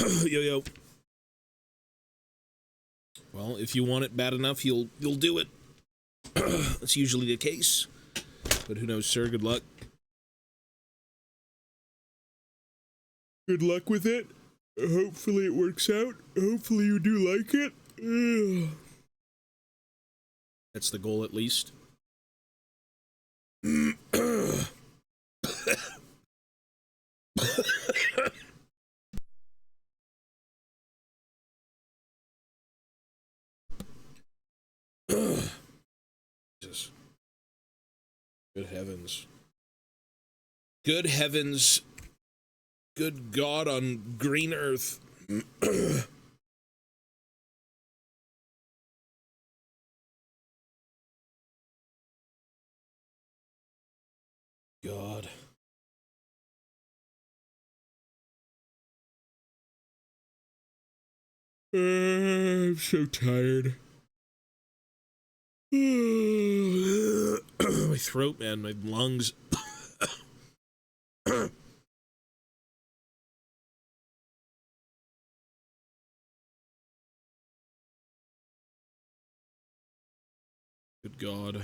Yo. Well, if you want it bad enough, you'll do it. That's usually the case. But who knows, sir? Good luck. Good luck with it. Hopefully it works out. Hopefully you do like it. That's the goal, at least. Jesus. Good heavens. Good heavens. Good God on green earth. God. I'm so tired. My throat, man, my lungs. Good God.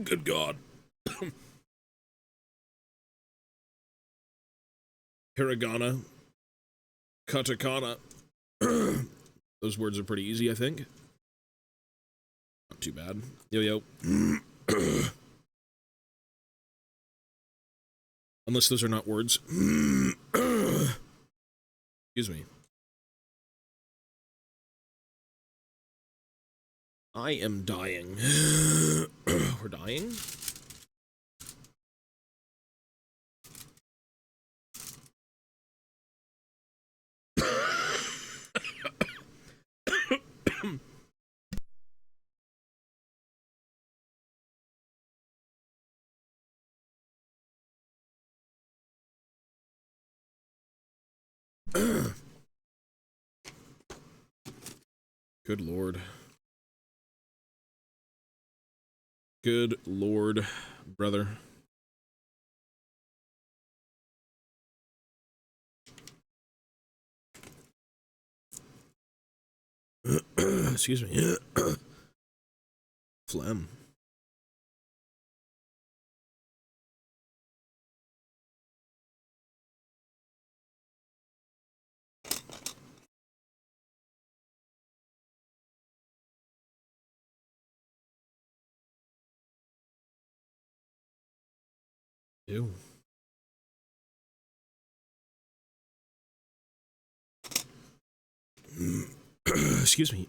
Good God. Hiragana. Katakana. Those words are pretty easy, I think. Not too bad. Yo. Unless those are not words. Excuse me. I am dying. We're dying? Good Lord. Good Lord, brother. Excuse me. Phlegm. Ew. Excuse me.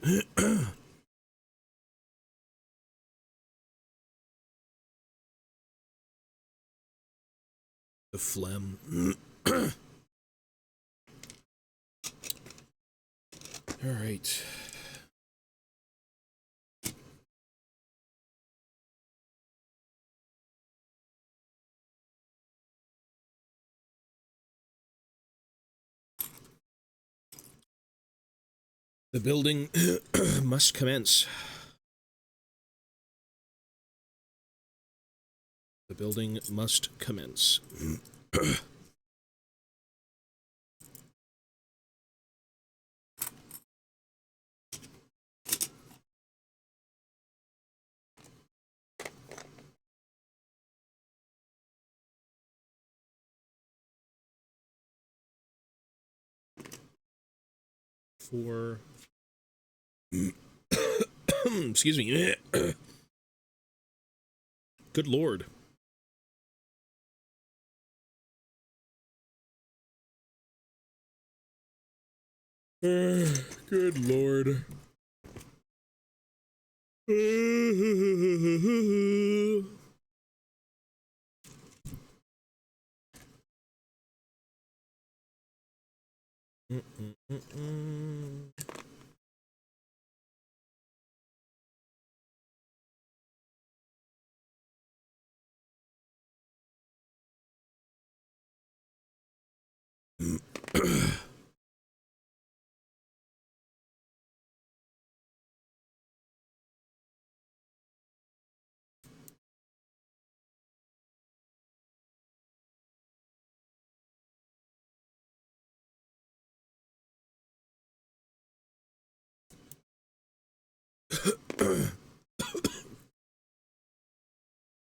The phlegm. All right. The building must commence. The building must commence. For excuse me. Good Lord. Good lord.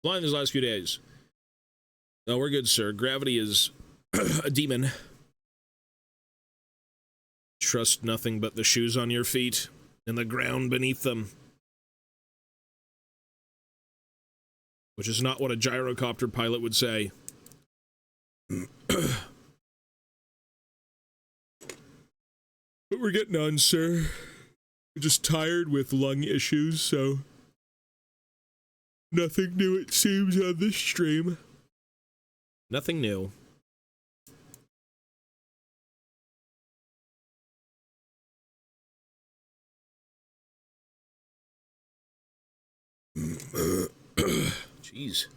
Flying these last few days. No, we're good, sir. Gravity is a demon. Trust nothing but the shoes on your feet and the ground beneath them. Which is not what a gyrocopter pilot would say. But we're getting on, sir. We're just tired with lung issues, so... Nothing new, it seems, on this stream. Nothing new. Jeez.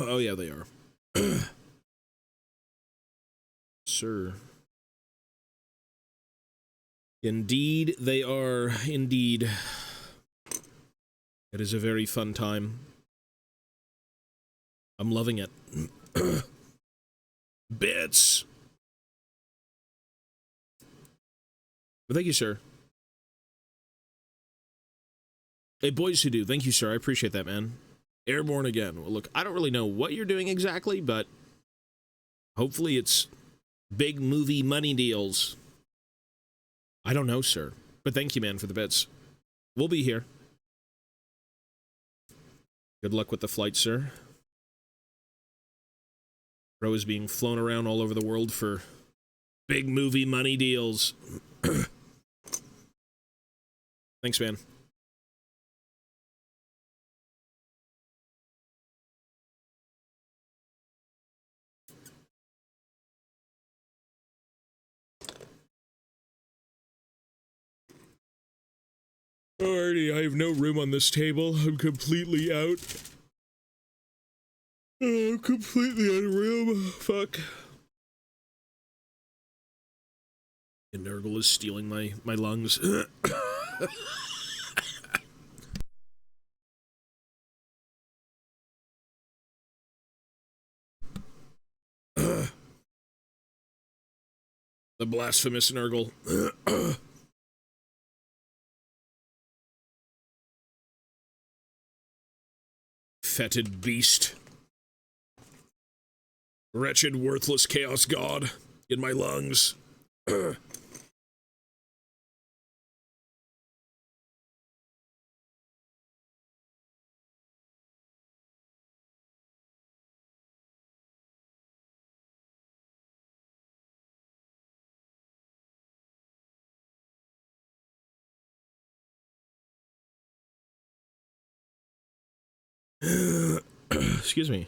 Oh, yeah, they are. Sir. Indeed, they are. Indeed. It is a very fun time. I'm loving it. Bits! But thank you, sir. Hey, boys who do. Thank you, sir. I appreciate that, man. Airborne again. Well, look, I don't really know what you're doing exactly, but hopefully it's big movie money deals. I don't know, sir. But thank you, man, for the bits. We'll be here. Good luck with the flight, sir. Bro is being flown around all over the world for big movie money deals. Thanks, man. Alrighty, I have no room on this table. I'm completely out. I'm completely out of room. Fuck. And Nurgle is stealing my lungs. The blasphemous Nurgle. Fetid beast. Wretched, worthless chaos god. in my lungs. Excuse me.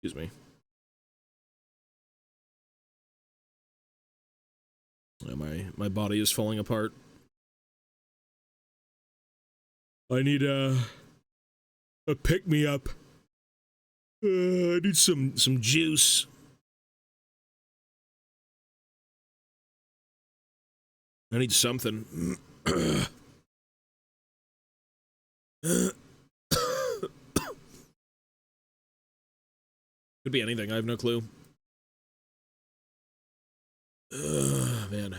Excuse me. My body is falling apart. I need a pick me up. I need some juice. I need something. Could be anything. I have no clue. Man.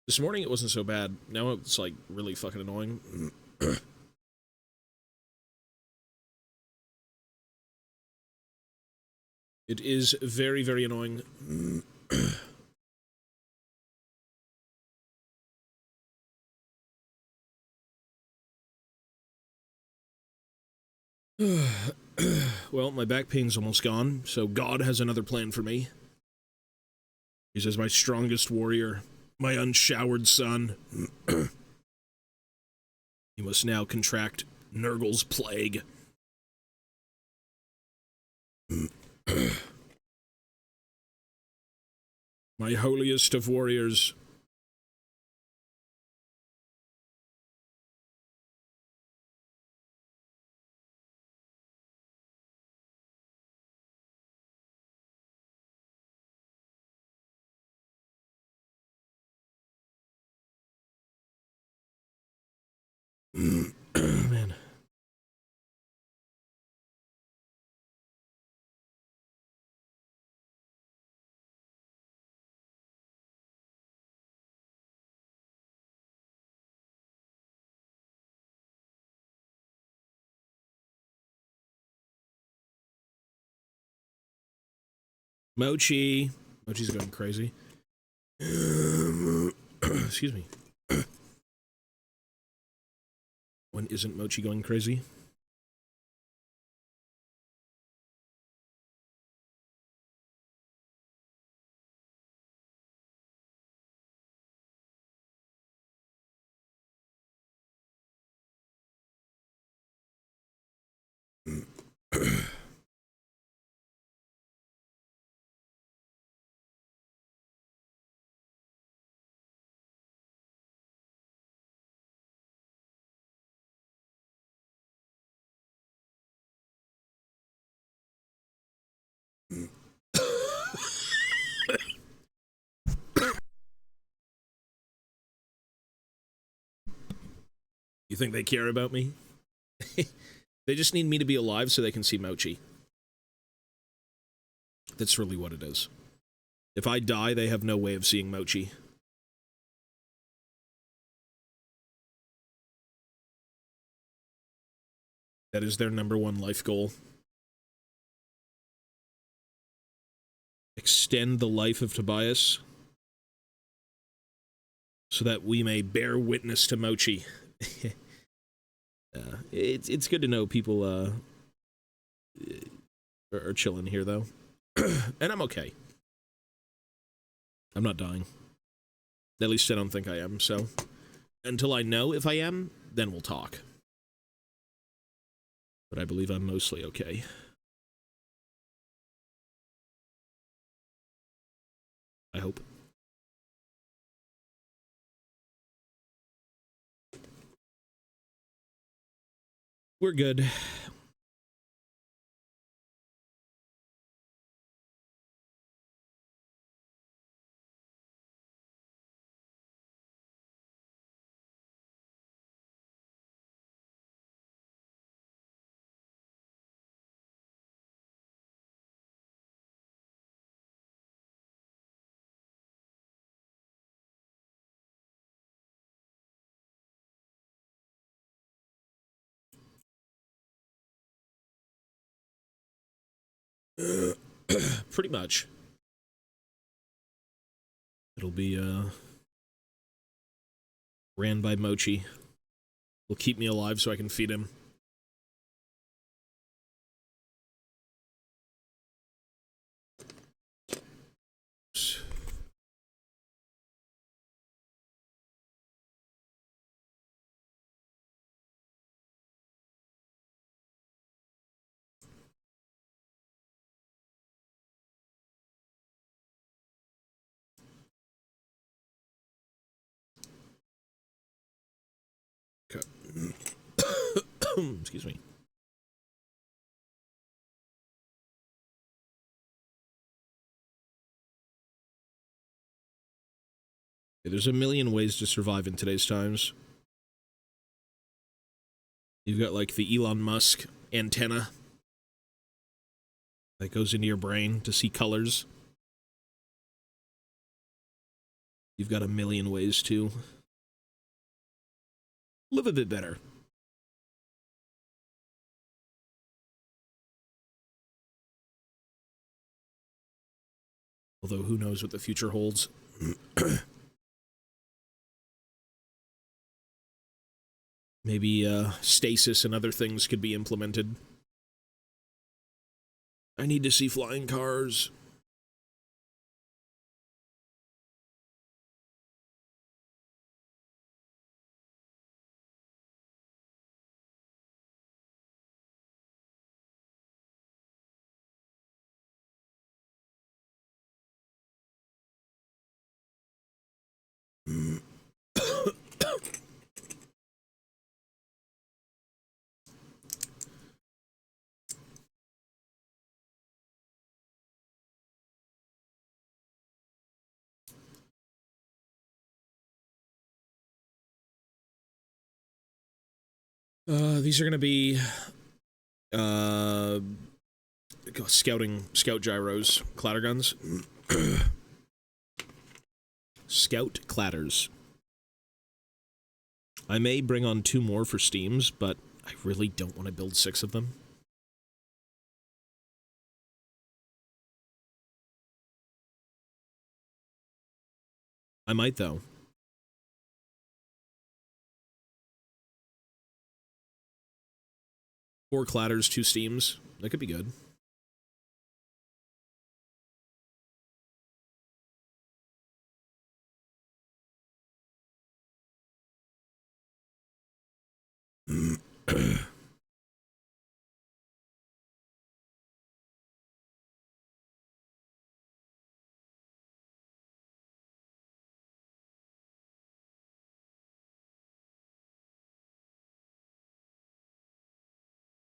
This morning it wasn't so bad. Now it's like really fucking annoying. It is very, very annoying. Well, my back pain's almost gone, so God has another plan for me. He says, my strongest warrior, my unshowered son. He must now contract Nurgle's plague. My holiest of warriors. Man. Mochi. Mochi's going crazy. Excuse me. When isn't Mochi going crazy? You think they care about me? They just need me to be alive so they can see Mochi. That's really what it is. If I die, they have no way of seeing Mochi. That is their #1 life goal. Extend the life of Tobias so that we may bear witness to Mochi. It's good to know people are chilling here, though. And I'm okay. I'm not dying. At least I don't think I am, so... Until I know if I am, then we'll talk. But I believe I'm mostly okay. I hope. We're good. Pretty much. It'll be, ran by Mochi. Will keep me alive so I can feed him. Excuse me. There's a million ways to survive in today's times. You've got, like, the Elon Musk antenna that goes into your brain to see colors. You've got a million ways to live a bit better. Although, who knows what the future holds. Maybe stasis and other things could be implemented. I need to see flying cars. These are going to be scout gyros, clatter guns. Scout clatters. I may bring on 2 more for Steams, but I really don't want to build 6 of them. I might, though. 4 clatters, 2 Steams. That could be good.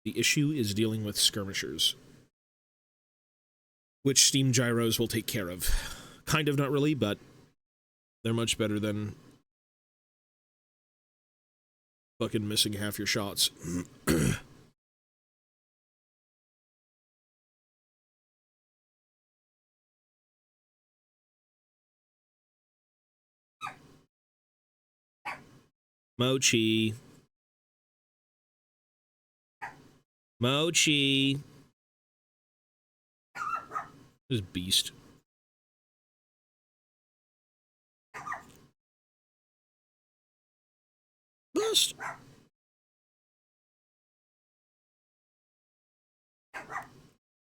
The issue is dealing with skirmishers, which Steam gyros will take care of. Kind of, not really, but they're much better than fucking missing half your shots. Mochi. Mochi. This beast. Bust.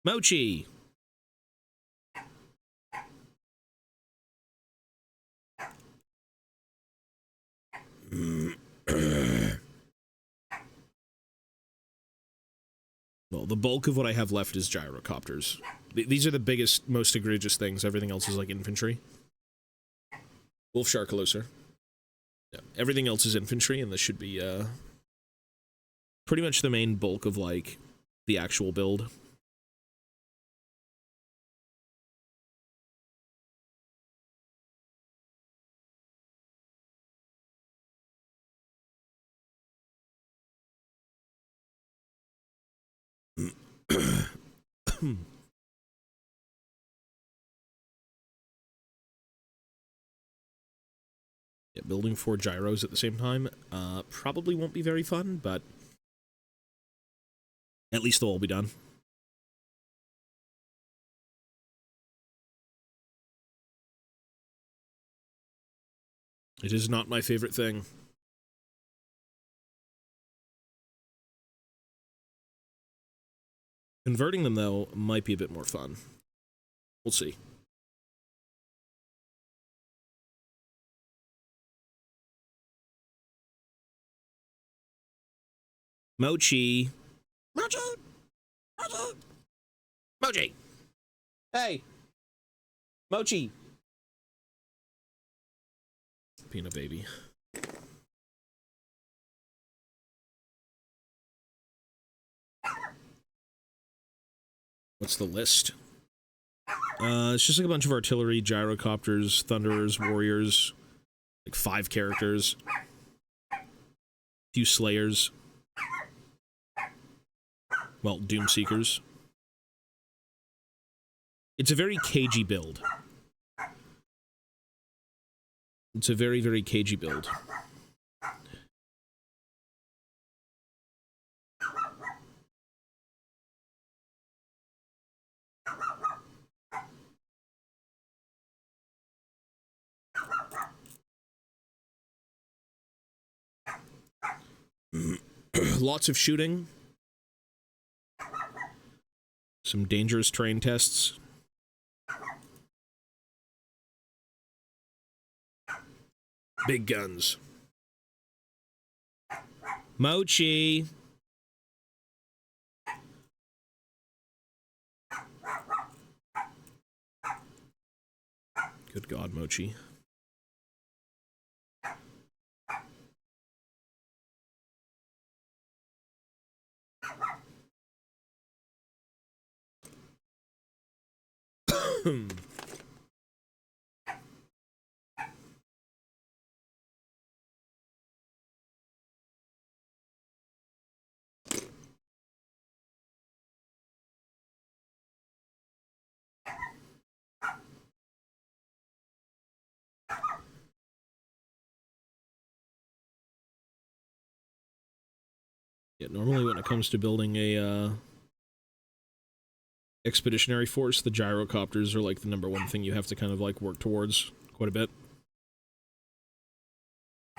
Mochi. Well, the bulk of what I have left is gyrocopters. These are the biggest, most egregious things. Everything else is like infantry. Wolf Shark, hello, sir. Yeah, everything else is infantry, and this should be pretty much the main bulk of, like, the actual build. Yeah, building 4 gyros at the same time probably won't be very fun, but at least they'll all be done. It is not my favorite thing. Converting them, though, might be a bit more fun. We'll see. Mochi. Mochi! Mochi! Mochi! Hey! Mochi! Peanut baby. What's the list? It's just like a bunch of artillery, gyrocopters, thunderers, warriors, like 5 characters, a few slayers, well, doomseekers. It's a very cagey build. It's a very, very cagey build. Lots of shooting. Some dangerous terrain tests. Big guns. Mochi! Good God, Mochi. Yeah, normally when it comes to building a expeditionary force, the gyrocopters are like the #1 thing you have to kind of like work towards quite a bit.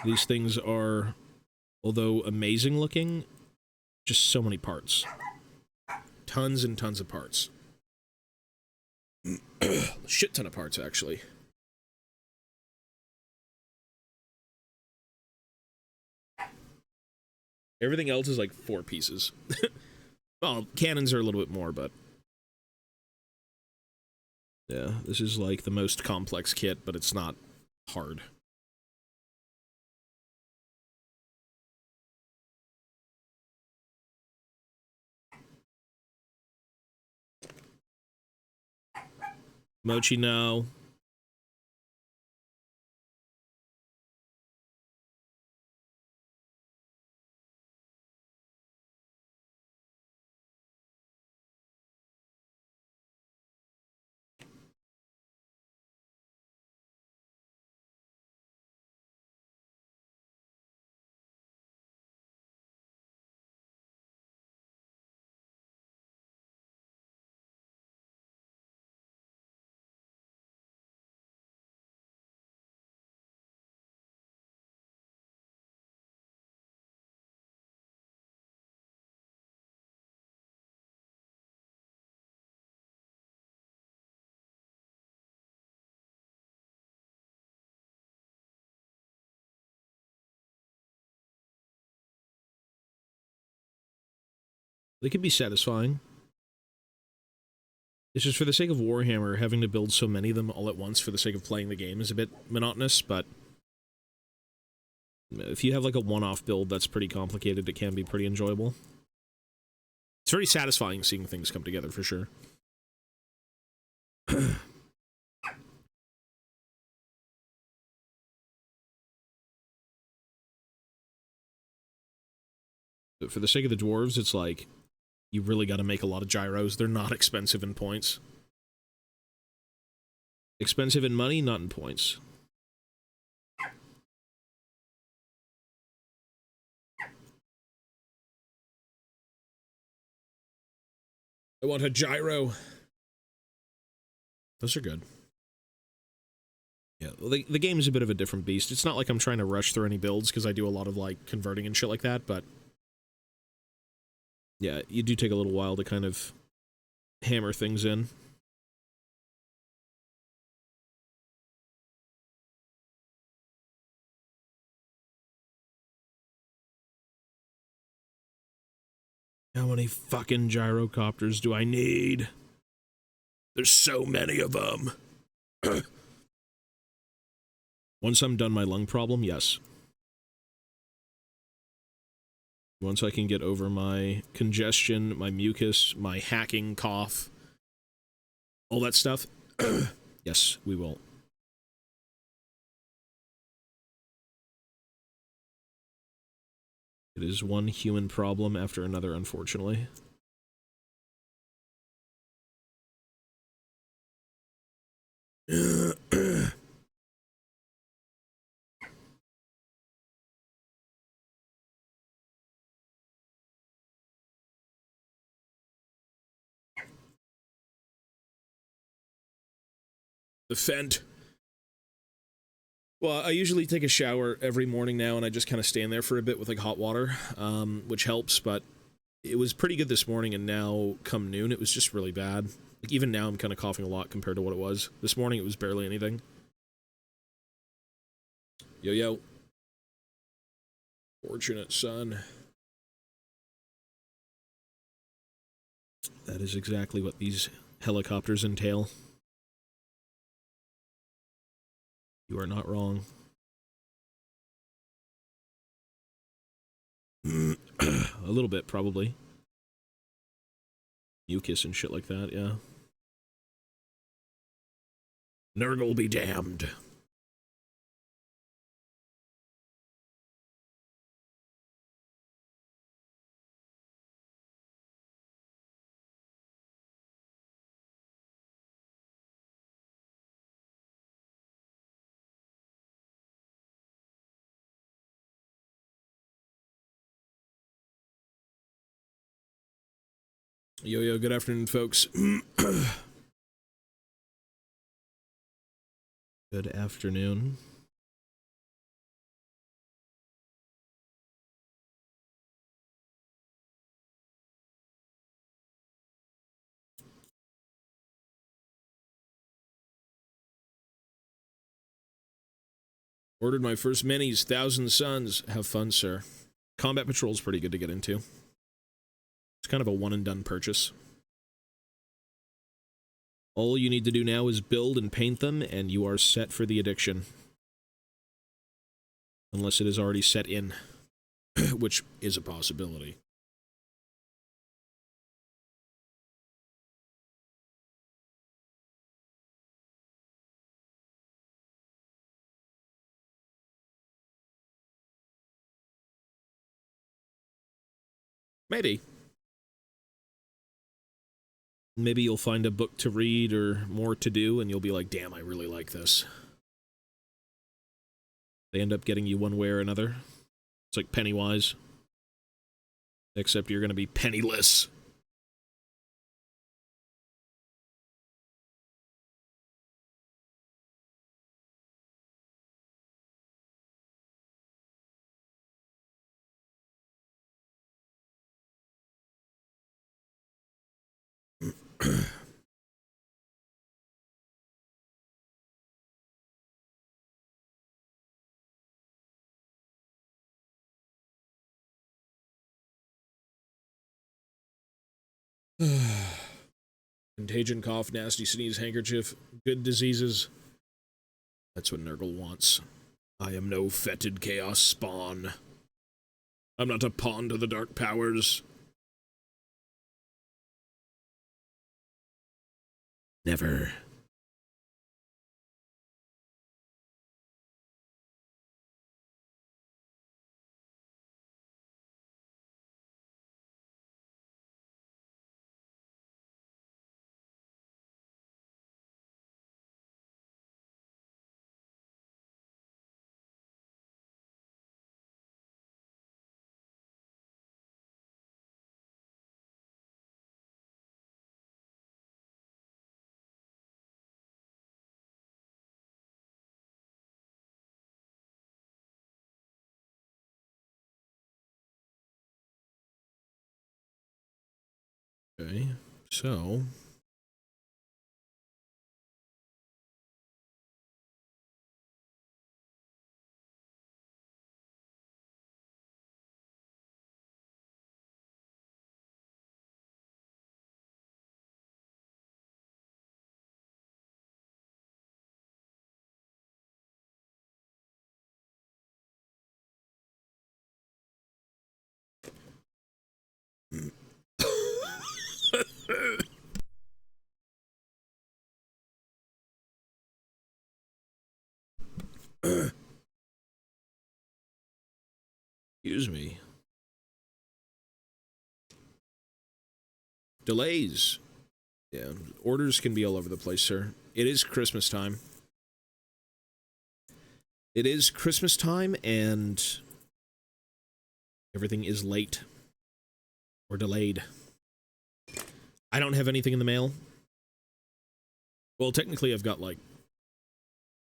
These things are, although amazing looking, just so many parts. Tons and tons of parts. Shit ton of parts, actually. Everything else is like 4 pieces. Well, cannons are a little bit more, but... yeah, this is like the most complex kit, but it's not hard. Mochi, no. They can be satisfying. It's just for the sake of Warhammer, having to build so many of them all at once for the sake of playing the game is a bit monotonous, but if you have like a one-off build that's pretty complicated, it can be pretty enjoyable. It's very satisfying seeing things come together, for sure. But for the sake of the dwarves, it's like, you really got to make a lot of gyros. They're not expensive in points. Expensive in money, not in points. I want a gyro. Those are good. Yeah, well, the game is a bit of a different beast. It's not like I'm trying to rush through any builds, because I do a lot of, like, converting and shit like that, but yeah, you do take a little while to kind of hammer things in. How many fucking gyrocopters do I need? There's so many of them. Once I'm done my lung problem, yes. Once I can get over my congestion, my mucus, my hacking cough, all that stuff, yes, we will. It is one human problem after another, unfortunately. The Fent. Well, I usually take a shower every morning now, and I just kind of stand there for a bit with, like, hot water, which helps, but it was pretty good this morning, and now, come noon, it was just really bad. Like, even now, I'm kind of coughing a lot compared to what it was. This morning, it was barely anything. Yo. Fortunate son. That is exactly what these helicopters entail. You are not wrong. A little bit, probably. Mucus and shit like that, yeah. Nurgle be damned. Yo, good afternoon, folks. Good afternoon. Ordered my first minis, Thousand Suns. Have fun, sir. Combat Patrol's pretty good to get into. It's kind of a one-and-done purchase. All you need to do now is build and paint them, and you are set for the addiction. Unless it is already set in, which is a possibility. Maybe. Maybe you'll find a book to read or more to do, and you'll be like, damn, I really like this. They end up getting you one way or another. It's like Pennywise. Except you're going to be penniless. Contagion, cough, nasty sneeze, handkerchief, good diseases. That's what Nurgle wants. I am no fetid chaos spawn. I'm not a pawn to the dark powers. Never. Okay, so excuse me. Delays. Yeah, orders can be all over the place, sir. It is Christmas time. It is Christmas time, and everything is late or delayed. I don't have anything in the mail. Well, technically, I've got like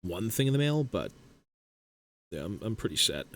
one thing in the mail, but yeah, I'm pretty set.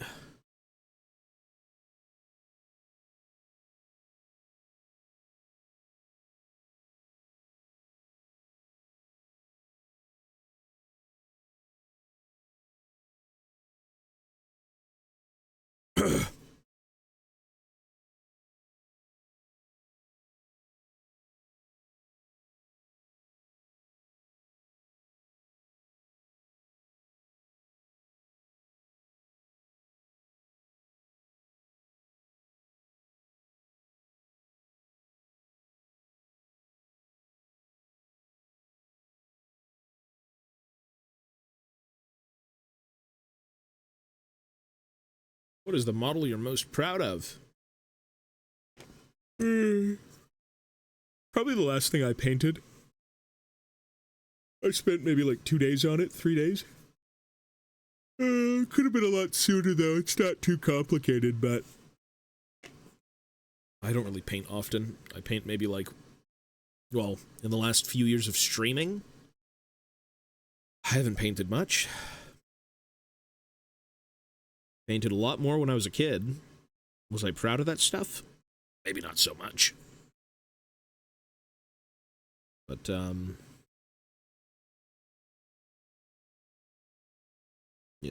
What is the model you're most proud of? Probably the last thing I painted. I spent maybe like 2 days on it, 3 days. Could have been a lot sooner though. It's not too complicated, but I don't really paint often. I paint maybe like, well, in the last few years of streaming, I haven't painted much. Painted a lot more when I was a kid. Was I proud of that stuff? Maybe not so much. But, you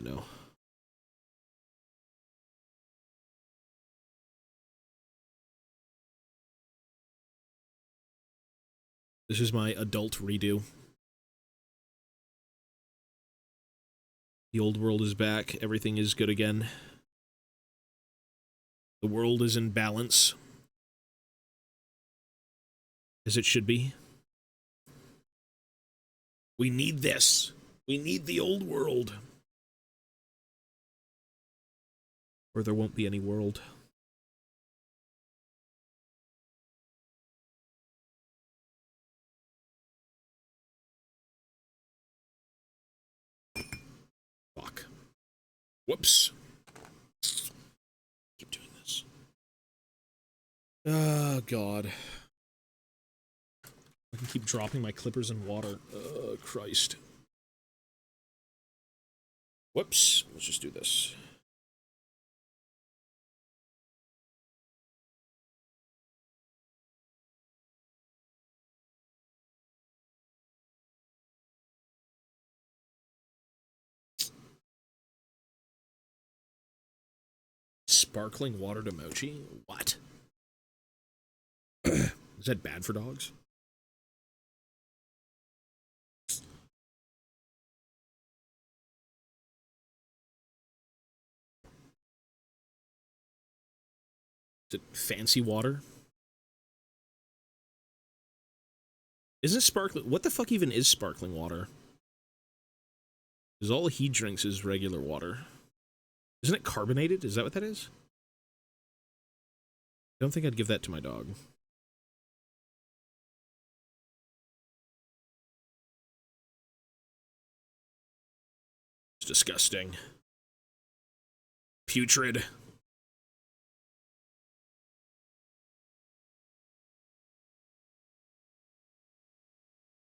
know. This is my adult redo. The old world is back. Everything is good again. The world is in balance. As it should be. We need this. We need the old world. Or there won't be any world. Fuck. Whoops. Keep doing this. Oh, God. I can keep dropping my clippers in water. Oh, Christ. Whoops. Let's just do this. Sparkling watered emoji? What? Is that bad for dogs? Is it fancy water? Isn't sparkling... What the fuck even is sparkling water? Because all he drinks is regular water. Isn't it carbonated? Is that what that is? I don't think I'd give that to my dog. It's disgusting. Putrid.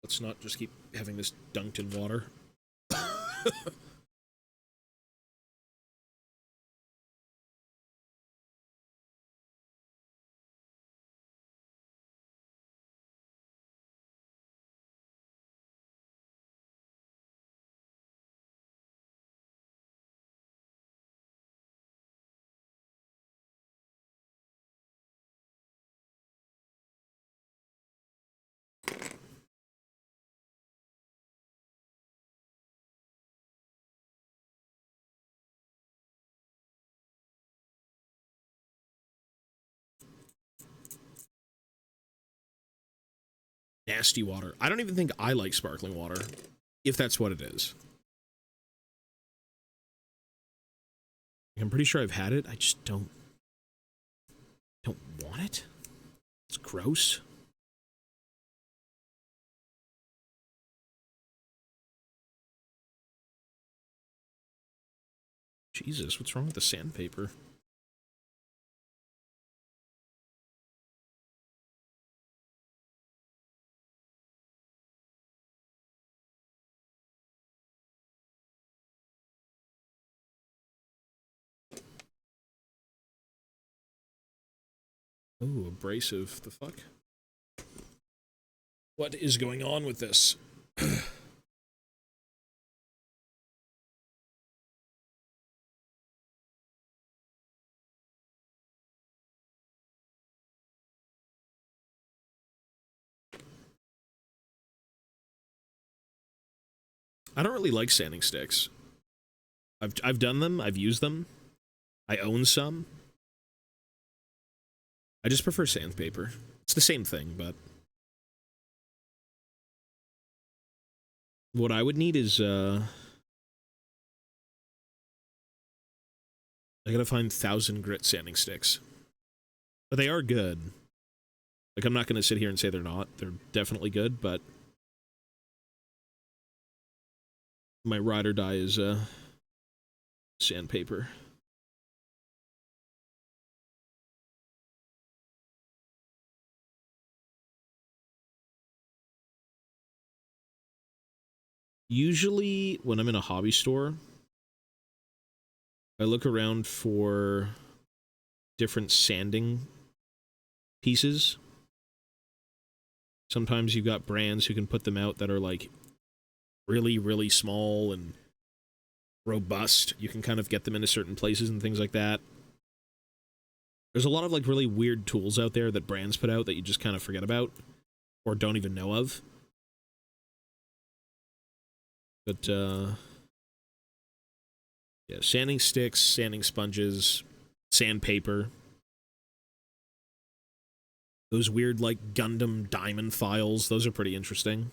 Let's not just keep having this dunked in water. Nasty water. I don't even think I like sparkling water, if that's what it is. I'm pretty sure I've had it. I just don't want it. It's gross. Jesus, what's wrong with the sandpaper? Oh, abrasive. The fuck? What is going on with this? I don't really like sanding sticks. I've done them, I've used them. I own some. I just prefer sandpaper. It's the same thing, but what I would need is I gotta find 1,000 grit sanding sticks. But they are good. Like, I'm not gonna sit here and say they're not. They're definitely good, but my ride or die is sandpaper. Usually, when I'm in a hobby store, I look around for different sanding pieces. Sometimes you've got brands who can put them out that are like really, really small and robust. You can kind of get them into certain places and things like that. There's a lot of like really weird tools out there that brands put out that you just kind of forget about or don't even know of. But yeah, sanding sticks, sanding sponges, sandpaper. Those weird like Gundam diamond files, those are pretty interesting.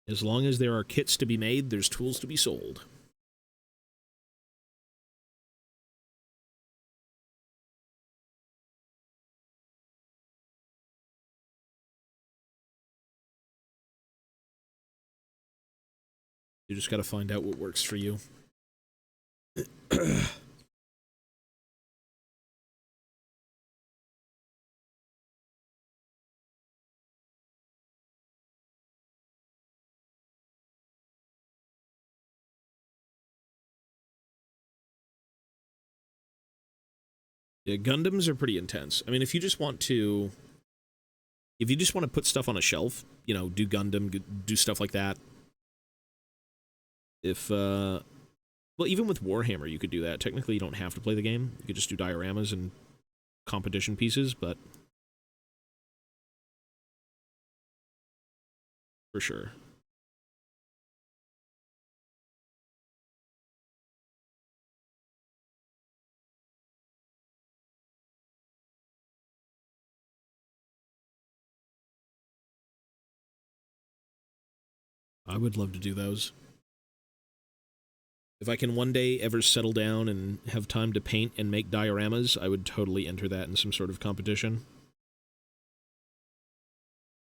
As long as there are kits to be made, there's tools to be sold. You just gotta find out what works for you. Yeah, Gundams are pretty intense. I mean, if you just want to put stuff on a shelf, you know, do Gundam, do stuff like that. If well, even with Warhammer, you could do that. Technically, you don't have to play the game. You could just do dioramas and competition pieces, but for sure. I would love to do those. If I can one day ever settle down and have time to paint and make dioramas, I would totally enter that in some sort of competition.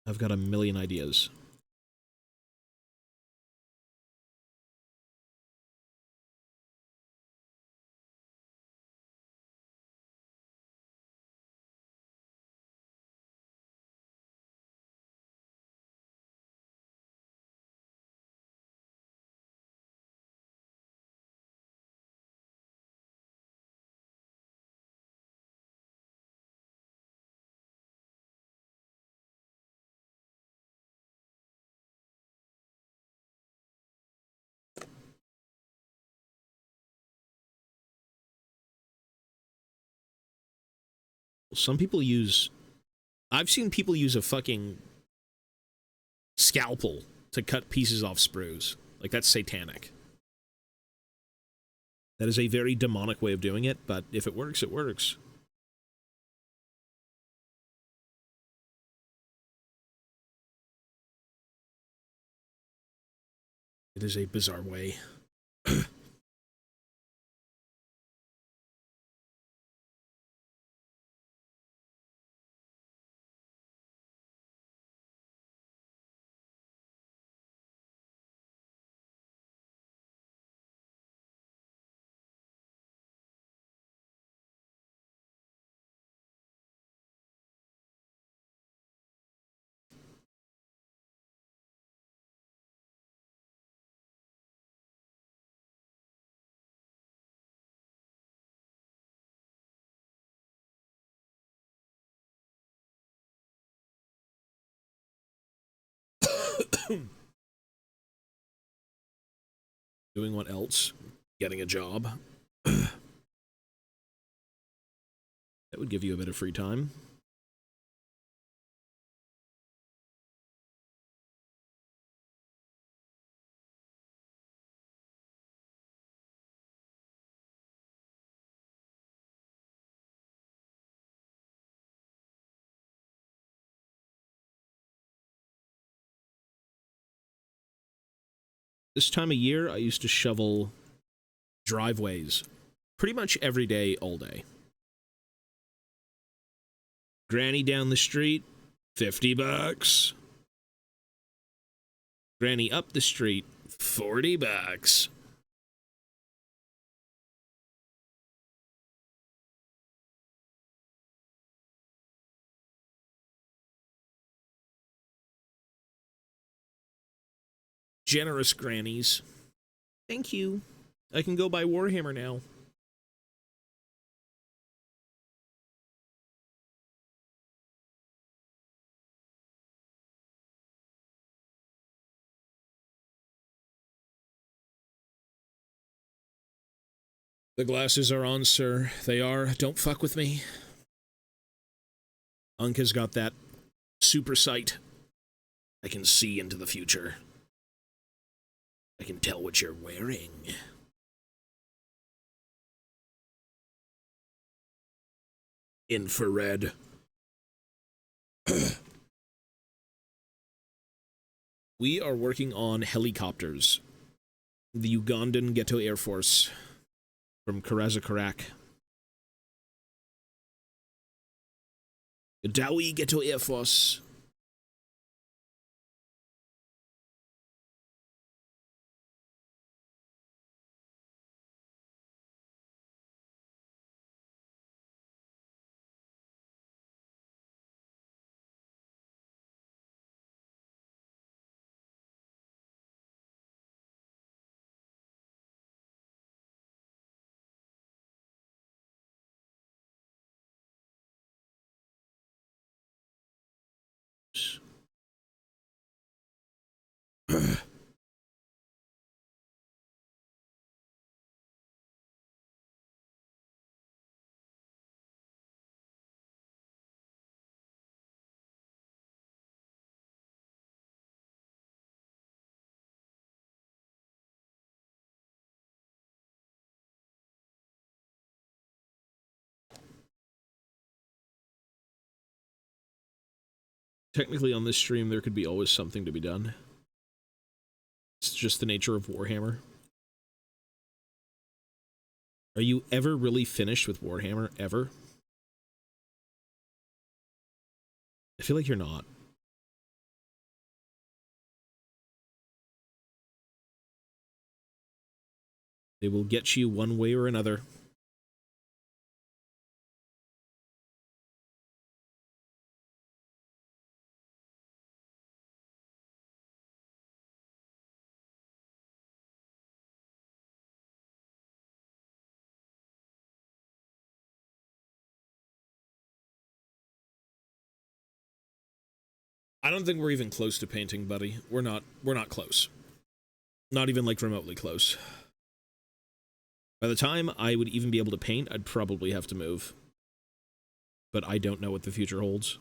I've got a million ideas. Some people use... I've seen people use a fucking scalpel to cut pieces off sprues. Like, that's satanic. That is a very demonic way of doing it, but if it works, it works. It is a bizarre way. Doing what else? Getting a job. That would give you a bit of free time. This time of year, I used to shovel driveways pretty much every day, all day. Granny down the street, $50. Granny up the street, $40. Generous grannies. Thank you. I can go buy Warhammer now. The glasses are on, sir. They are. Don't fuck with me. Unc has got that super sight. I can see into the future. I can tell what you're wearing. Infrared. We are working on helicopters. The Ugandan Ghetto Air Force from Karazakarak. Gadawi Ghetto Air Force. Technically, on this stream, there could be always something to be done. It's just the nature of Warhammer. Are you ever really finished with Warhammer? Ever? I feel like you're not. They will get you one way or another. I don't think we're even close to painting, buddy. We're not close. Not even, like, remotely close. By the time I would even be able to paint, I'd probably have to move. But I don't know what the future holds.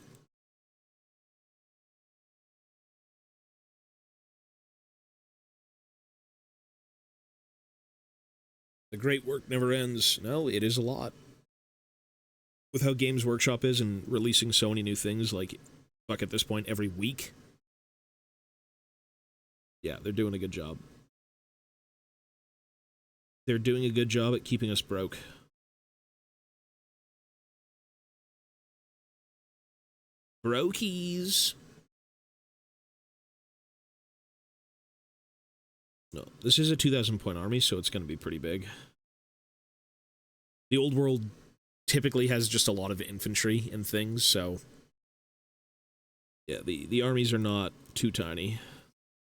The great work never ends. No, it is a lot. With how Games Workshop is and releasing so many new things, like, fuck, at this point, every week. Yeah, they're doing a good job. They're doing a good job at keeping us broke. Brokies. No, this is a 2,000 point army, so it's going to be pretty big. The old world typically has just a lot of infantry and things, so yeah, the armies are not too tiny,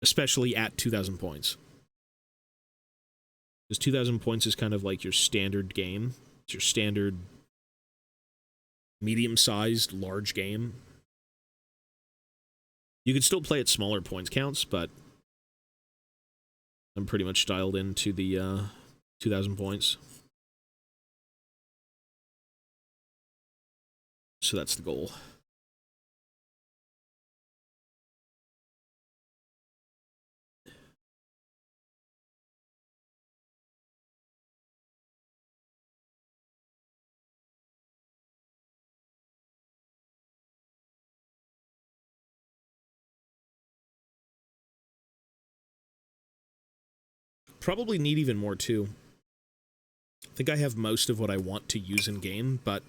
especially at 2,000 points. Because 2,000 points is kind of like your standard game. It's your standard medium-sized, large game. You could still play at smaller points counts, but I'm pretty much dialed into the 2,000 points. So that's the goal. Probably need even more, too. I think I have most of what I want to use in-game, but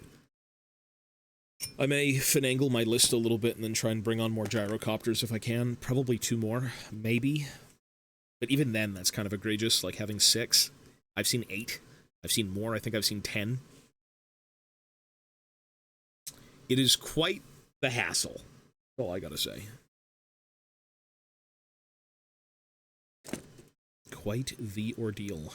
I may finagle my list a little bit and then try and bring on more gyrocopters if I can. Probably 2 more, maybe. But even then, that's kind of egregious, like having 6. I've seen 8. I've seen more. I think I've seen 10. It is quite the hassle. That's all I gotta say. Quite the ordeal.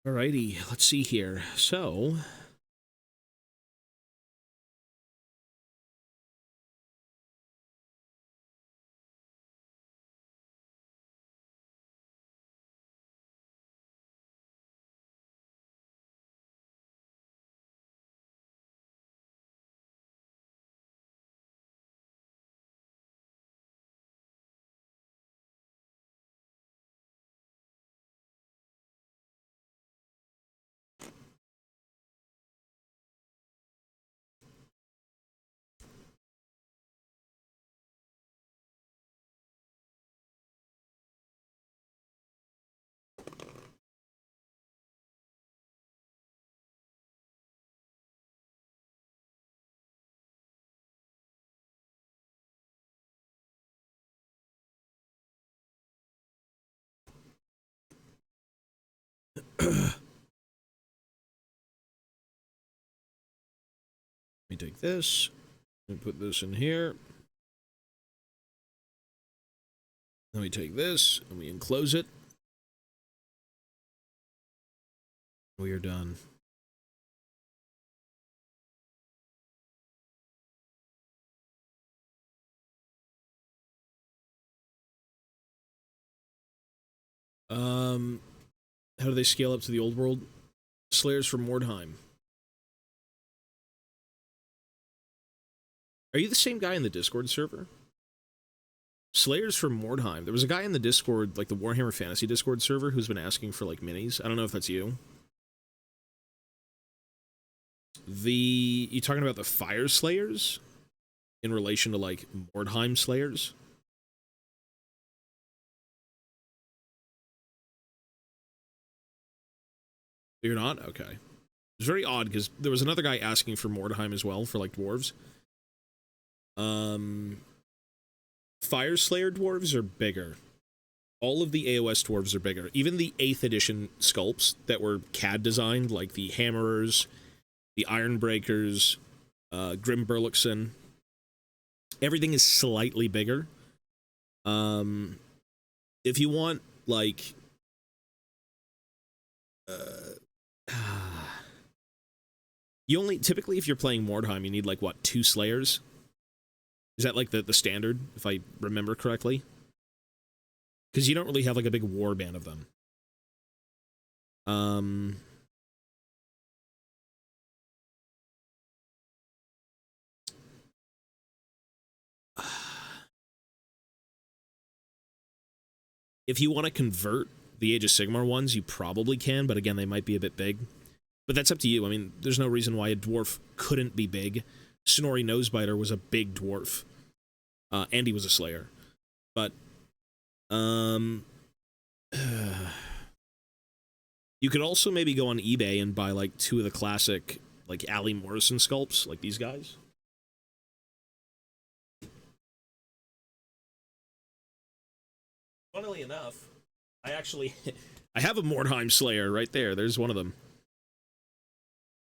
Alrighty, let's see here. So, let me take this. Let me put this in here. Let me take this, and we enclose it. We are done. How do they scale up to the old world? Slayers from Mordheim. Are you the same guy in the Discord server? Slayers from Mordheim. There was a guy in the Discord, like the Warhammer Fantasy Discord server, who's been asking for, like, minis. I don't know if that's you. You talking about the Fire Slayers? In relation to, like, Mordheim Slayers? You're not? Okay. It's very odd, because there was another guy asking for Mordheim as well, for, like, dwarves. Fire Slayer dwarves are bigger. All of the AOS dwarves are bigger. Even the 8th edition sculpts that were CAD designed, like the Hammerers, the Ironbreakers, Grim Burluxon, everything is slightly bigger. If you want, like... you only... Typically, if you're playing Mordheim, you need, like, what, 2 Slayers? Is that, like, the standard, if I remember correctly? Because you don't really have, like, a big war band of them. If you want to convert the Age of Sigmar ones, you probably can, but again, they might be a bit big. But that's up to you. I mean, there's no reason why a dwarf couldn't be big. Snorri Nosebiter was a big dwarf. And he was a slayer. But, you could also maybe go on eBay and buy, like, 2 of the classic, like, Ali Morrison sculpts, like these guys. Funnily enough, I have a Mordheim Slayer right there. There's one of them.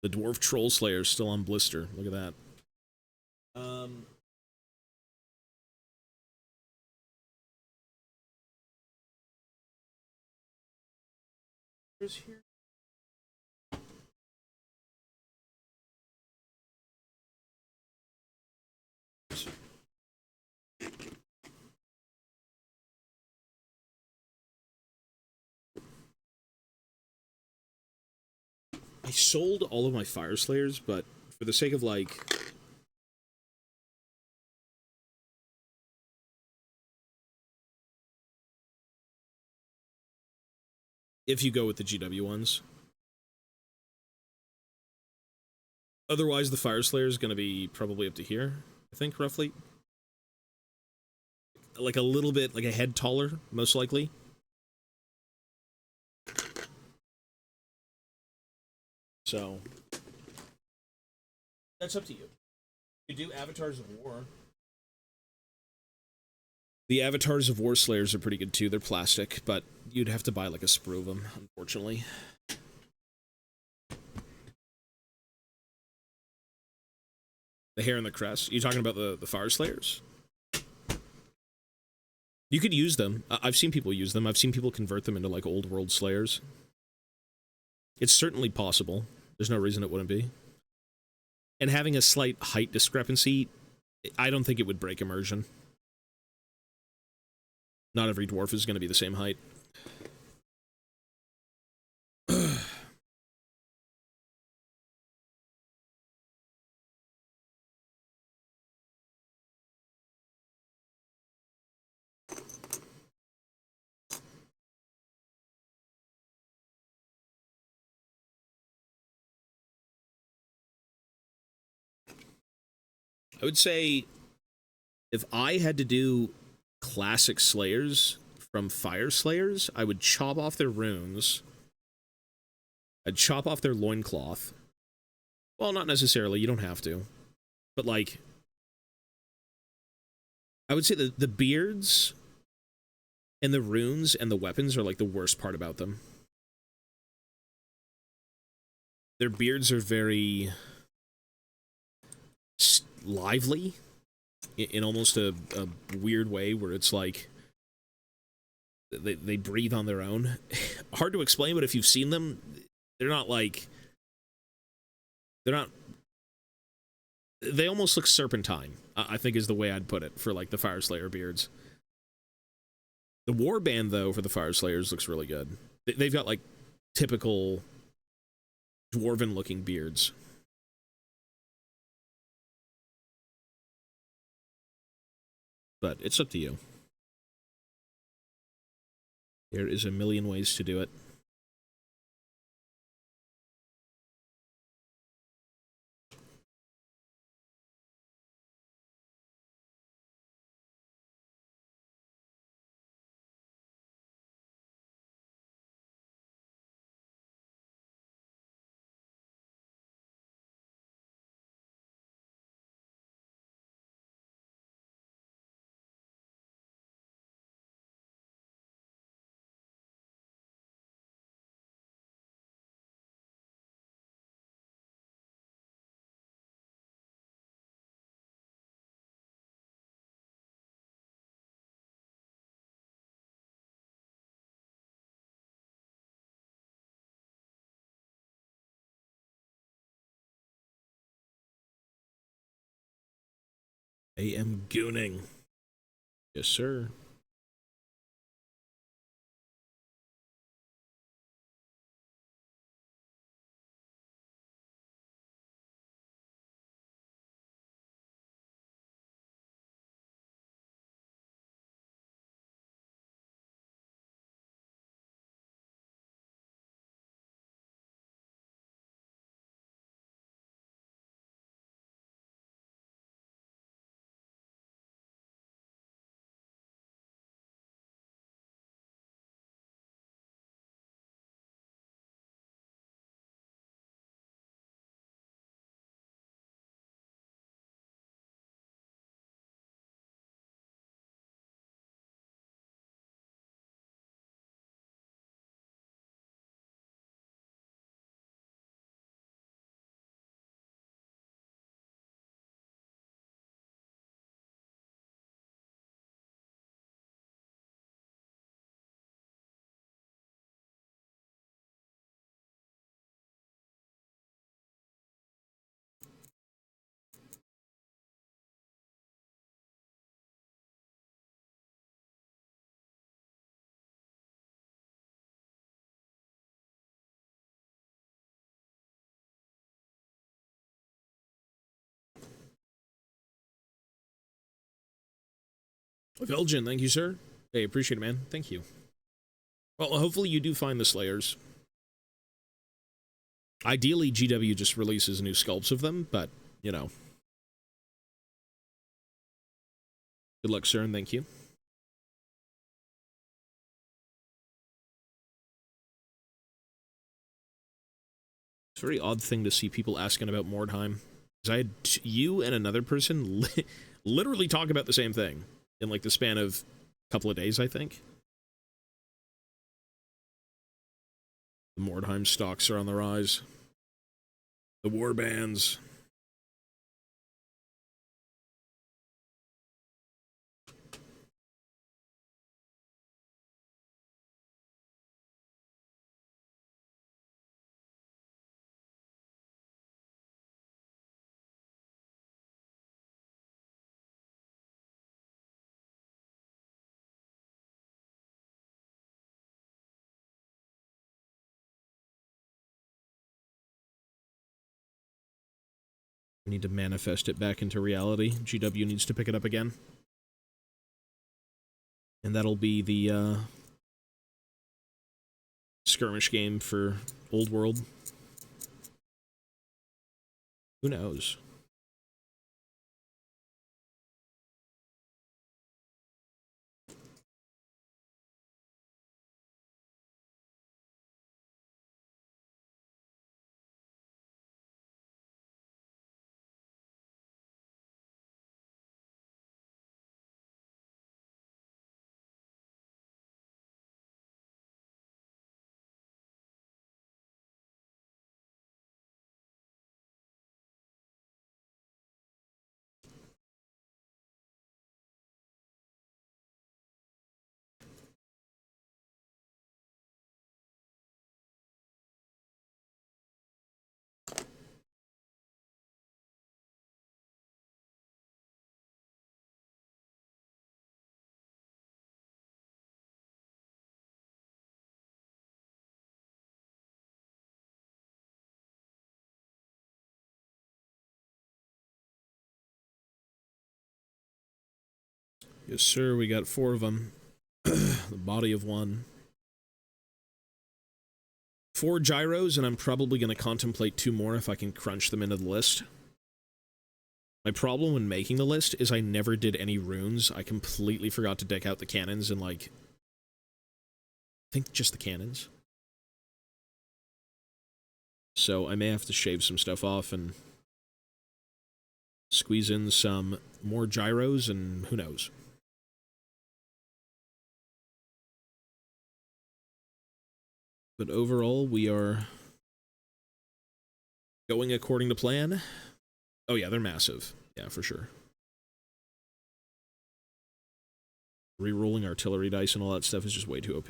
The Dwarf Troll Slayer is still on blister. Look at that. Here's here. I sold all of my Fire Slayers, but for the sake of, like... if you go with the GW ones. Otherwise, the Fire Slayer is going to be probably up to here, I think, roughly. Like a little bit, like a head taller, most likely. So, that's up to you. You do Avatars of War. The Avatars of War Slayers are pretty good too. They're plastic, but you'd have to buy like a sprue of them, unfortunately. The hair and the crest. You talking about the Fire Slayers? You could use them. I've seen people use them. I've seen people convert them into like old world Slayers. It's certainly possible. There's no reason it wouldn't be. And having a slight height discrepancy, I don't think it would break immersion. Not every dwarf is going to be the same height. I would say if I had to do classic Slayers from Fire Slayers, I would chop off their runes. I'd chop off their loincloth. Well, not necessarily, you don't have to. But, like, I would say the beards and the runes and the weapons are, like, the worst part about them. Their beards are very lively in almost a weird way where it's like they breathe on their own. Hard to explain, but if you've seen them, they're not like... They almost look serpentine, I think is the way I'd put it, for, like, the Fire Slayer beards. The warband, though, for the Fire Slayers looks really good. They've got, like, typical dwarven-looking beards. But it's up to you. There is a million ways to do it. I am gooning. Yes, sir. Velgen, thank you, sir. Hey, appreciate it, man. Thank you. Well, hopefully you do find the Slayers. Ideally, GW just releases new sculpts of them, but, you know. Good luck, sir, and thank you. It's a very odd thing to see people asking about Mordheim. Because I had you and another person literally talk about the same thing in, like, the span of a couple of days, I think. The Mordheim stocks are on the rise. The war bands. We need to manifest it back into reality. GW needs to pick it up again. And that'll be the skirmish game for Old World. Who knows? Yes, sir, we got 4 of them. The body of one. 4 gyros, and I'm probably going to contemplate 2 more if I can crunch them into the list. My problem when making the list is I never did any runes. I completely forgot to deck out the cannons and, like, I think just the cannons. So I may have to shave some stuff off and squeeze in some more gyros, and who knows. But overall, we are going according to plan. Oh yeah, they're massive. Yeah, for sure. Rerolling artillery dice and all that stuff is just way too OP.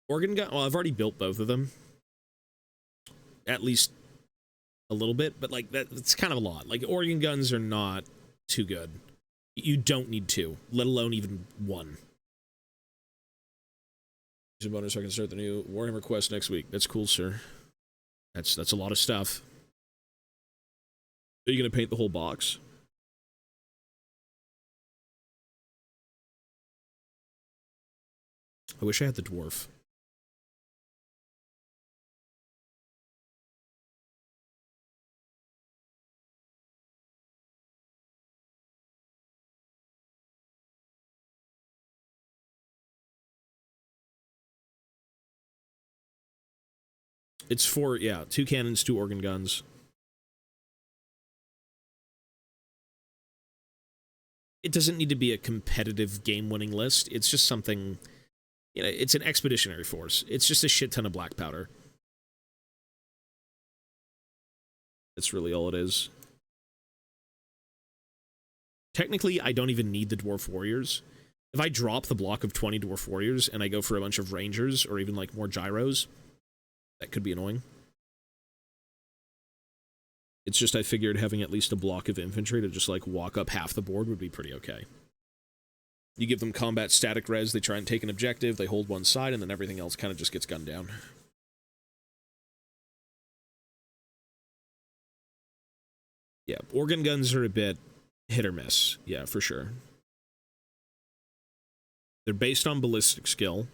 Organ gun. Well, I've already built both of them. At least a little bit, but like that's kind of a lot. Like organ guns are not too good. You don't need 2, let alone even 1. Use a bonus so I can start the new Warhammer quest next week. That's cool, sir. That's a lot of stuff. Are you gonna paint the whole box? I wish I had the dwarf. It's 4, yeah, 2 cannons, 2 organ guns. It doesn't need to be a competitive game-winning list. It's just something, you know, it's an expeditionary force. It's just a shit ton of black powder. That's really all it is. Technically, I don't even need the dwarf warriors. If I drop the block of 20 dwarf warriors and I go for a bunch of rangers or even like more gyros, that could be annoying. It's just I figured having at least a block of infantry to just, like, walk up half the board would be pretty okay. You give them combat static res, they try and take an objective, they hold one side, and then everything else kind of just gets gunned down. Yeah, organ guns are a bit hit or miss. Yeah, for sure. They're based on ballistic skill.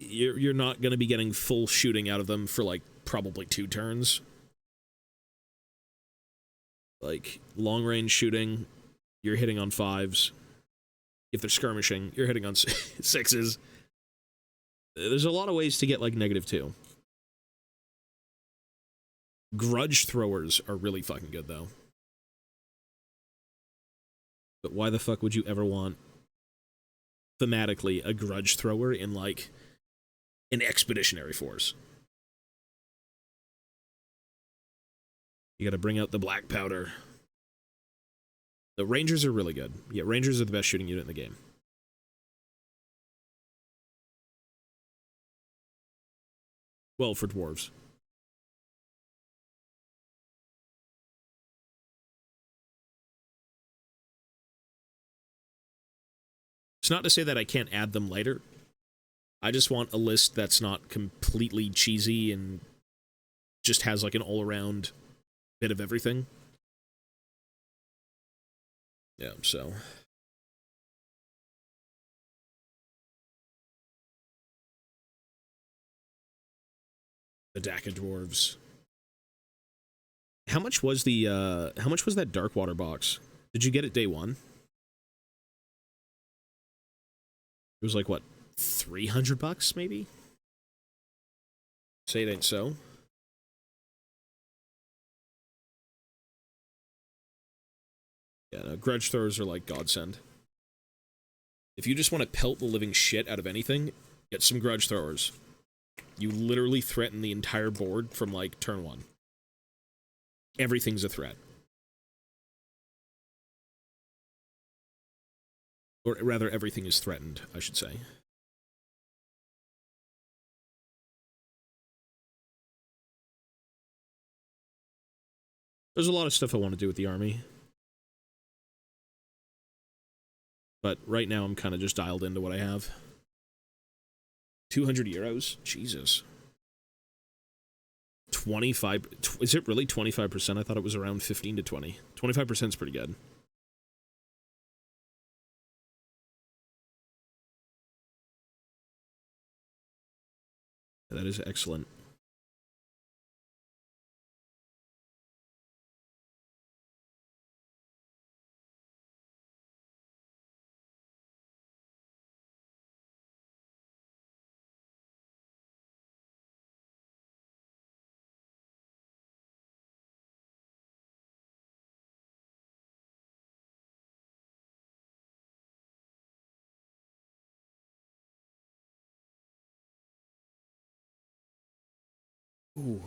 You're not going to be getting full shooting out of them for, like, probably 2 turns. Like, long-range shooting, you're hitting on 5s. If they're skirmishing, you're hitting on 6s. There's a lot of ways to get, like, -2. Grudge throwers are really fucking good, though. But why the fuck would you ever want, thematically, a grudge thrower in, like, an expeditionary force? You gotta bring out the black powder. The Rangers are really good. Yeah, Rangers are the best shooting unit in the game. Well, for dwarves. It's not to say that I can't add them later. I just want a list that's not completely cheesy and just has, like, an all-around bit of everything. Yeah, so... the Daka dwarves. How much was the, how much was that Darkwater box? Did you get it day 1? It was like, what, $300 maybe? Say it ain't so. Yeah, no, grudge throwers are like godsend. If you just want to pelt the living shit out of anything, get some grudge throwers. You literally threaten the entire board from, like, turn 1. Everything's a threat. Or rather, everything is threatened, I should say. There's a lot of stuff I want to do with the army. But right now I'm kind of just dialed into what I have. 200 euros? Jesus. 25... Is it really 25%? I thought it was around 15 to 20. 25% is pretty good. That is excellent. Ooh.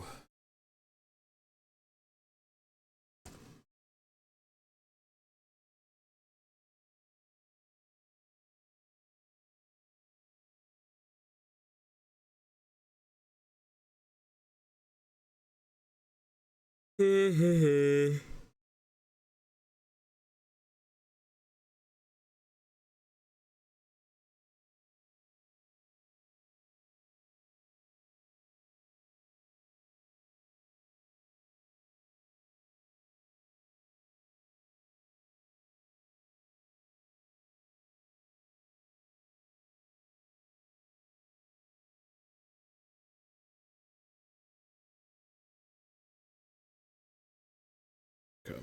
Okay.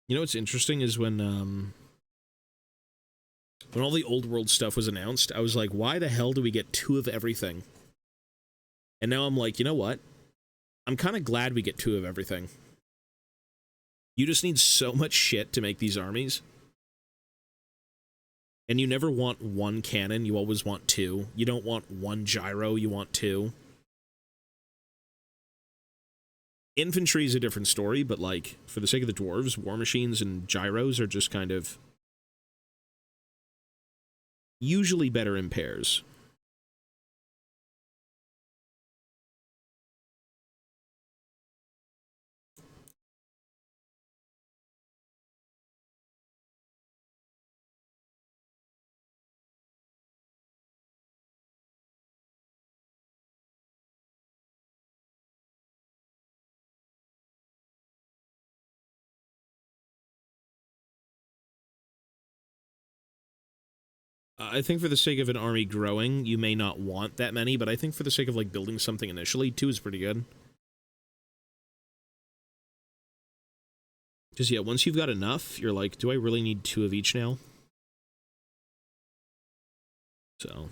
You know what's interesting is when all the old world stuff was announced, I was like, why the hell do we get 2 of everything? And now I'm like, you know what? I'm kind of glad we get 2 of everything. You just need so much shit to make these armies. And you never want 1 cannon, you always want 2. You don't want 1 gyro, you want 2. Infantry is a different story, but, like, for the sake of the dwarves, war machines and gyros are just kind of Usually better in pairs. I think for the sake of an army growing, you may not want that many, but I think for the sake of, like, building something initially, 2 is pretty good. Because, yeah, once you've got enough, you're like, do I really need 2 of each now? So...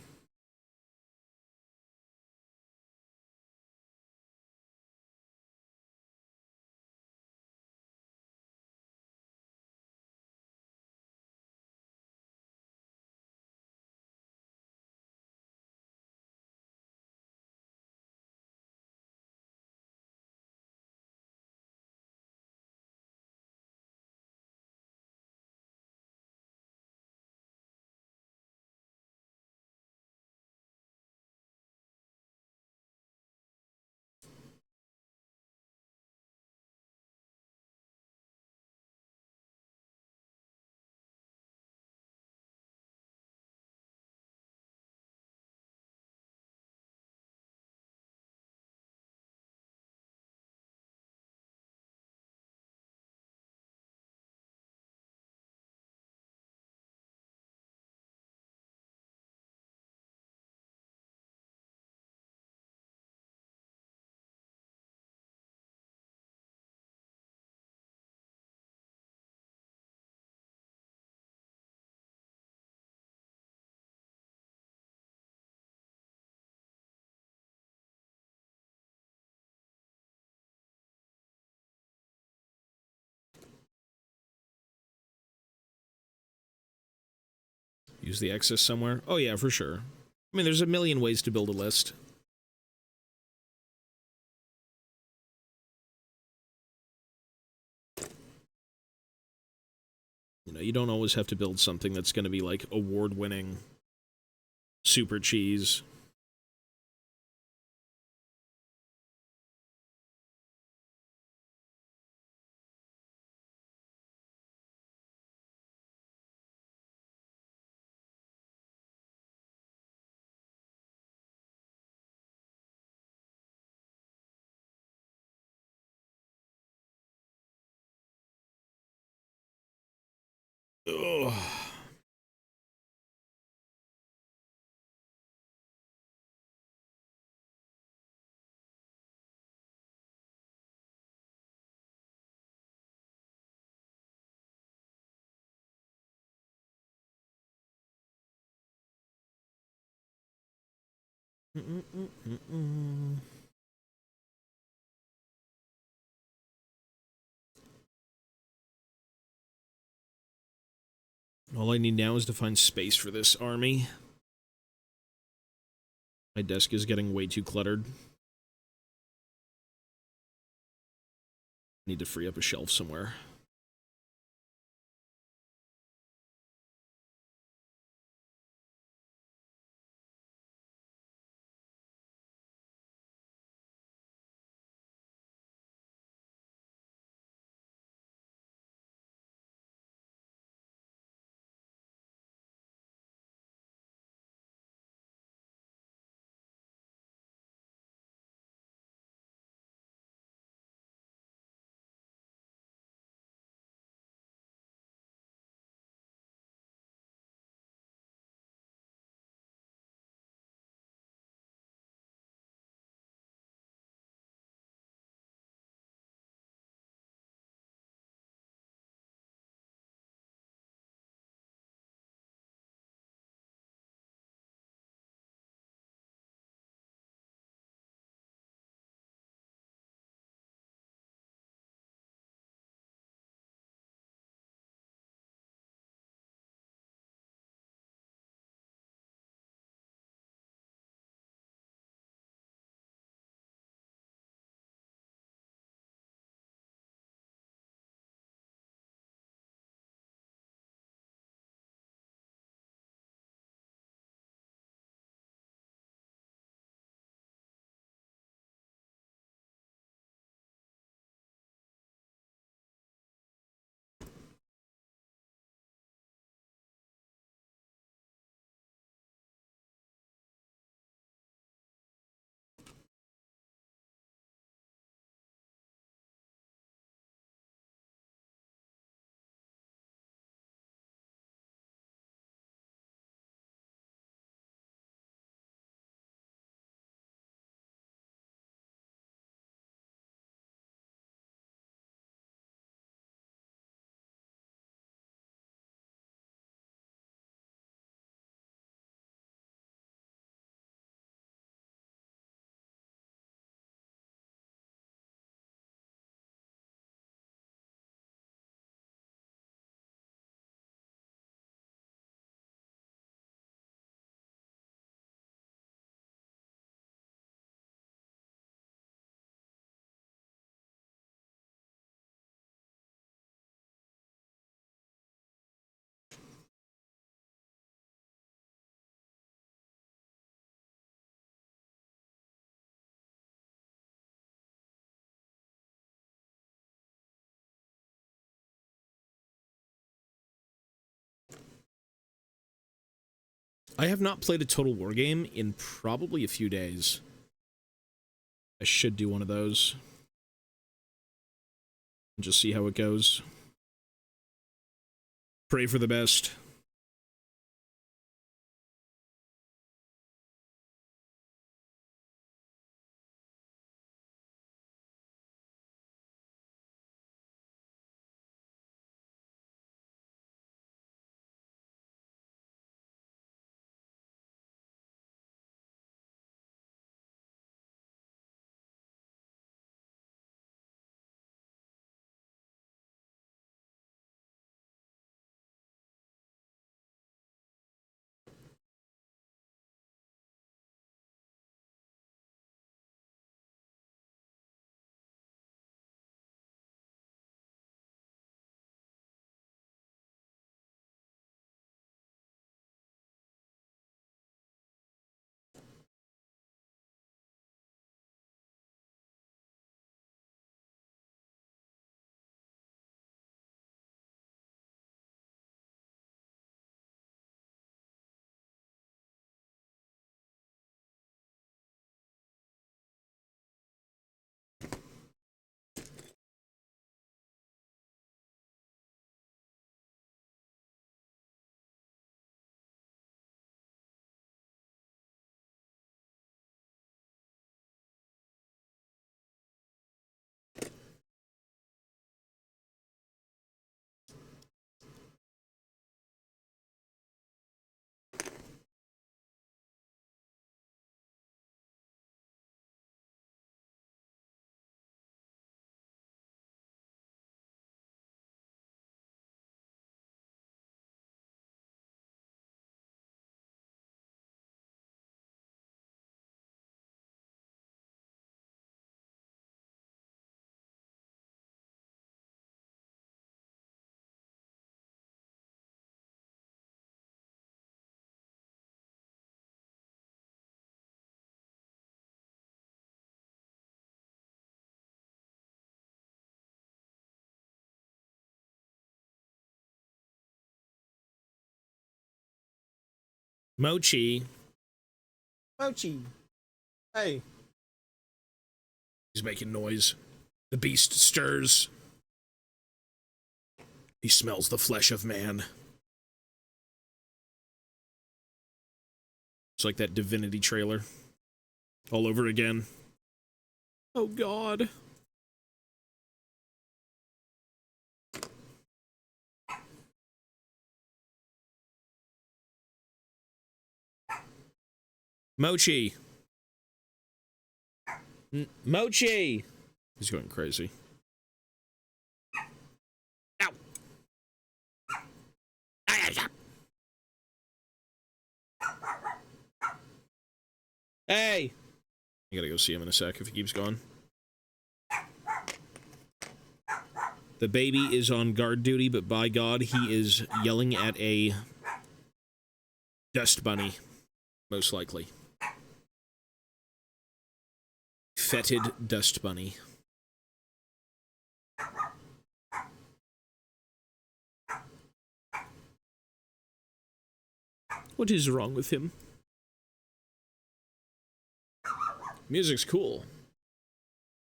use the excess somewhere? Oh, yeah, for sure. I mean, there's a million ways to build a list. You know, you don't always have to build something that's going to be, like, award-winning super cheese. Ugh. All I need now is to find space for this army. My desk is getting way too cluttered. Need to free up a shelf somewhere. I have not played a Total War game in probably a few days. I should do one of those. And just see how it goes. Pray for the best. Mochi. Mochi. Hey. He's making noise. The beast stirs. He smells the flesh of man. It's like that Divinity trailer. All over again. Oh, God. Mochi. Mochi. He's going crazy. Ow. Hey. I gotta go see him in a sec if he keeps going. The baby is on guard duty, but by God, he is yelling at a dust bunny, most likely. Fetid dust bunny. What is wrong with him? Music's cool.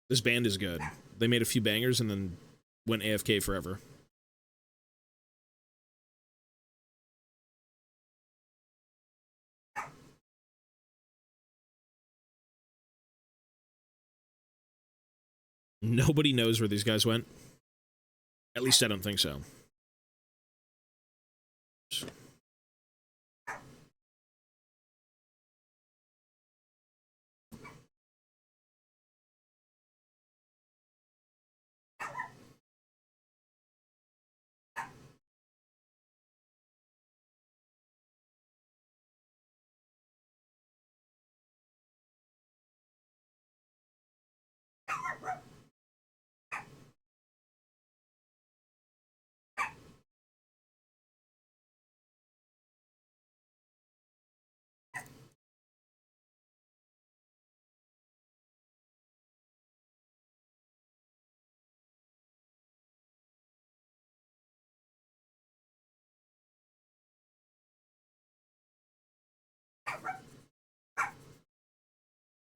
This band is good. They made a few bangers and then went AFK forever. Nobody knows where these guys went. At least I don't think so.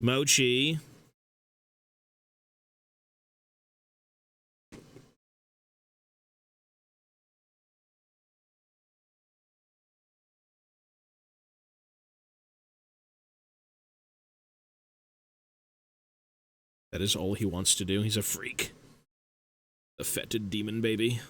Mochi. That is all he wants to do. He's a freak. A fetid demon baby.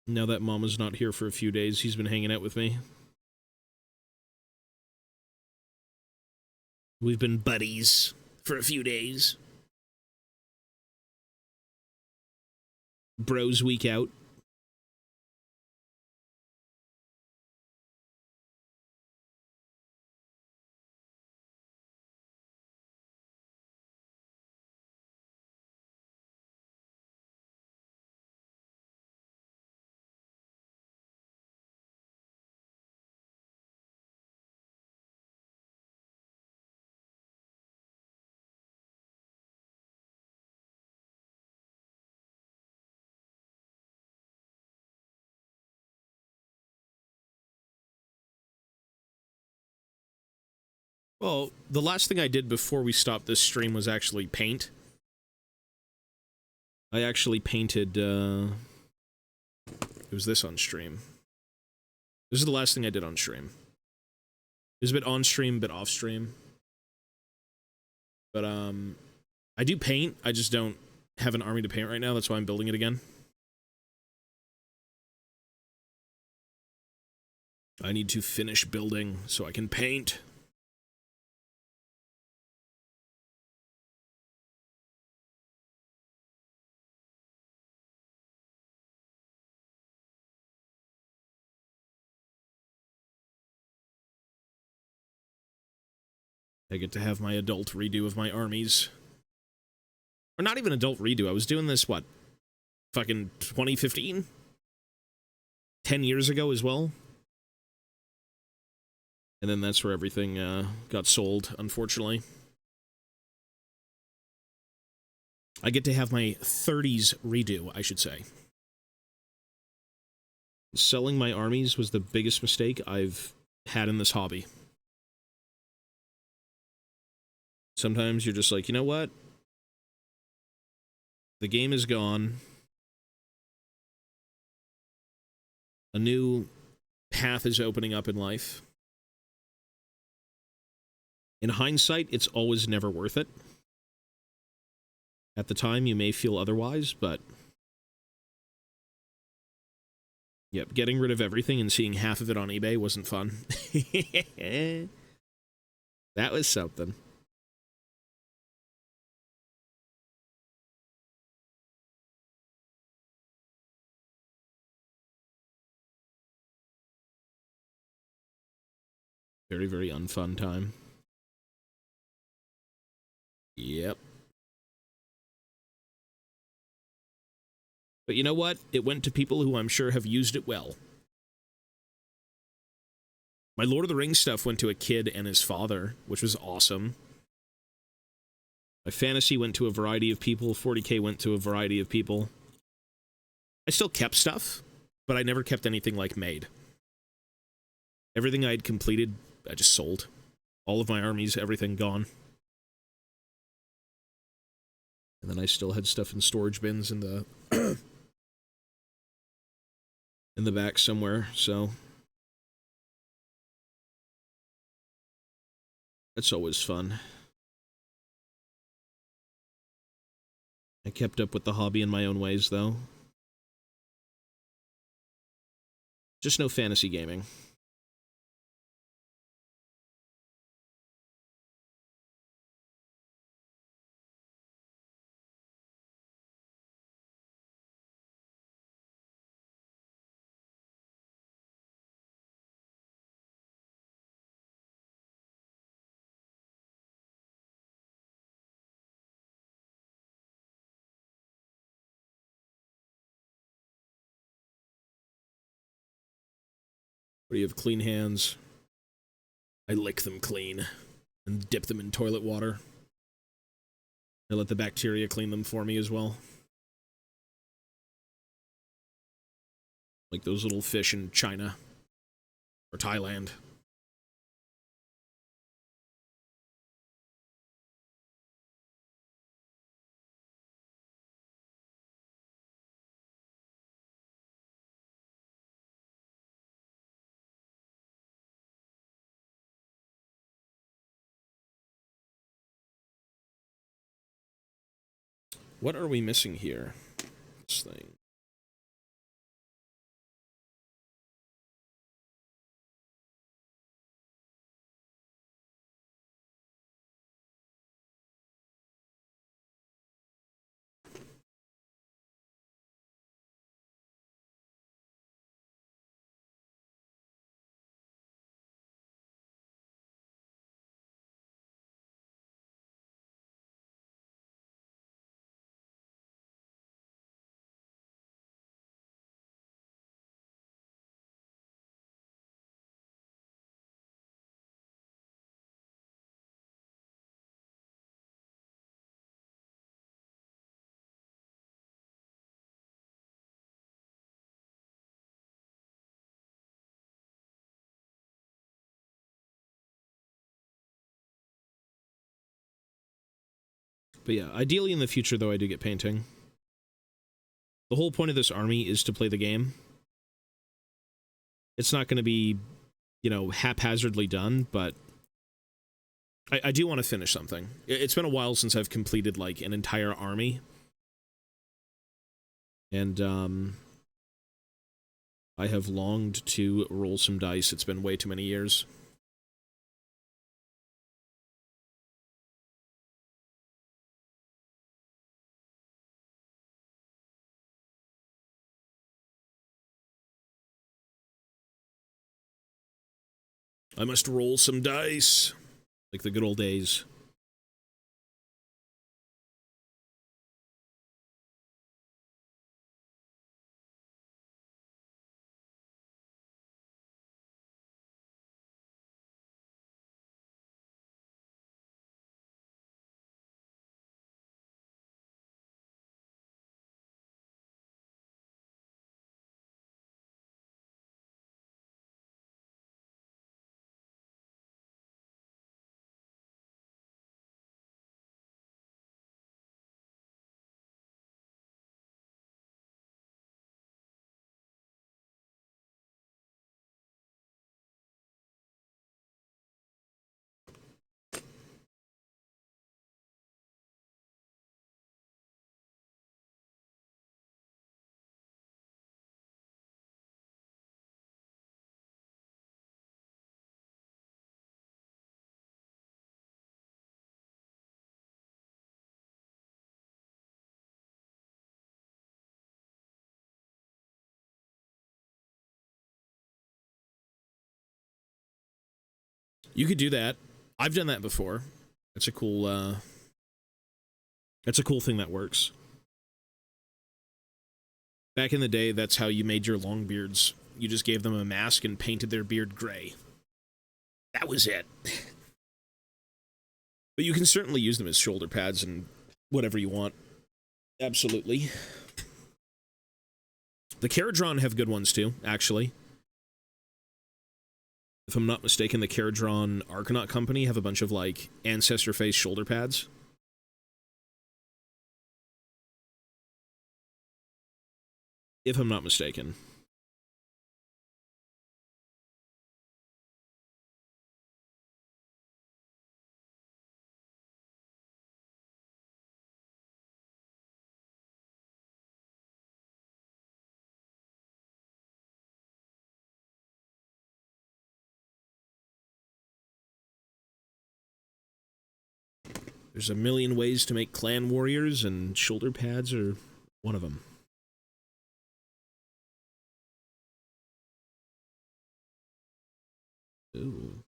Now that Mama's not here for a few days, he's been hanging out with me. We've been buddies for a few days. Bros week out. Well, the last thing I did before we stopped this stream was actually paint. I actually painted, it was this on stream. This is the last thing I did on stream. It was a bit on stream, a bit off stream. But, I do paint, I just don't have an army to paint right now, that's why I'm building it again. I need to finish building so I can paint. I get to have my adult redo of my armies. Or not even adult redo, I was doing this, what, fucking 2015? 10 years ago as well? And then that's where everything got sold, unfortunately. I get to have my 30s redo, I should say. Selling my armies was the biggest mistake I've had in this hobby. Sometimes you're just like, you know what? The game is gone. A new path is opening up in life. In hindsight, it's always never worth it. At the time, you may feel otherwise, but... Yep, getting rid of everything and seeing half of it on eBay wasn't fun. That was something. Very, very unfun time. Yep. But you know what? It went to people who I'm sure have used it well. My Lord of the Rings stuff went to a kid and his father, which was awesome. My fantasy went to a variety of people. 40K went to a variety of people. I still kept stuff, but I never kept anything like made. Everything I had completed, I just sold. All of my armies, everything gone. And then I still had stuff in storage bins in the in the back somewhere, so that's always fun. I kept up with the hobby in my own ways, though. Just no fantasy gaming. Where you have clean hands. I lick them clean and dip them in toilet water. I let the bacteria clean them for me as well. Like those little fish in China or Thailand. What are we missing here? This thing. But yeah, ideally in the future, though, I do get painting. The whole point of this army is to play the game. It's not going to be, you know, haphazardly done, but I do want to finish something. It's been a while since I've completed, like, an entire army. And, I have longed to roll some dice. It's been way too many years. I must roll some dice, like the good old days. You could do that. I've done that before. That's a cool, that's a cool thing that works. Back in the day, that's how you made your long beards. You just gave them a mask and painted their beard gray. That was it. But you can certainly use them as shoulder pads and whatever you want. Absolutely. The Caradron have good ones too, actually. If I'm not mistaken, the Caradron Arcanaut Company have a bunch of, like, Ancestor Face shoulder pads. If I'm not mistaken. There's a million ways to make clan warriors, and shoulder pads are one of them. Ooh.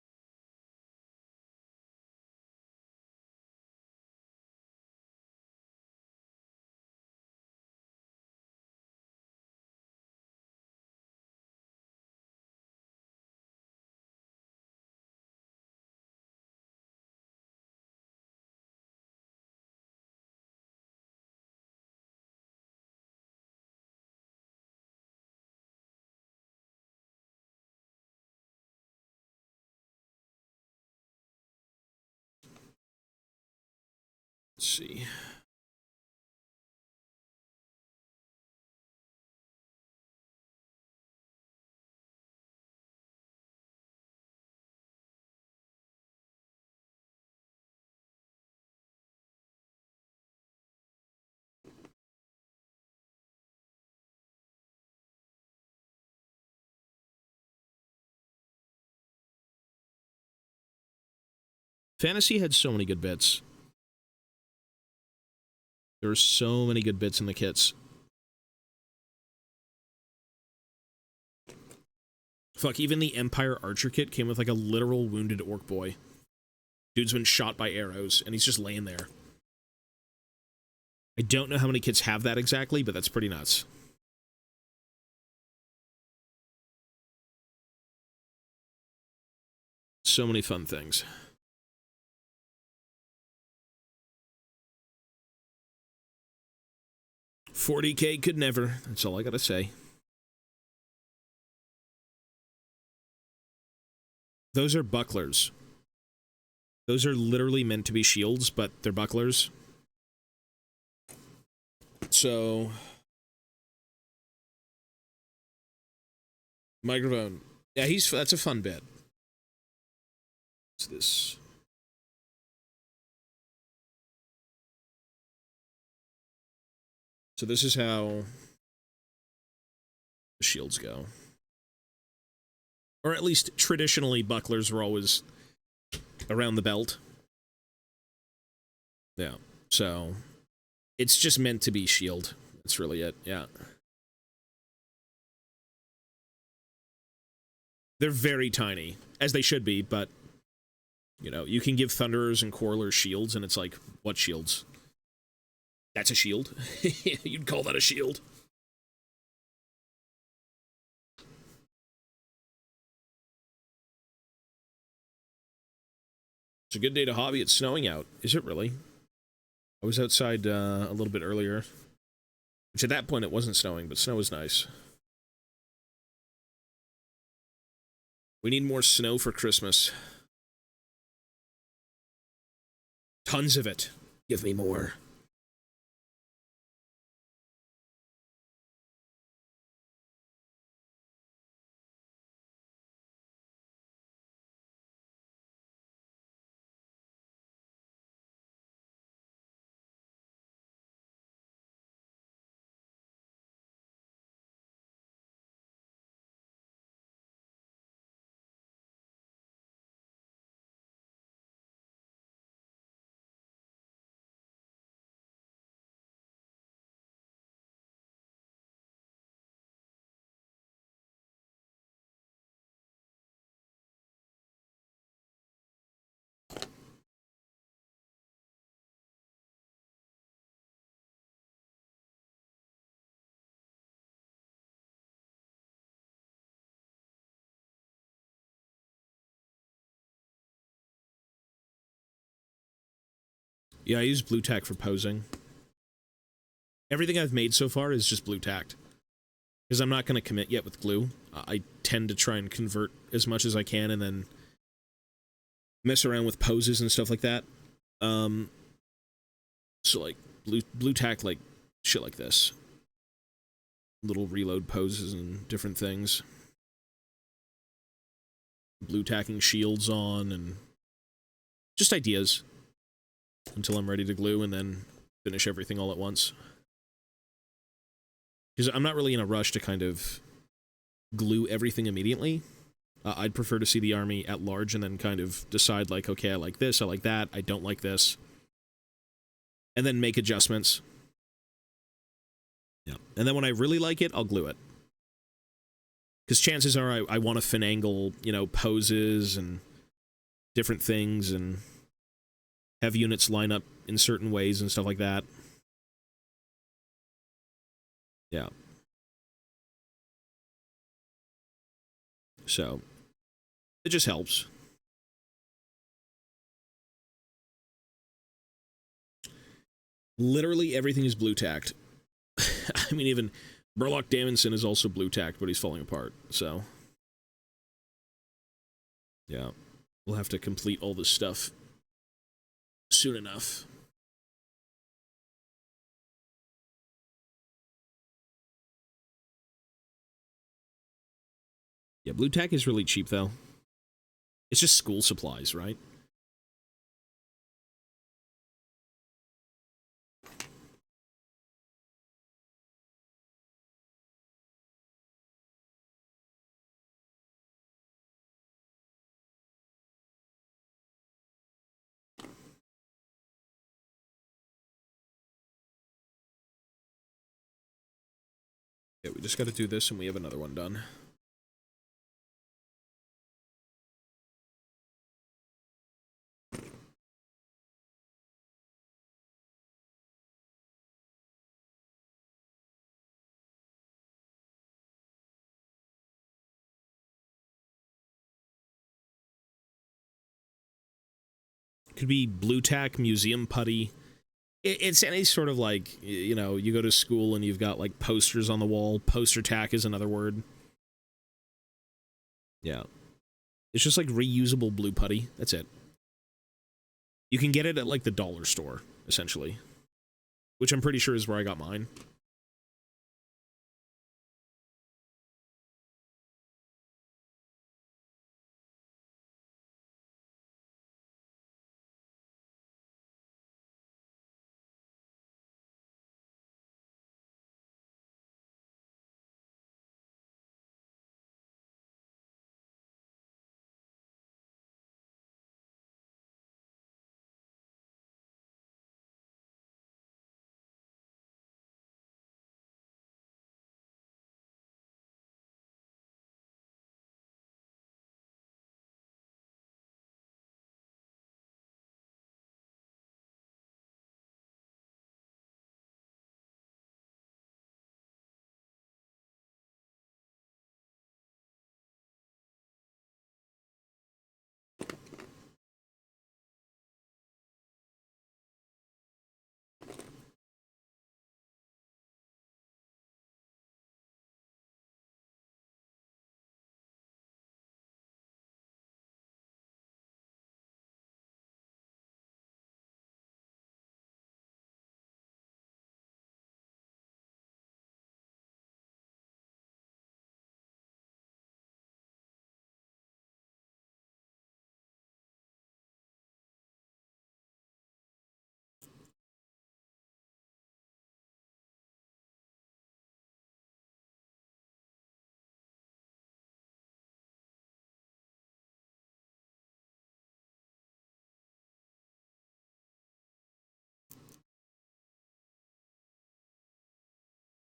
Let's see. Fantasy had so many good bits. There were so many good bits in the kits. Fuck, even the Empire Archer kit came with like a literal wounded orc boy. Dude's been shot by arrows, and he's just laying there. I don't know how many kits have that exactly, but that's pretty nuts. So many fun things. $40K could never. That's all I gotta say. Those are bucklers. Those are literally meant to be shields, but they're bucklers. So... Microphone. Yeah, that's a fun bit. What's this? So this is how the shields go. Or at least traditionally bucklers were always around the belt. Yeah. So it's just meant to be shield. That's really it. Yeah. They're very tiny, as they should be, but you know, you can give Thunderers and Quarrelers shields, and it's like, what shields? That's a shield? You'd call that a shield? It's a good day to hobby. It's snowing out. Is it really? I was outside a little bit earlier. Which at that point it wasn't snowing, but snow was nice. We need more snow for Christmas. Tons of it. Give me more. Yeah, I use blue tack for posing. Everything I've made so far is just blue tacked. Because I'm not going to commit yet with glue. I tend to try and convert as much as I can and then mess around with poses and stuff like that. So like blue tack, like shit like this. Little reload poses and different things. Blue tacking shields on and just ideas until I'm ready to glue and then finish everything all at once. Because I'm not really in a rush to kind of glue everything immediately. I'd prefer to see the army at large and then kind of decide, like, okay, I like this, I like that, I don't like this. And then make adjustments. Yeah. And then when I really like it, I'll glue it. Because chances are I want to finagle, you know, poses and different things and have units line up in certain ways and stuff like that. Yeah. So, it just helps. Literally everything is blue tacked. I mean, even Burlock Damonson is also blue tacked, but he's falling apart, so. Yeah. We'll have to complete all this stuff soon enough. Yeah, blue tack is really cheap, though. It's just school supplies, right? Yeah, we just got to do this and we have another one done. Could be blue tack, museum putty. It's any sort of like, you know, you go to school and you've got like posters on the wall. Poster tack is another word. Yeah. It's just like reusable blue putty. That's it. You can get it at like the dollar store, essentially. Which I'm pretty sure is where I got mine.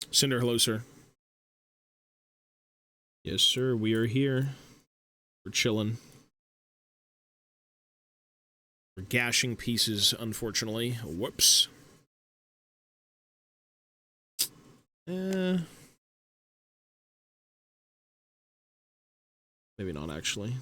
Cinder, hello, sir. Yes, sir, we are here. We're chilling. We're gashing pieces, unfortunately. Whoops. Maybe not, actually.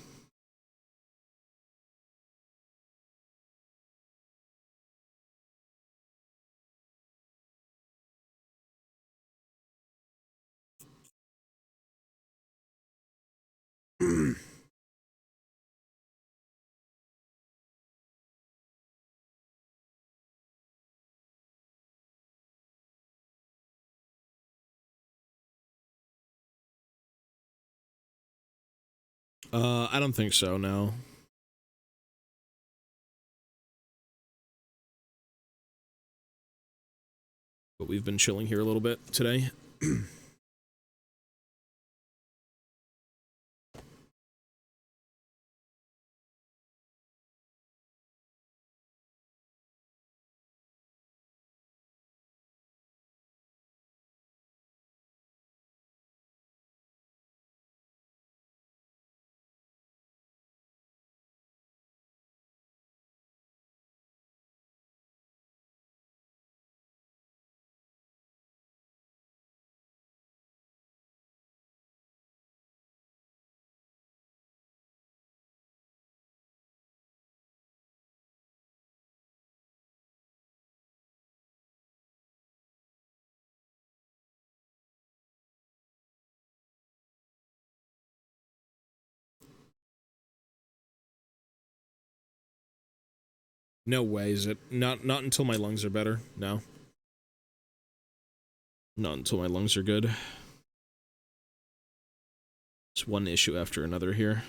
I don't think so, no. But we've been chilling here a little bit today. No way is it. Not until my lungs are better. No. Not until my lungs are good. It's one issue after another here.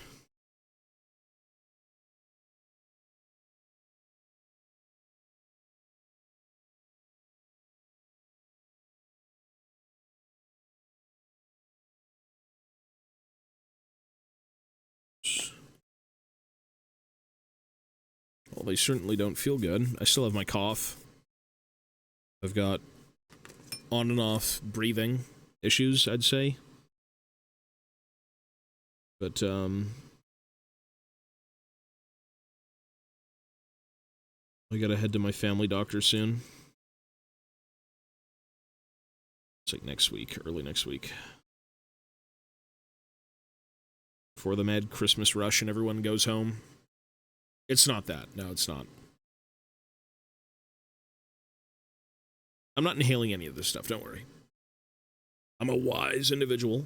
Well, they certainly don't feel good. I still have my cough. I've got on and off breathing issues, I'd say. But, I gotta head to my family doctor soon. It's like next week, early next week. Before the mad Christmas rush and everyone goes home. It's not that. No, it's not. I'm not inhaling any of this stuff, don't worry. I'm a wise individual.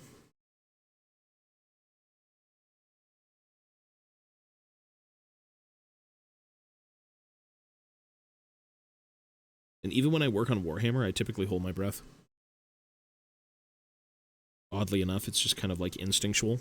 And even when I work on Warhammer, I typically hold my breath. Oddly enough, it's just kind of like instinctual.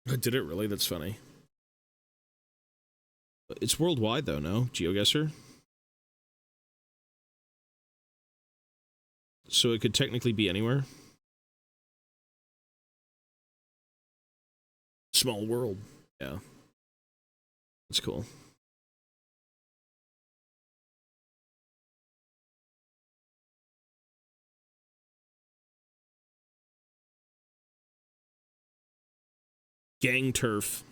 Did it really? That's funny. It's worldwide, though, no? GeoGuessr? So it could technically be anywhere? Small world. Yeah. That's cool. Gang turf.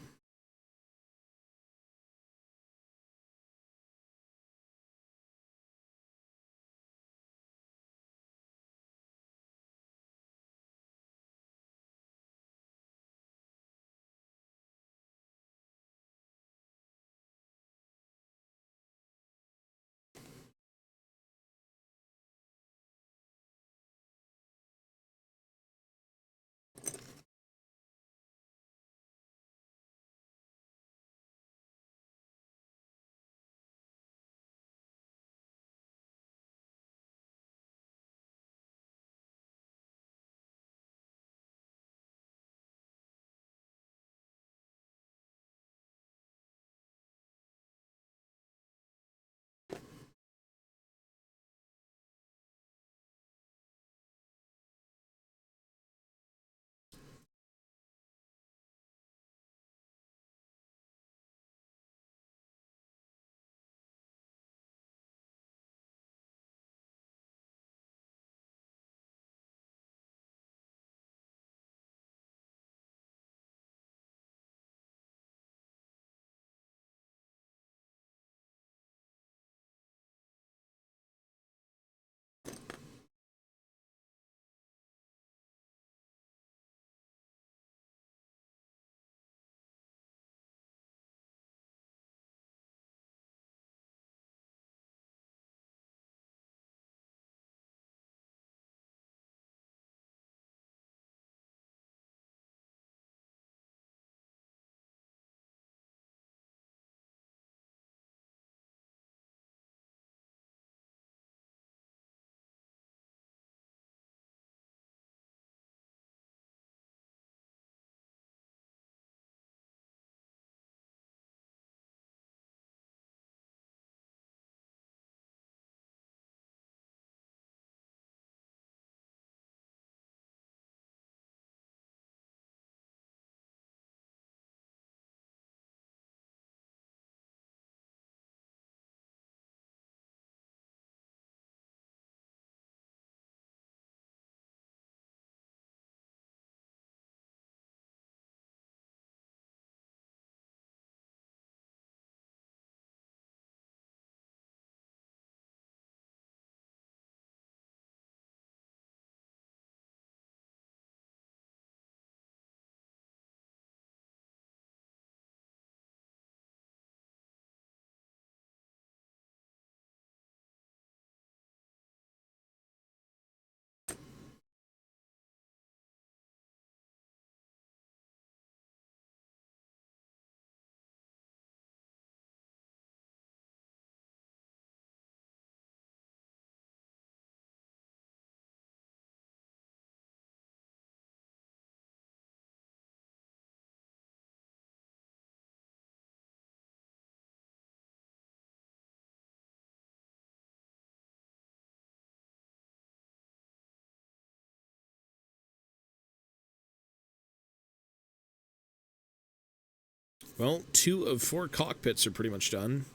Well, 2 of 4 cockpits are pretty much done.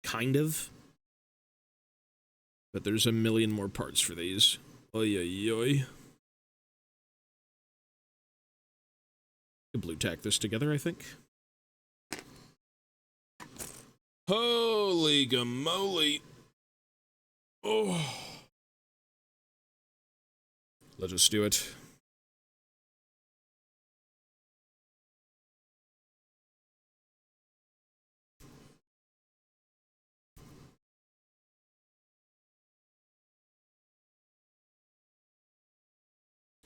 Kind of. But there's a million more parts for these. Oy, oy, oy. Blue tack this together, I think. Holy gamoly. Oh. Let's just do it.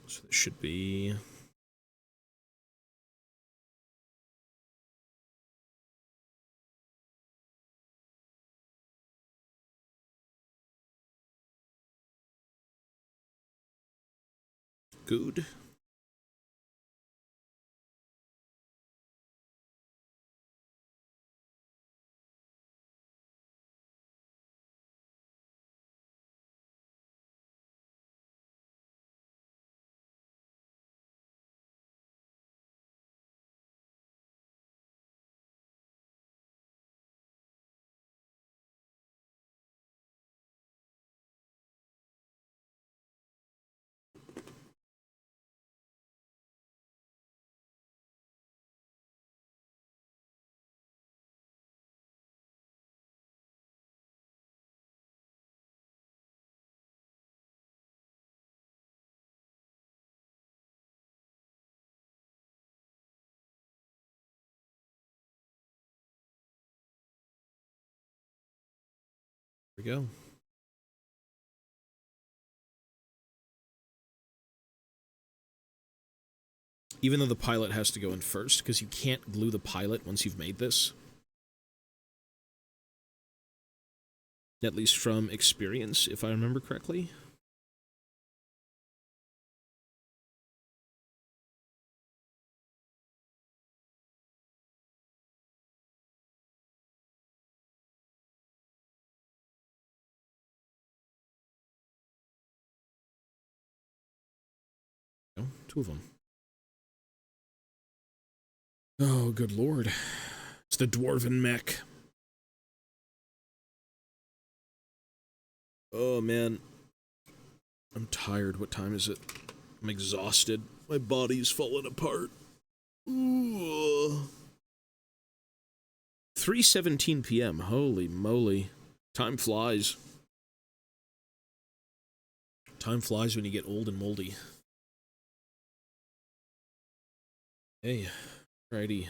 So this should be... good. There we go. Even though the pilot has to go in first, because you can't glue the pilot once you've made this. At least from experience, if I remember correctly. No, 2 of them. Oh, good lord. It's the dwarven mech. Oh, man. I'm tired. What time is it? I'm exhausted. My body's falling apart. Ooh. 3:17 p.m. Holy moly. Time flies. Time flies when you get old and moldy. Hey. Righty.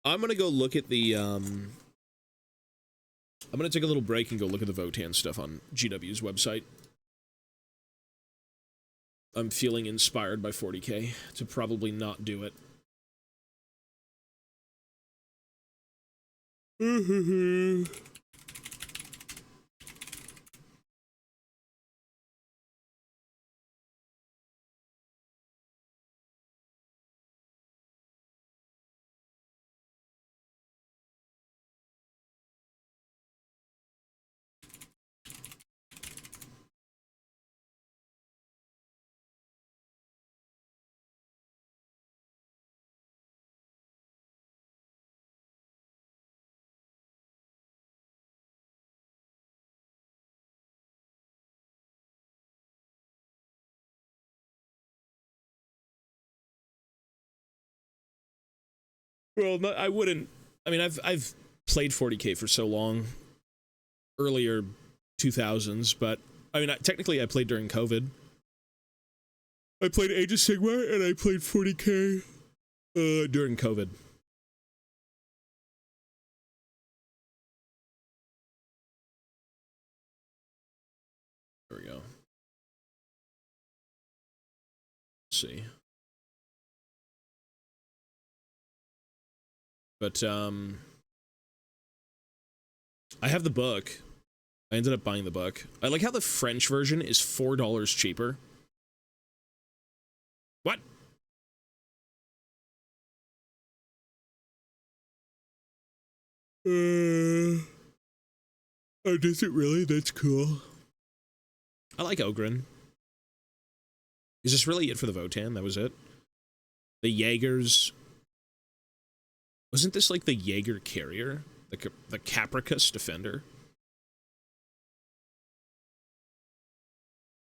I'm gonna go look at the, I'm gonna take a little break and go look at the Votan stuff on GW's website. I'm feeling inspired by 40k to probably not do it. Well, no, I wouldn't. I mean, I've played 40k for so long, earlier 2000s, but I mean, technically, I played during COVID. I played Age of Sigmar and I played 40k during COVID. There we go. Let's see. But I have the book. I ended up buying the book. I like how the French version is $4 cheaper. What? Oh, does it really? That's cool. I like Ogren. Is this really it for the Votan? That was it? The Jaegers. Wasn't this like the Jaeger carrier? The Capricus defender?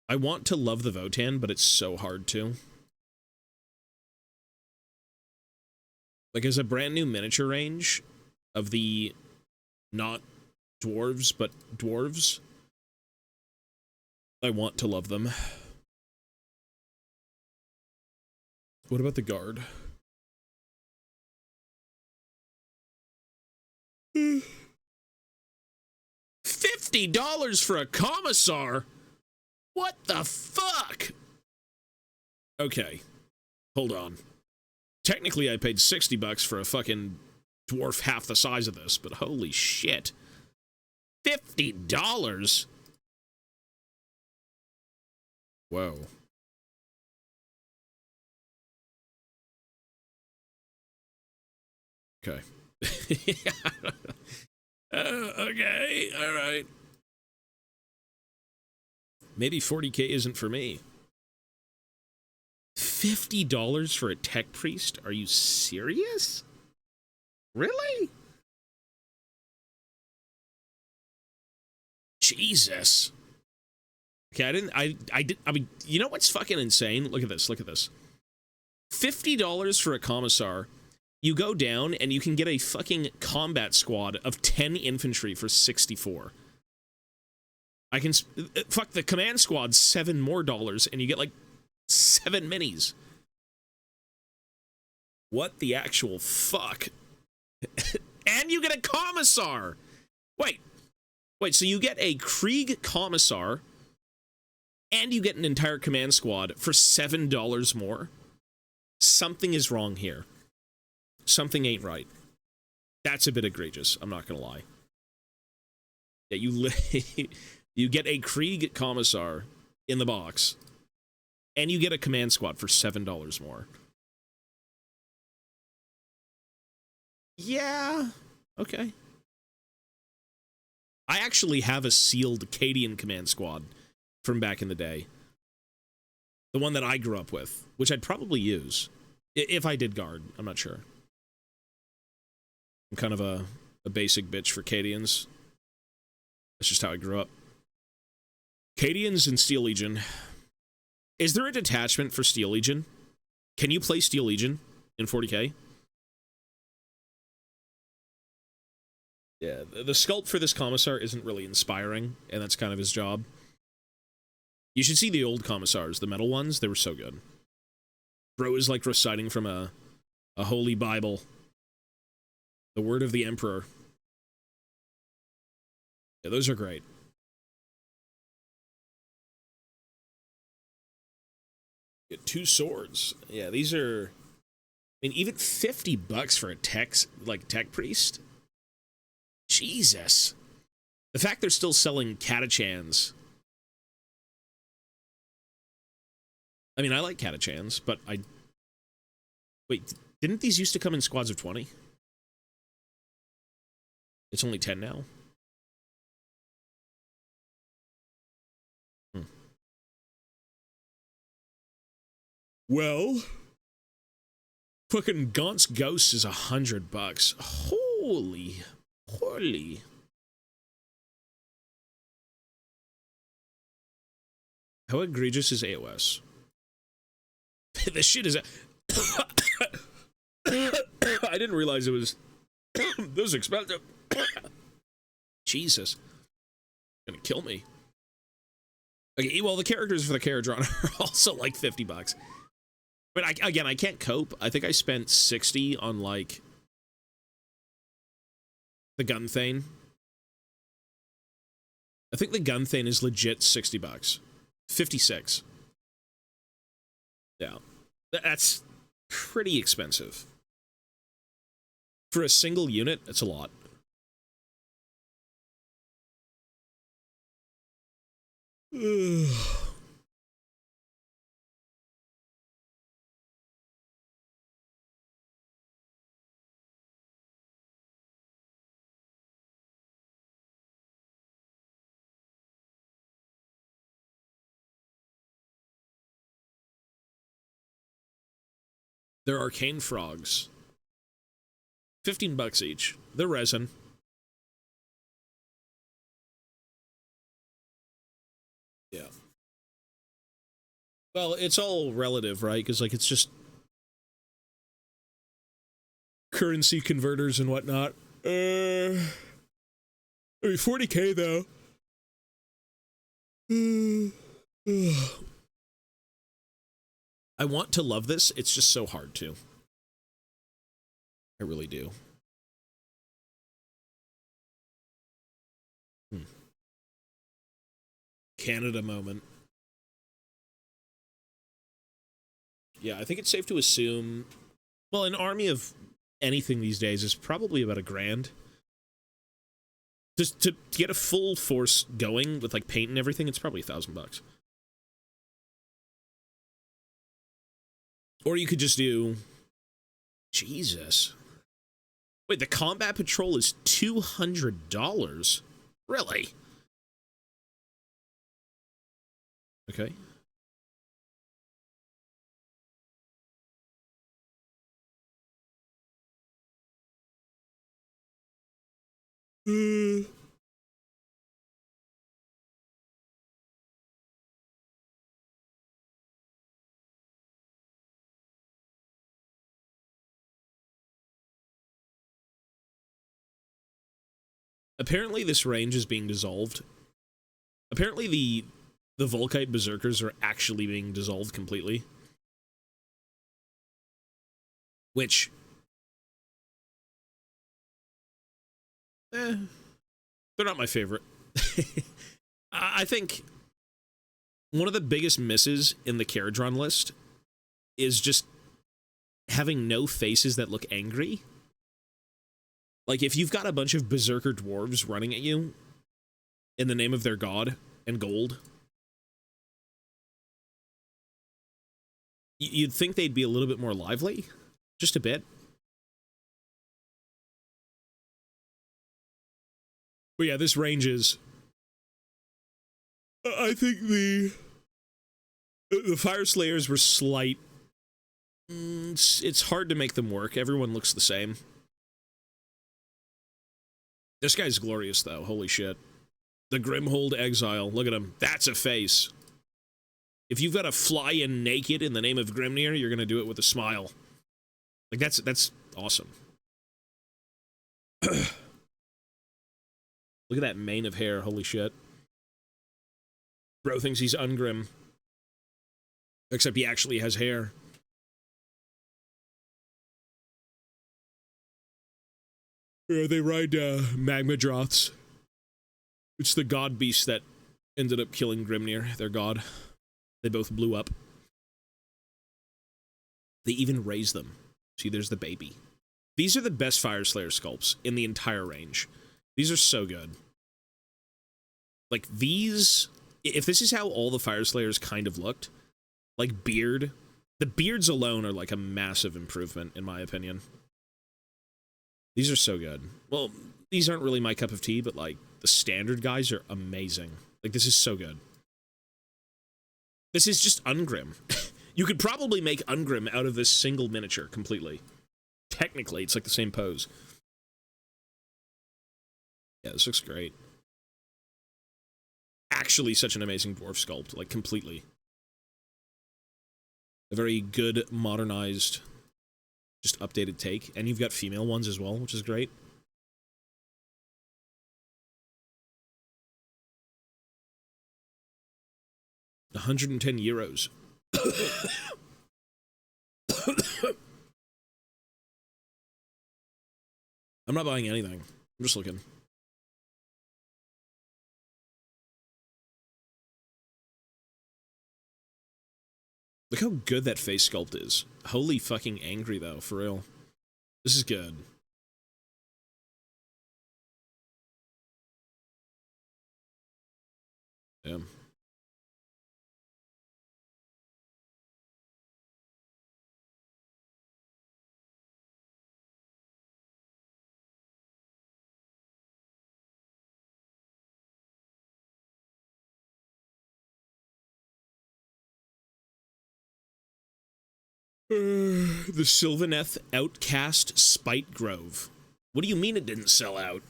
I want to love the Votan, but it's so hard to. Like, as a brand new miniature range of the not dwarves, but dwarves, I want to love them. What about the guard? $50 for a commissar? What the fuck? Okay, hold on. Technically, I paid $60 for a fucking dwarf half the size of this, but holy shit. $50? Whoa. Okay. Okay, all right. Maybe 40K isn't for me. $50 for a tech priest? Are you serious? Really? Jesus. Okay, I mean, you know what's fucking insane? Look at this, look at this. $50 for a commissar. You go down and you can get a fucking combat squad of 10 infantry for 64. I can fuck the command squad $7 more and you get like 7 minis. What the actual fuck? And you get a commissar. Wait, so you get a Krieg commissar and you get an entire command squad for $7 more? Something is wrong here. Something ain't right. That's a bit egregious, I'm not gonna lie. Yeah, you get a Krieg commissar in the box, and you get a command squad for $7 more. Yeah, okay. I actually have a sealed Cadian command squad from back in the day. The one that I grew up with, which I'd probably use. If I did guard, I'm not sure. I'm kind of a basic bitch for Cadians. That's just how I grew up. Cadians and Steel Legion. Is there a detachment for Steel Legion? Can you play Steel Legion in 40K? Yeah, the sculpt for this commissar isn't really inspiring, and that's kind of his job. You should see the old commissars, the metal ones. They were so good. Bro is like reciting from a holy Bible. The word of the Emperor. Yeah, those are great. Get 2 swords. Yeah, these are... I mean, even $50 for a tech priest? Jesus. The fact they're still selling Catachans. I mean, I like Catachans, but I... Wait, didn't these used to come in squads of 20? It's only 10 now? Well... Fucking Gaunt's Ghost is $100. Holy. How egregious is AOS? This shit is... I didn't realize it was... This is expensive. Jesus. Gonna kill me. Okay, well, the characters for the Caradron are also like $50. But again, I can't cope. I think I spent 60 on, like, the Gunthane. I think the Gunthane is legit $60. 56. Yeah. That's pretty expensive. For a single unit, it's a lot. They're arcane frogs. 15 bucks each. They're resin. Yeah. Well, it's all relative, right? Because, like, it's just currency converters and whatnot. I mean, 40K, though. I want to love this. It's just so hard to. I really do. Canada moment. Yeah, I think it's safe to assume... Well, an army of anything these days is probably about $1,000. Just to get a full force going with, like, paint and everything, it's probably $1,000. Or you could just do... Jesus. Wait, the combat patrol is $200? Really? Okay. Apparently this range is being dissolved. Apparently the Volkite Berserkers are actually being dissolved completely. Which... they're not my favorite. I think one of the biggest misses in the Caradron list is just having no faces that look angry. Like, if you've got a bunch of Berserker dwarves running at you in the name of their god and gold, you'd think they'd be a little bit more lively. Just a bit. But yeah, this range is... I think the Fire Slayers were slight. It's hard to make them work. Everyone looks the same. This guy's glorious, though. Holy shit. The Grimhold Exile. Look at him. That's a face. If you've got to fly in naked in the name of Grimnir, you're going to do it with a smile. Like, that's awesome. Look at that mane of hair. Holy shit. Bro thinks he's ungrim. Except he actually has hair. Yeah, they ride magma droths. It's the god beast that ended up killing Grimnir, their god. They both blew up. They even raised them. See, there's the baby. These are the best Fire Slayer sculpts in the entire range. These are so good. Like, these... If this is how all the Fire Slayers kind of looked, like beard... The beards alone are like a massive improvement, in my opinion. These are so good. Well, these aren't really my cup of tea, but, like, the standard guys are amazing. Like, this is so good. This is just Ungrim. You could probably make Ungrim out of this single miniature completely. Technically, it's like the same pose. Yeah, this looks great. Actually, such an amazing dwarf sculpt, like, completely. A very good, modernized... just updated take, and you've got female ones as well, which is great. €110. I'm not buying anything. I'm just looking. Look how good that face sculpt is. Holy fucking angry, though, for real. This is good. Yeah. The Sylvaneth Outcast Spite Grove. What do you mean it didn't sell out?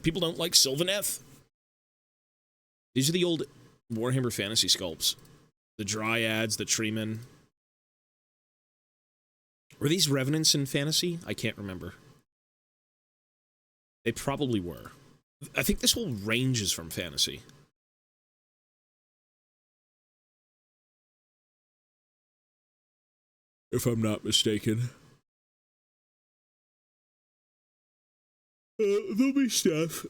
People don't like Sylvaneth? These are the old Warhammer Fantasy sculpts. The Dryads, the Treemen. Were these Revenants in Fantasy? I can't remember. They probably were. I think this whole range is from Fantasy. If I'm not mistaken. There'll be stuff.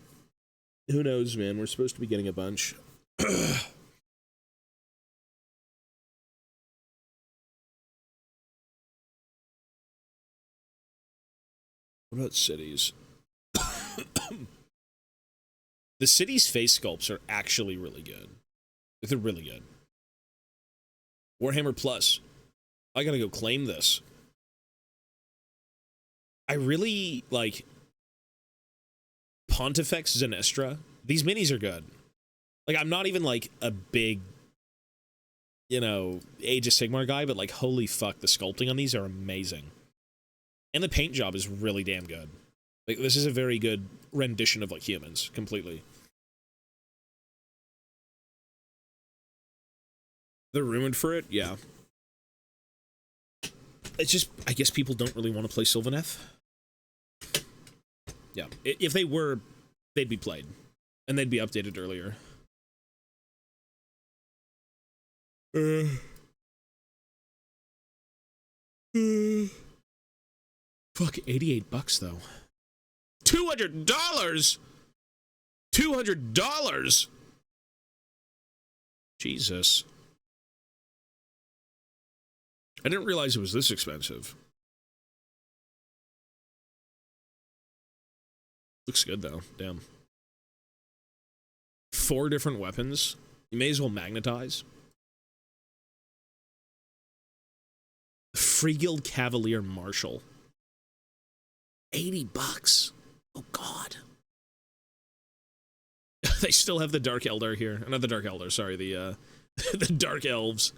Who knows, man? We're supposed to be getting a bunch. What about cities? The city's face sculpts are actually really good. They're really good. Warhammer Plus. I gotta go claim this. I really like Pontifex Zenestra. These minis are good. Like, I'm not even like a big, you know, Age of Sigmar guy, but like, holy fuck, the sculpting on these are amazing. And the paint job is really damn good. Like, this is a very good rendition of like humans, completely. They're rumored for it, yeah. It's just, I guess people don't really want to play Sylvaneth. Yeah, if they were, they'd be played. And they'd be updated earlier. Fuck, 88 bucks though. $200! $200! Jesus. I didn't realize it was this expensive. Looks good though, damn. 4 different weapons. You may as well magnetize. Freeguild Cavalier Marshal. 80 bucks. Oh god. They still have the Dark Eldar here. Not the Dark Eldar, sorry, the the Dark Elves.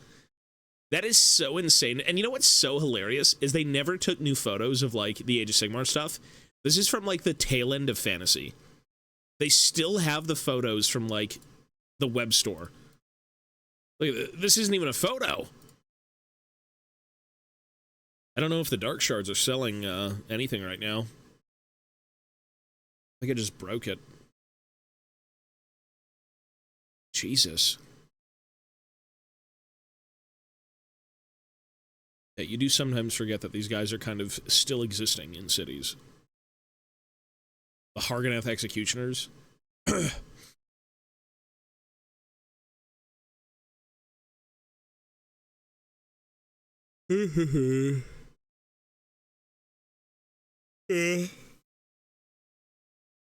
That is so insane. And you know what's so hilarious is they never took new photos of like the Age of Sigmar stuff. This is from like the tail end of Fantasy. They still have the photos from like the web store. Like, this isn't even a photo. I don't know if the Dark Shards are selling anything right now. I think I just broke it. Jesus. Yeah, you do sometimes forget that these guys are kind of still existing in cities. The Harganeth Executioners.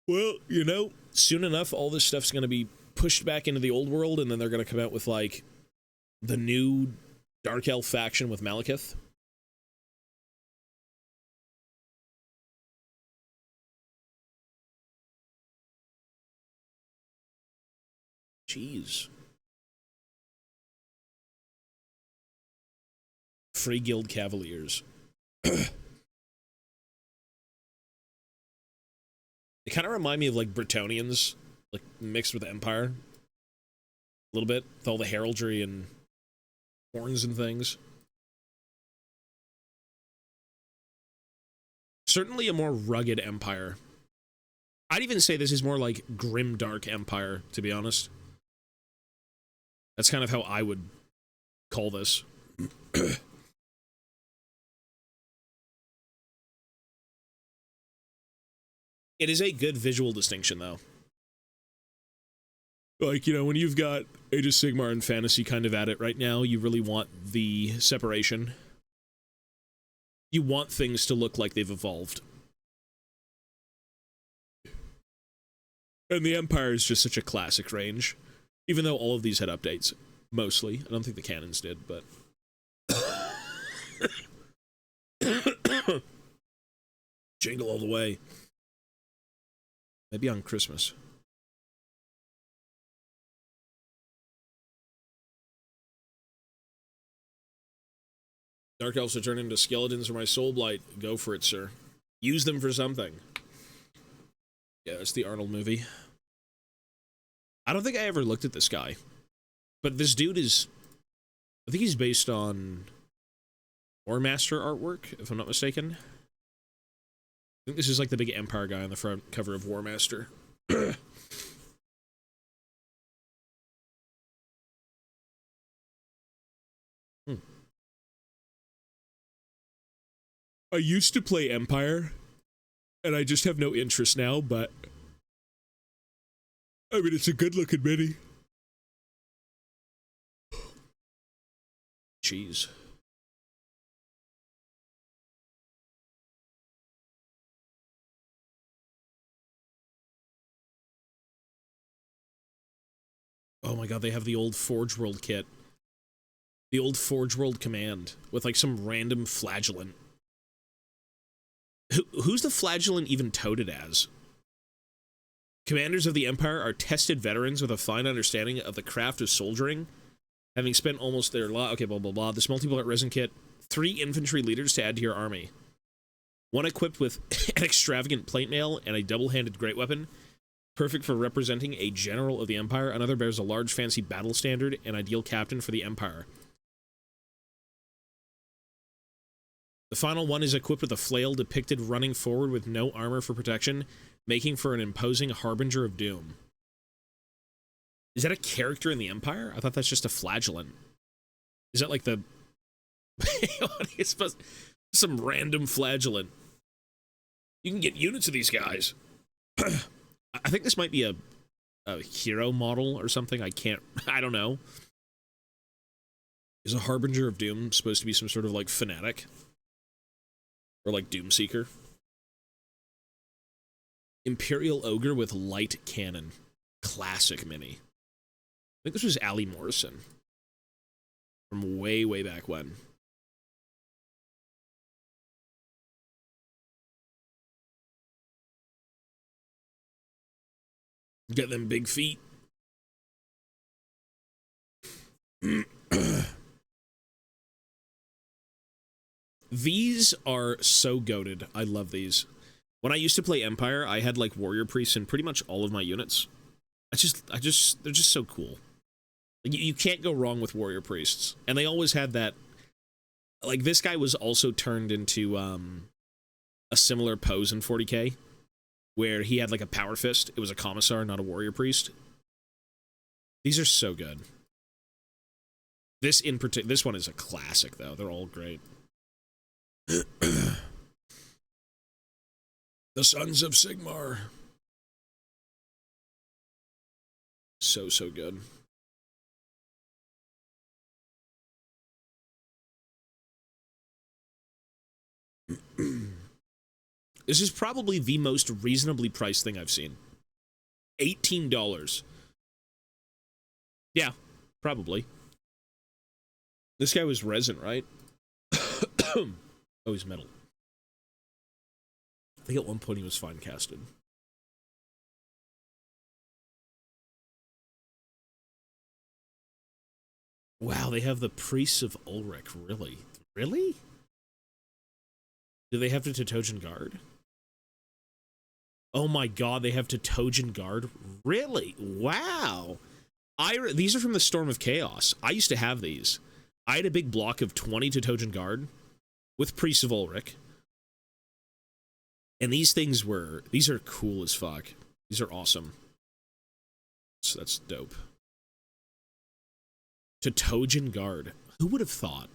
Well, you know, soon enough, all this stuff's going to be pushed back into the old world, and then they're going to come out with, like, the new Dark Elf faction with Malekith. Jeez. Free Guild Cavaliers. They kind of remind me of, like, Bretonnians, like, mixed with Empire. A little bit, with all the heraldry and horns and things. Certainly a more rugged Empire. I'd even say this is more like grim dark Empire, to be honest. That's kind of how I would call this. It is a good visual distinction, though. Like, you know, when you've got Age of Sigmar and Fantasy kind of at it right now, you really want the separation. You want things to look like they've evolved. And the Empire is just such a classic range. Even though all of these had updates. Mostly. I don't think the canons did, but... Jingle all the way. Maybe on Christmas. Dark elves to turn into skeletons or my soul blight. Go for it, sir. Use them for something. Yeah, it's the Arnold movie. I don't think I ever looked at this guy. But this dude is... I think he's based on War Master artwork, if I'm not mistaken. I think this is like the big Empire guy on the front cover of War Master. I used to play Empire, and I just have no interest now, but... I mean, it's a good-looking mini. Jeez. Oh my god, they have the old Forge World kit. The old Forge World command with like some random flagellant. Who's the flagellant even toted as? Commanders of the Empire are tested veterans with a fine understanding of the craft of soldiering, having spent almost their life. Okay, blah blah blah. This multi-bullet resin kit. 3 infantry leaders to add to your army. 1 equipped with an extravagant plate mail and a double-handed great weapon, perfect for representing a general of the Empire. Another bears a large fancy battle standard, an ideal captain for the Empire. The final one is equipped with a flail depicted running forward with no armor for protection, making for an imposing harbinger of doom. Is that a character in the Empire? I thought that's just a flagellant. Is that like the... some random flagellant. You can get units of these guys. I think this might be a hero model or something. I don't know. Is a harbinger of doom supposed to be some sort of like fanatic? Or like Doomseeker? Imperial Ogre with light cannon. Classic mini. I think this was Ali Morrison. From way, way back when. Got them big feet. These are so goated. I love these. When I used to play Empire, I had like warrior priests in pretty much all of my units. They're just so cool. Like, you can't go wrong with warrior priests. And they always had that, like this guy was also turned into a similar pose in 40k, where he had like a power fist. It was a commissar, not a warrior priest. These are so good. This in particular, this one is a classic though. They're all great. The Sons of Sigmar. So good. This is probably the most reasonably priced thing I've seen. $18. Yeah, probably. This guy was resin, right? Oh, he's metal. I think at one point he was fine casted. Wow, they have the Priests of Ulrich. Really? Really? Do they have the Teutogen Guard? Oh my god, they have Teutogen Guard? Really? Wow. These are from the Storm of Chaos. I used to have these. I had a big block of 20 Teutogen Guard with Priests of Ulrich. And these are cool as fuck. These are awesome. So that's dope. Teutogen Guard. Who would have thought?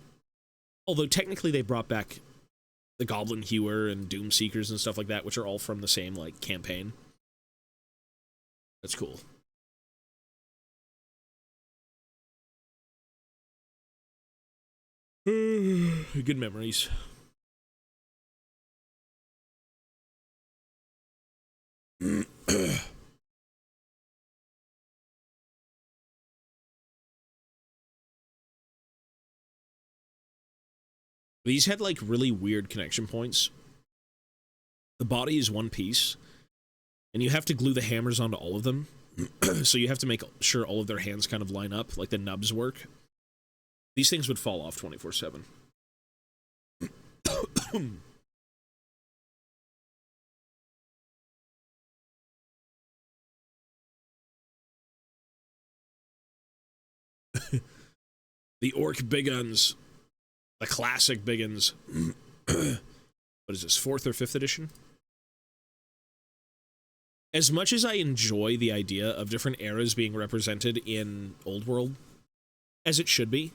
Although technically they brought back the Goblin Hewer and Doom Seekers and stuff like that, which are all from the same, like, campaign. That's cool. Good memories. These had like really weird connection points. The body is one piece, and you have to glue the hammers onto all of them. So you have to make sure all of their hands kind of line up, like the nubs work. These things would fall off 24/7. The Orc Biguns. The classic Biguns. What is this, 4th or 5th edition? As much as I enjoy the idea of different eras being represented in Old World, as it should be,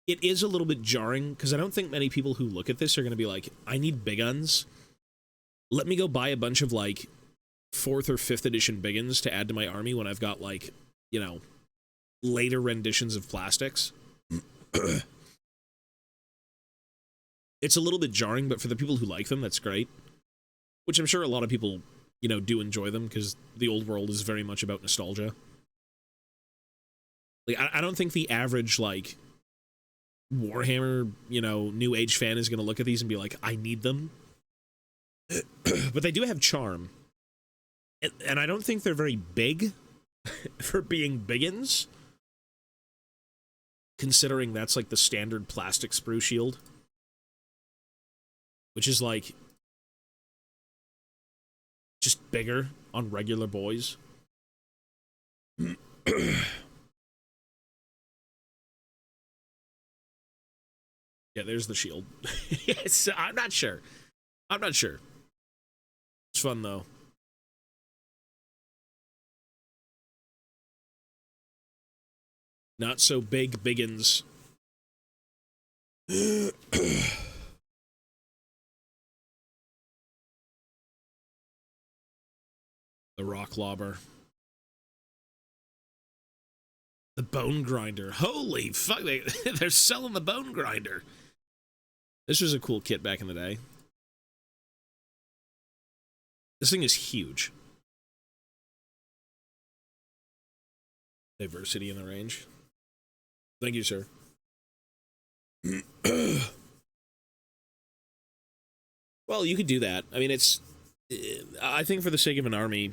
it is a little bit jarring, because I don't think many people who look at this are going to be like, I need Biguns. Let me go buy a bunch of, like, 4th or 5th edition Biguns to add to my army when I've got, like, you know, later renditions of plastics. It's a little bit jarring, but for the people who like them, that's great. Which I'm sure a lot of people, you know, do enjoy them, because the Old World is very much about nostalgia. Like, I don't think the average, like, Warhammer, you know, New Age fan is going to look at these and be like, I need them. But they do have charm. And I don't think they're very big for being biggins, considering that's, like, the standard plastic sprue shield. Which is, like, just bigger on regular boys. Yeah, there's the shield. Yes, I'm not sure. I'm not sure. It's fun, though. Not so big biggins. The rock lobber. The bone grinder. Holy fuck, they're selling the bone grinder. This was a cool kit back in the day. This thing is huge. Diversity in the range. Thank you, sir. Well, you could do that. I mean, I think for the sake of an army,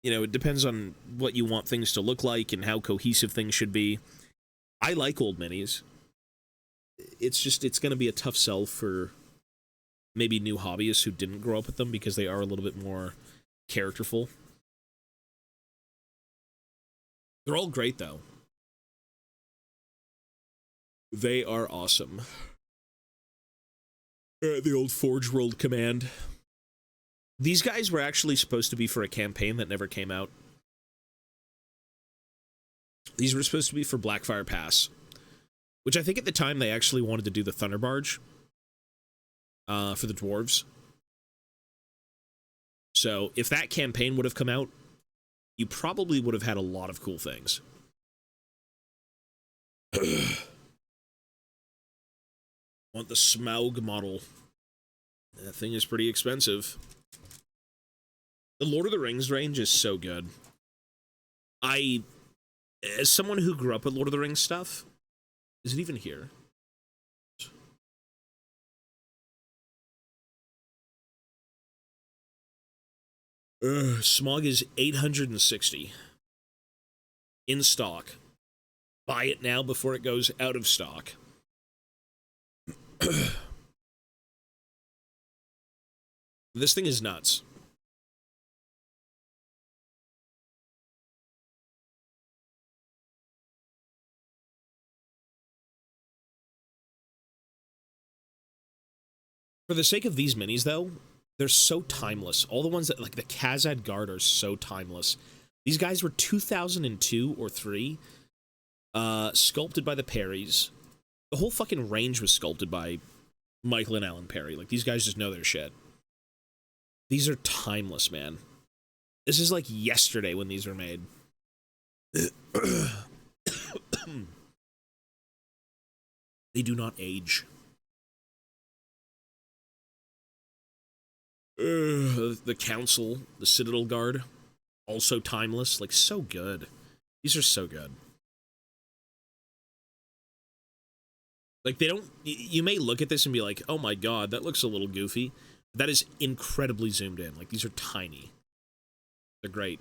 you know, it depends on what you want things to look like and how cohesive things should be. I like old minis. It's going to be a tough sell for maybe new hobbyists who didn't grow up with them, because they are a little bit more characterful. They're all great, though. They are awesome. The old Forge World Command. These guys were actually supposed to be for a campaign that never came out. These were supposed to be for Blackfire Pass, which I think at the time they actually wanted to do the Thunder Barge for the dwarves. So if that campaign would have come out, you probably would have had a lot of cool things. Want the Smaug model. That thing is pretty expensive. The Lord of the Rings range is so good. As someone who grew up with Lord of the Rings stuff, is it even here? Smaug is 860 in stock. Buy it now before it goes out of stock. This thing is nuts. For the sake of these minis, though, they're so timeless. All the ones that, like, the Khazad Guard are so timeless. These guys were 2002 or 3, sculpted by the Perrys. The whole fucking range was sculpted by Michael and Alan Perry. Like, these guys just know their shit. These are timeless, man. This is like yesterday when these were made. They do not age. The Council, the Citadel Guard, also timeless. Like, so good. These are so good. Like, they don't... You may look at this and be like, oh my god, that looks a little goofy. That is incredibly zoomed in. Like, these are tiny. They're great.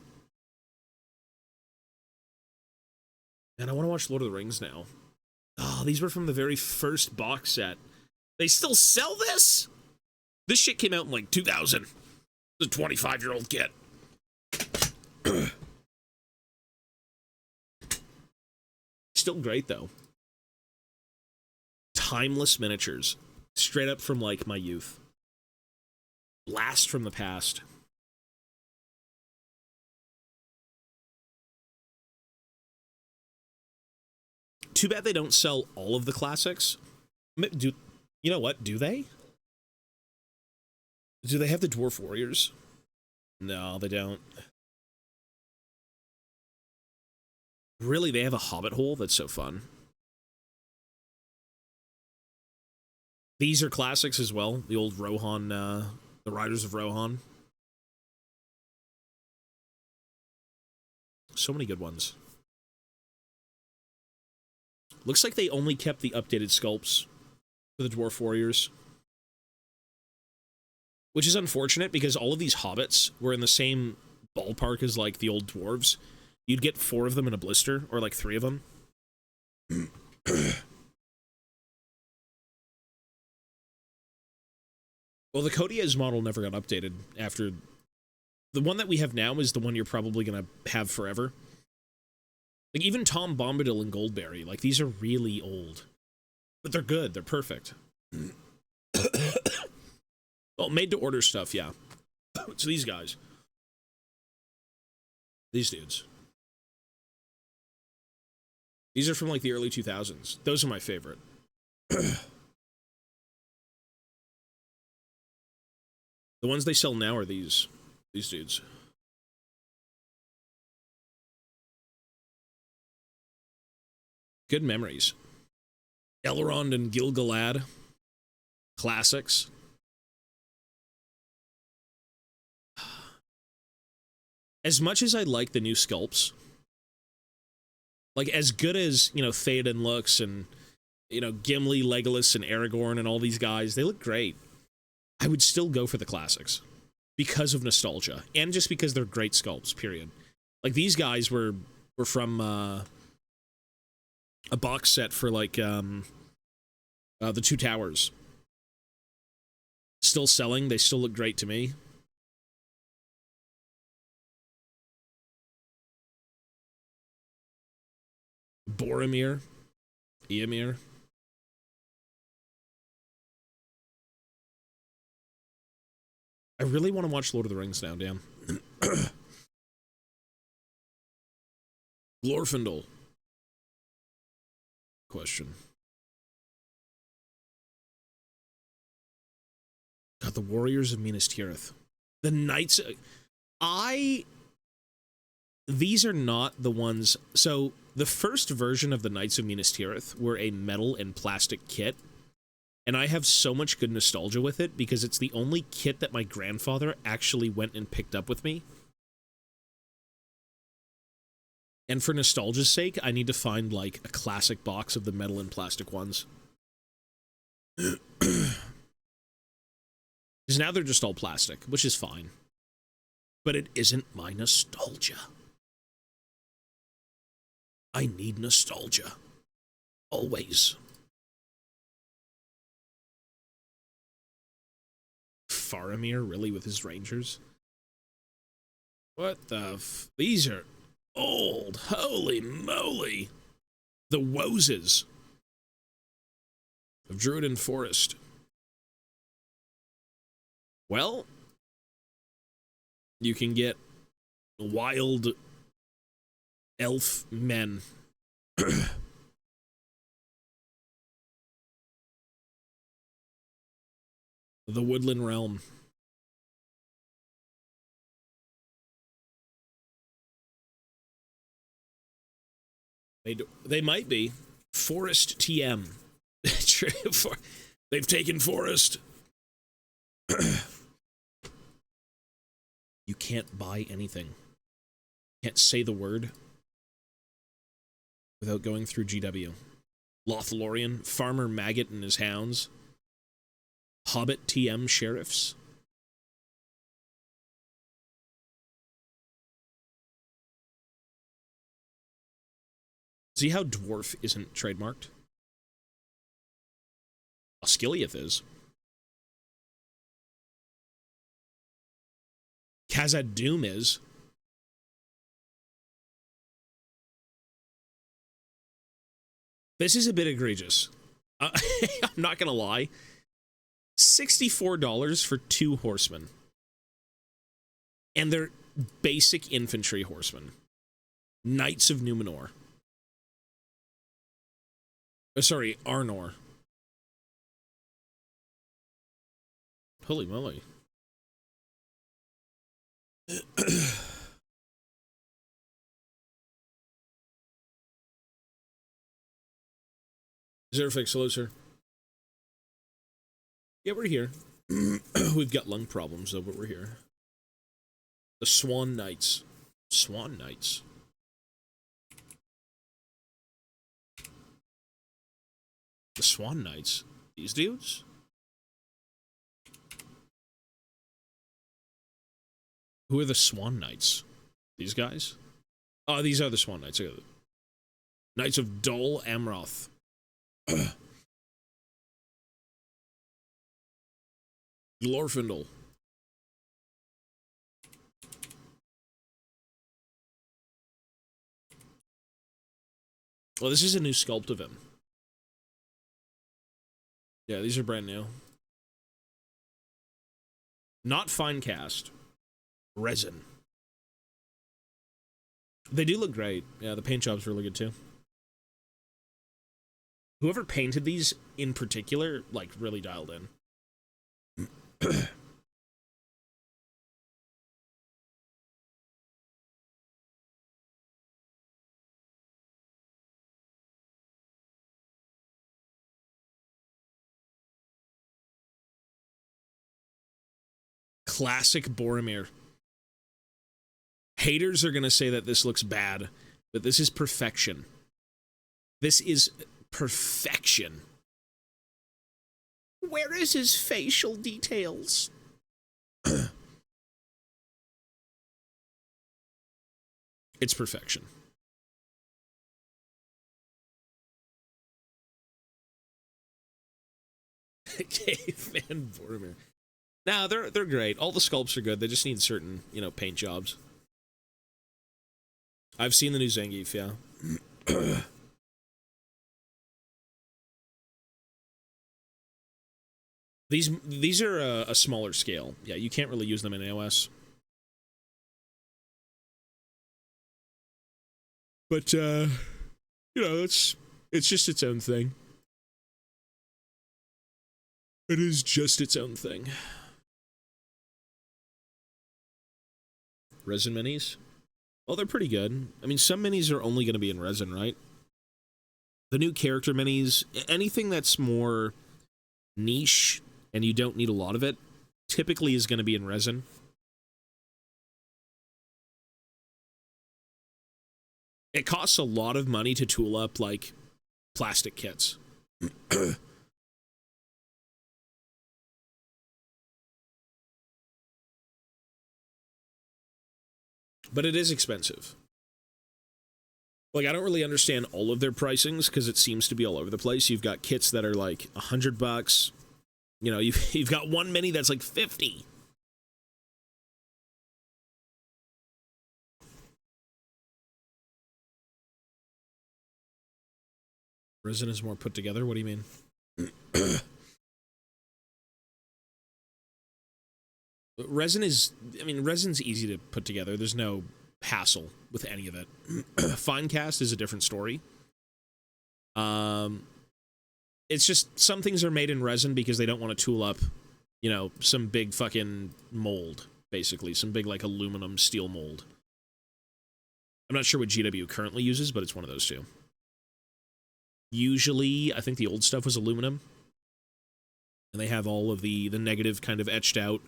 And I want to watch Lord of the Rings now. Oh, these were from the very first box set. They still sell this? This shit came out in like 2000. It's a 25-year-old kit. Still great, though. Timeless miniatures. Straight up from, like, my youth. Blast from the past. Too bad they don't sell all of the classics. You know what? Do they? Do they have the Dwarf Warriors? No, they don't. Really, they have a Hobbit hole? That's so fun. These are classics as well. The old Rohan, the Riders of Rohan. So many good ones. Looks like they only kept the updated sculpts for the Dwarf Warriors. Which is unfortunate, because all of these hobbits were in the same ballpark as, like, the old dwarves. You'd get 4 of them in a blister, or, like, 3 of them. Well, the Codiez model never got updated after... The one that we have now is the one you're probably going to have forever. Like, even Tom Bombadil and Goldberry, like, these are really old. But they're good. They're perfect. Well, made-to-order stuff, yeah. So these guys. These dudes. These are from, like, the early 2000s. Those are my favorite. The ones they sell now are these dudes. Good memories. Elrond and Gil-galad. Classics. As much as I like the new sculpts, like, as good as, you know, Theoden looks, and, you know, Gimli, Legolas, and Aragorn, and all these guys, they look great. I would still go for the classics because of nostalgia, and just because they're great sculpts, period. Like, these guys were from a box set for, like, the Two Towers. Still selling. They still look great to me. Boromir. Eomir. I really want to watch Lord of the Rings now, damn. Glorfindel. Question. God, the Warriors of Minas Tirith. The Knights... These are not the ones... So, the first version of the Knights of Minas Tirith were a metal and plastic kit. And I have so much good nostalgia with it, because it's the only kit that my grandfather actually went and picked up with me. And for nostalgia's sake, I need to find, like, a classic box of the metal and plastic ones. Because now they're just all plastic, which is fine. But it isn't my nostalgia. I need nostalgia. Always. Faramir, really, with his rangers? What the f... These are old. Holy moly. The Woses of Druiden Forest. Well, you can get wild elf men. The Woodland Realm. They might be. Forest TM. They've taken Forest. You can't buy anything. Can't say the word without going through GW. Lothlorien, Farmer Maggot and his hounds. Hobbit TM sheriffs. See how dwarf isn't trademarked? Osgiliath is. Khazad Doom is. This is a bit egregious. I'm not gonna lie. $64 for 2 horsemen. And they're basic infantry horsemen. Knights of Numenor. Sorry, Arnor. Holy moly. Zerfix, hello, sir. Yeah, we're here. We've got lung problems, though, but we're here. The Swan Knights. Swan Knights. The Swan Knights. These dudes? Who are the Swan Knights? These guys? Oh, these are the Swan Knights. Knights of Dol Amroth. Glorfindel. Well, this is a new sculpt of him. Yeah, these are brand new. Not fine cast. Resin. They do look great. Yeah, the paint job's really good too. Whoever painted these in particular, like, really dialed in. Classic Boromir. Haters are going to say that this looks bad, but this is perfection. This is perfection. Where is his facial details? It's perfection. Caveman Boromir. Nah, they're great. All the sculpts are good. They just need certain, you know, paint jobs. I've seen the new Zangief, yeah. These are a smaller scale. Yeah, you can't really use them in AOS. But you know, it's just its own thing. It is just its own thing. Resin minis? Well, they're pretty good. I mean, some minis are only going to be in resin, right? The new character minis, anything that's more niche and you don't need a lot of it, typically is going to be in resin. It costs a lot of money to tool up, like, plastic kits. But it is expensive. Like, I don't really understand all of their pricings because it seems to be all over the place. You've got kits that are like $100. You know, you've got one mini that's like 50. Resin is more put together? What do you mean? Resin is, I mean, resin's easy to put together. There's no hassle with any of it. Fine cast is a different story. It's just some things are made in resin because they don't want to tool up, you know, some big fucking mold, basically. Some big, like, aluminum steel mold. I'm not sure what GW currently uses, but it's one of those two. Usually, I think the old stuff was aluminum. And they have all of the negative kind of etched out.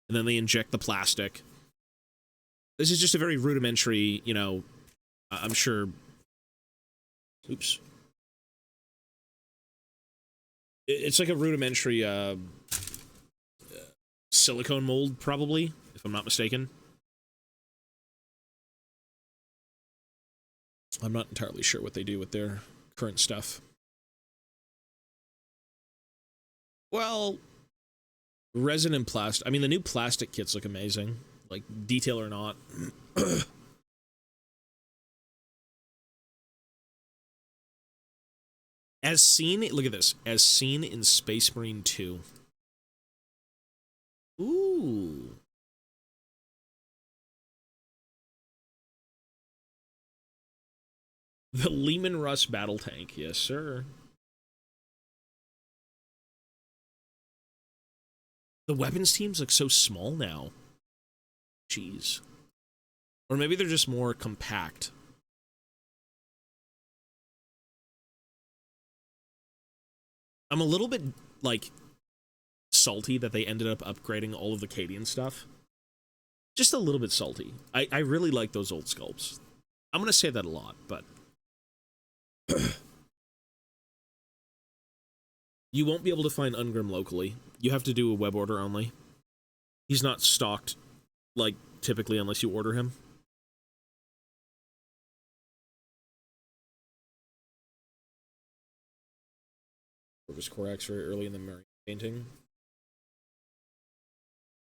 And then they inject the plastic. This is just a very rudimentary, you know, I'm sure... Oops. It's like a rudimentary silicone mold, probably, if I'm not mistaken. I'm not entirely sure what they do with their current stuff. Well, resin and plastic. I mean, the new plastic kits look amazing. like detail or not. As seen, look at this, as seen in Space Marine 2. Ooh. The Lehman Russ battle tank, yes sir. The weapons teams look so small now. Jeez. Or maybe they're just more compact. I'm a little bit, like, salty that they ended up upgrading all of the Cadian stuff. Just a little bit salty. I really like those old sculpts. I'm going to say that a lot, but... You won't be able to find Ungrim locally. You have to do a web order only. He's not stocked, like, typically unless you order him. Corvus Corax very early in the Marine painting.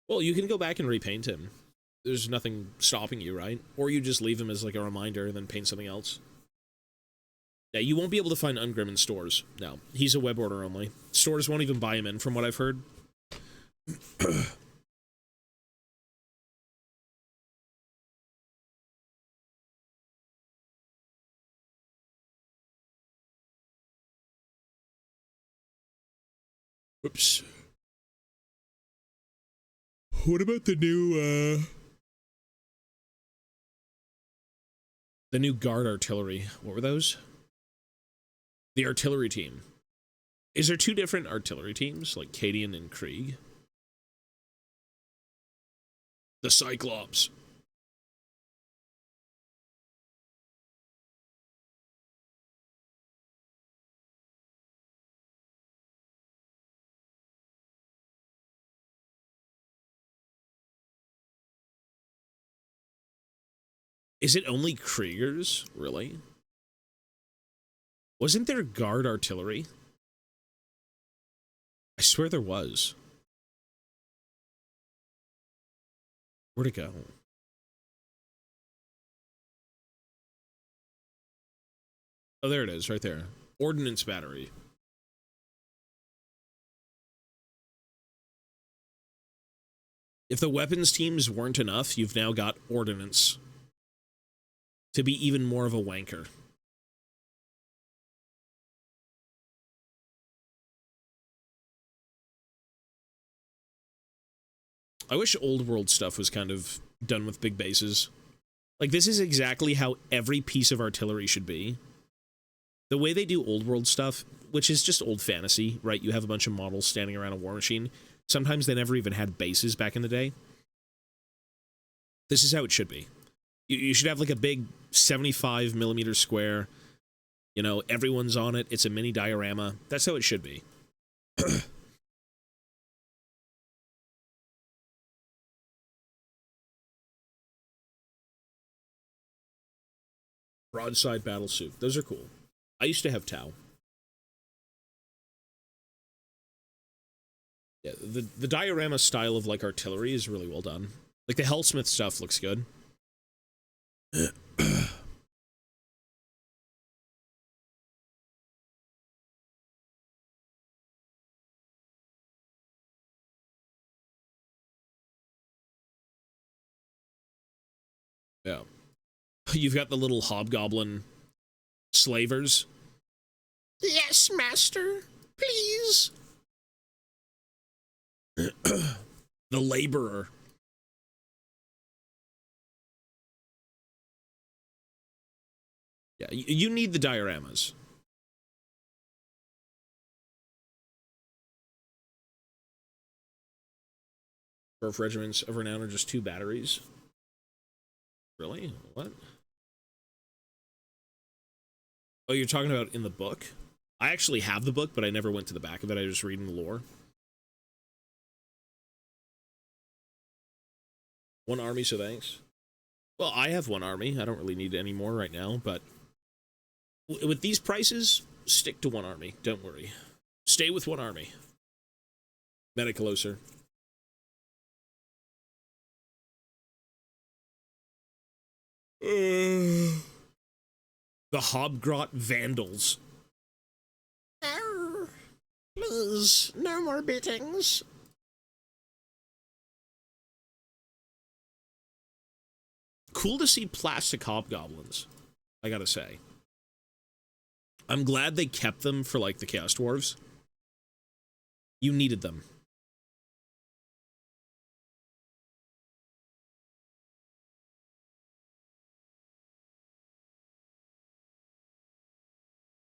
Well, you can go back and repaint him. There's nothing stopping you, right? Or you just leave him as, like, a reminder and then paint something else. Yeah, you won't be able to find Ungrim in stores. No, he's a web order only. Stores won't even buy him in, from what I've heard. Whoops. What about the new guard artillery? What were those? The artillery team. Is there two different artillery teams, like Cadian and Krieg? The Cyclops. Is it only Kriegers? Really? Wasn't there guard artillery? I swear there was. Where'd it go? Oh, there it is, right there. Ordnance battery. If the weapons teams weren't enough, you've now got ordnance to be even more of a wanker. I wish old world stuff was kind of done with big bases. Like, this is exactly how every piece of artillery should be. The way they do old world stuff, which is just old fantasy, right? You have a bunch of models standing around a war machine. Sometimes they never even had bases back in the day. This is how it should be. You should have like a big 75 millimeter square. You know, everyone's on it. It's a mini diorama. That's how it should be. Broadside battle suit. Those are cool. I used to have Tau. Yeah, the diorama style of, like, artillery is really well done. Like, the Hellsmith stuff looks good. Yeah. You've got the little hobgoblin slavers. Yes, master. Please. The laborer. Yeah, you need the dioramas. Birth regiments of renown are just 2 batteries. Really? What? Oh, you're talking about in the book? I actually have the book, but I never went to the back of it. I just read in the lore. 1 army, so thanks. Well, I have 1 army. I don't really need any more right now, but with these prices, stick to 1 army. Don't worry. Stay with 1 army. Meta closer. The Hobgrot Vandals. Arr, please, no more beatings. Cool to see plastic hobgoblins, I gotta say. I'm glad they kept them for, like, the Chaos Dwarves. You needed them.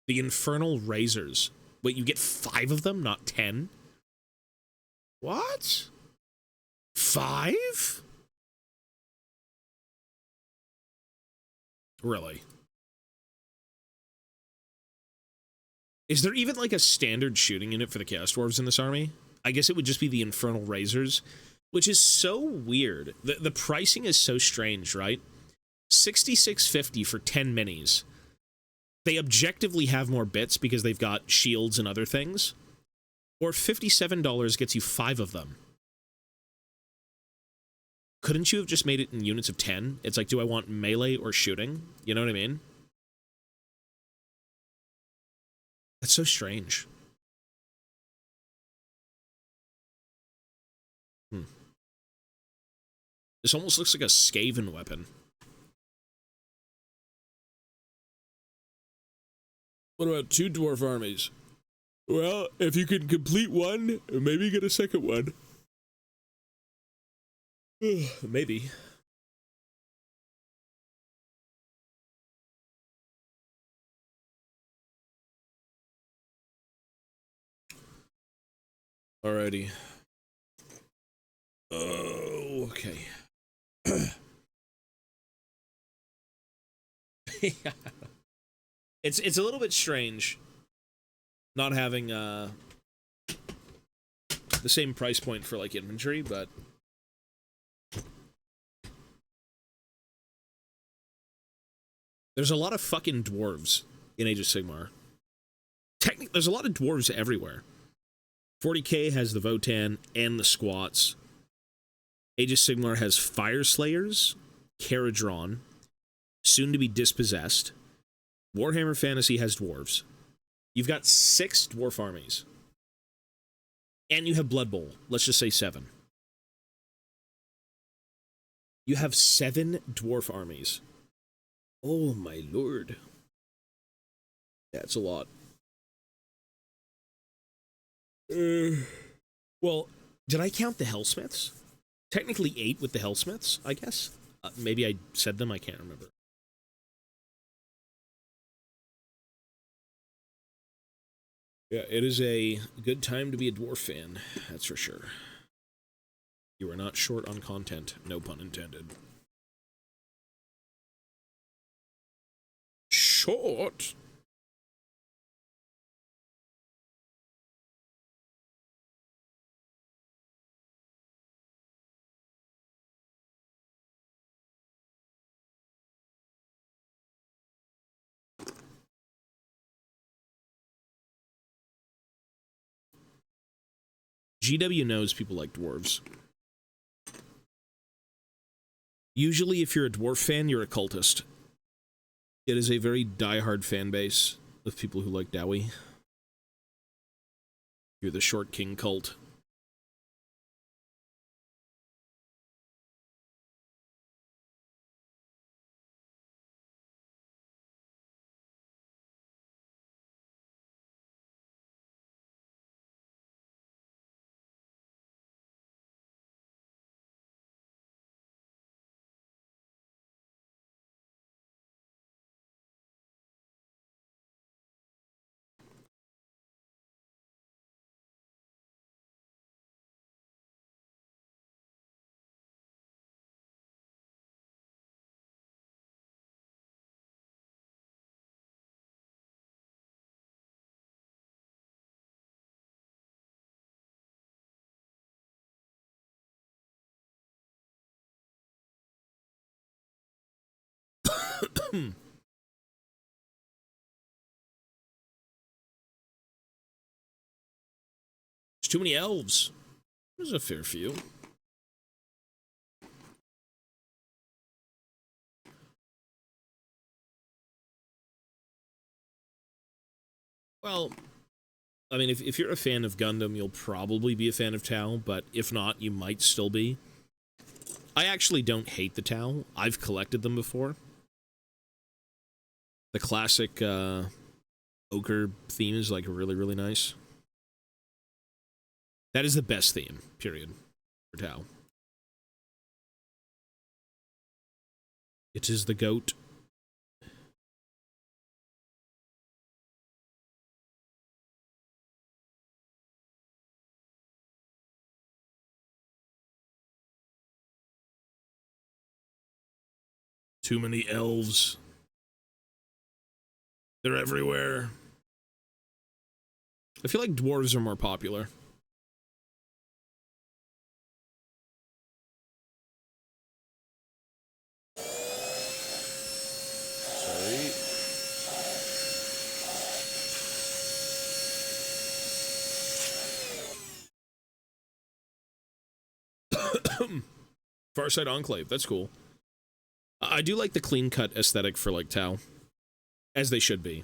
The Infernal Razors. Wait, you get 5 of them, not 10? What? 5? Really? Is there even, like, a standard shooting unit for the Chaos Dwarves in this army? I guess it would just be the Infernal Razors, which is so weird. The pricing is so strange, right? $66.50 for 10 minis. They objectively have more bits because they've got shields and other things. Or $57 gets you 5 of them. Couldn't you have just made it in units of 10? It's like, do I want melee or shooting? You know what I mean? That's so strange. This almost looks like a Skaven weapon. What about 2 dwarf armies? Well, if you can complete one, maybe get a second one. Maybe. Alrighty. Oh, okay. It's a little bit strange not having the same price point for, like, infantry, but there's a lot of fucking dwarves in Age of Sigmar. Technically, there's a lot of dwarves everywhere. 40k has the Votan and the Squats. Age of Sigmar has Fire Slayers, Caradron, soon to be Dispossessed. Warhammer Fantasy has dwarves. You've got 6 dwarf armies. And you have Blood Bowl. Let's just say 7. You have 7 dwarf armies. Oh my lord. That's a lot. Well, did I count the Hellsmiths? Technically 8 with the Hellsmiths, I guess. Maybe I said them, I can't remember. Yeah, it is a good time to be a dwarf fan, that's for sure. You are not short on content, no pun intended. Short? GW knows people like dwarves. Usually, if you're a dwarf fan, you're a cultist. It is a very diehard fan base of people who like Dowie. You're the Short King cult. There's too many elves. There's a fair few. Well, I mean, if you're a fan of Gundam, you'll probably be a fan of Tau, but if not, you might still be. I actually don't hate the Tau. I've collected them before. The classic ochre theme is like really, really nice. That is the best theme, period, for Tau. It is the goat. Too many elves. They're everywhere. I feel like dwarves are more popular. Sorry. Farside Enclave, that's cool. I do like the clean-cut aesthetic for, like, Tau. As they should be.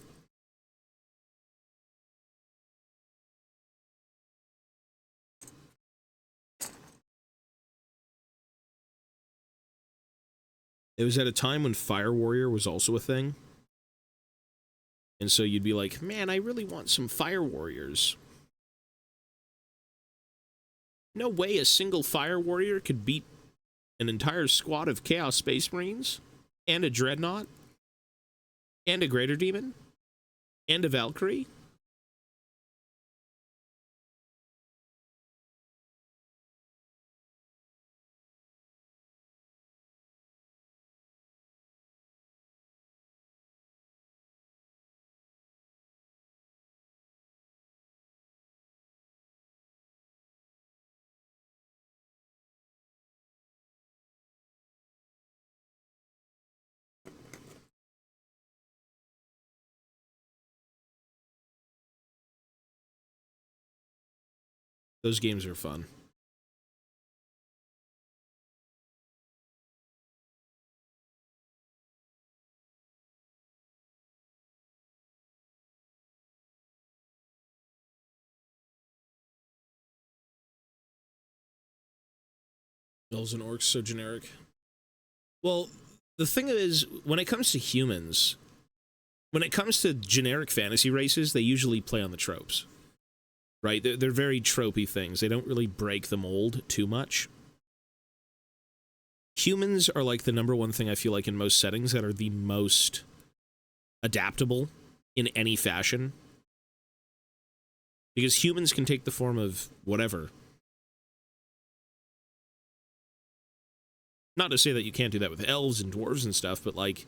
It was at a time when Fire Warrior was also a thing. And so you'd be like, man, I really want some Fire Warriors. No way a single Fire Warrior could beat an entire squad of Chaos Space Marines, and a Dreadnought, and a Greater Demon, and a Valkyrie. Those games are fun. Elves and orcs, so generic. Well, the thing is, when it comes to humans, when it comes to generic fantasy races, they usually play on the tropes. Right? They're very tropey things. They don't really break the mold too much. Humans are like the #1 thing I feel like in most settings that are the most adaptable in any fashion. Because humans can take the form of whatever. Not to say that you can't do that with elves and dwarves and stuff, but like,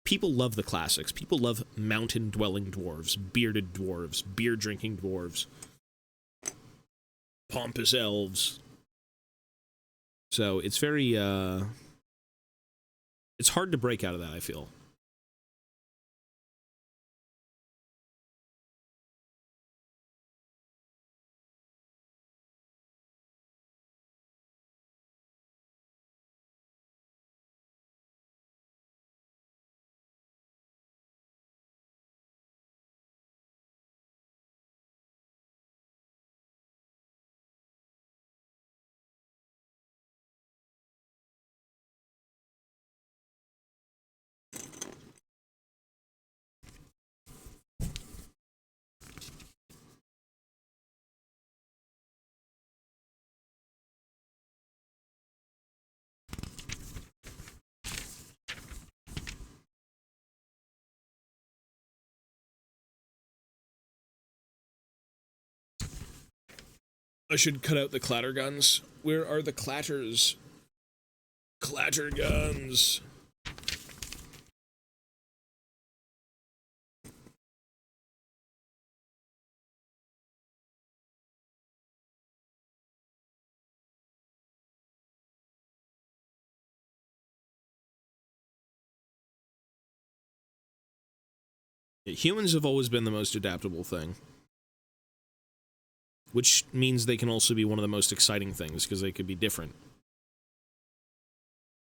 people love the classics. People love mountain-dwelling dwarves, bearded dwarves, beer-drinking dwarves, pompous elves. So it's very, it's hard to break out of that, I feel. I should cut out the clatter guns. Where are the clatters? Clatter guns. Humans have always been the most adaptable thing. Which means they can also be one of the most exciting things, because they could be different.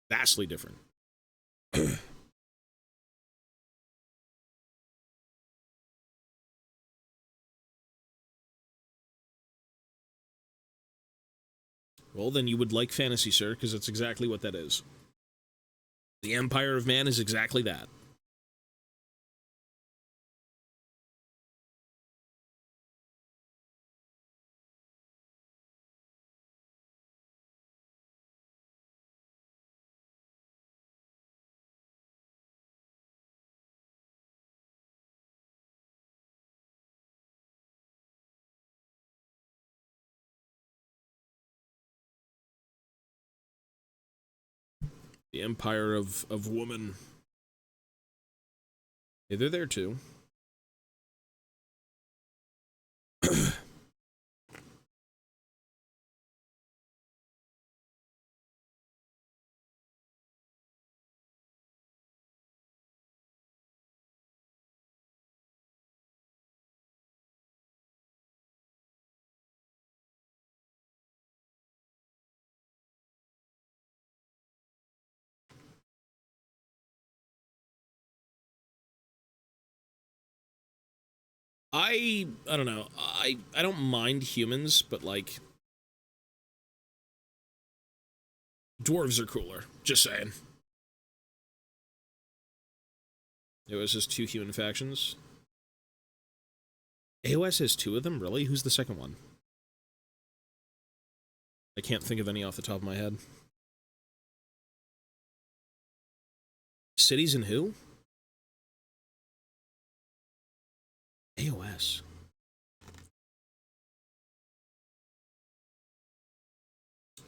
Vastly different. Well, then you would like fantasy, sir, because that's exactly what that is. The Empire of Man is exactly that. The Empire of Woman. Yeah, they're there too. I don't know. I don't mind humans, but like dwarves are cooler. Just saying. It was just 2 human factions. AOS has 2 of them, really? Who's the second one? I can't think of any off the top of my head. Cities and who? AOS.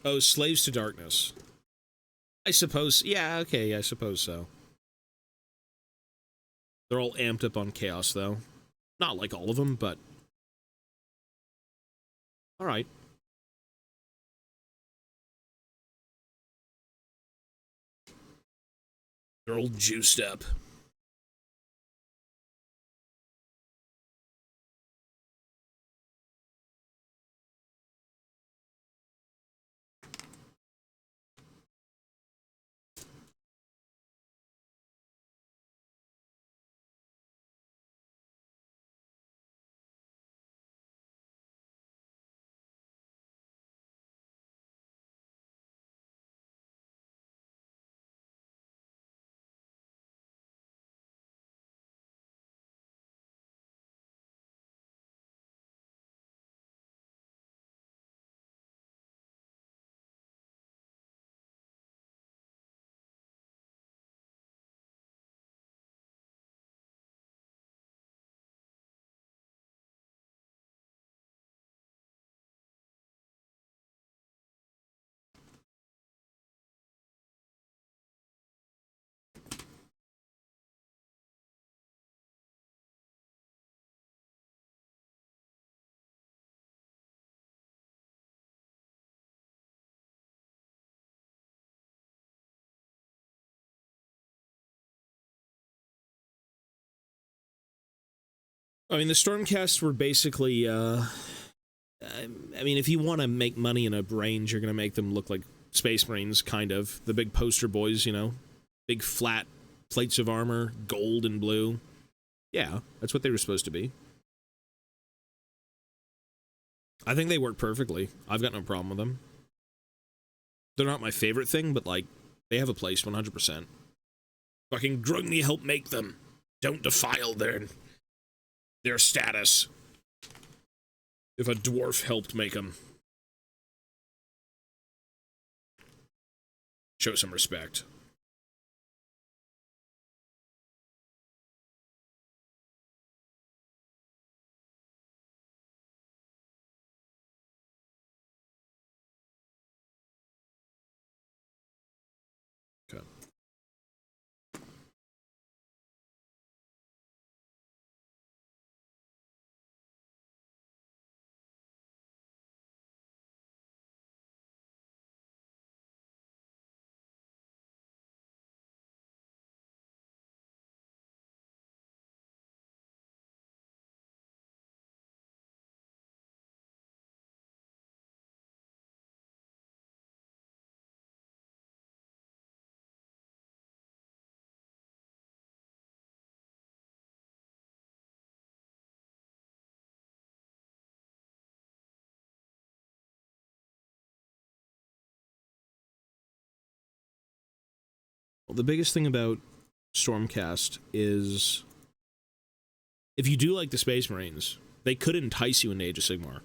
Oh, Slaves to Darkness. I suppose, yeah, okay, I suppose so. They're all amped up on chaos, though. Not like all of them, but... Alright. They're all juiced up. I mean, the Stormcasts were basically, I mean, if you want to make money in a range, you're going to make them look like Space Marines, kind of. The big poster boys, you know? Big flat plates of armor, gold and blue. Yeah, that's what they were supposed to be. I think they work perfectly. I've got no problem with them. They're not my favorite thing, but, like, they have a place 100%. Fucking Grungni helped make them. Don't defile their status. If a dwarf helped make them. Show some respect. Okay. Well, the biggest thing about Stormcast is if you do like the Space Marines, they could entice you into Age of Sigmar.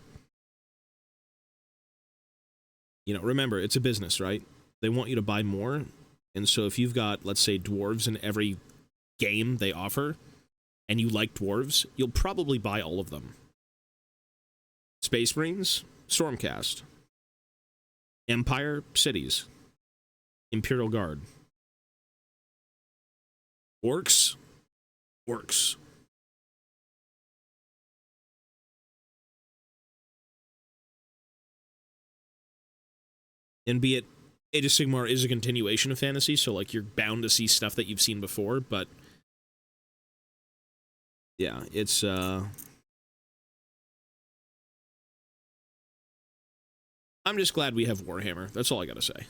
You know, remember, it's a business, right? They want you to buy more, and so if you've got, let's say, dwarves in every game they offer, and you like dwarves, you'll probably buy all of them. Space Marines, Stormcast. Empire, Cities. Imperial Guard. Orcs, Orcs. And be it, Age of Sigmar is a continuation of fantasy, so like you're bound to see stuff that you've seen before, but yeah, it's I'm just glad we have Warhammer. That's all I gotta say.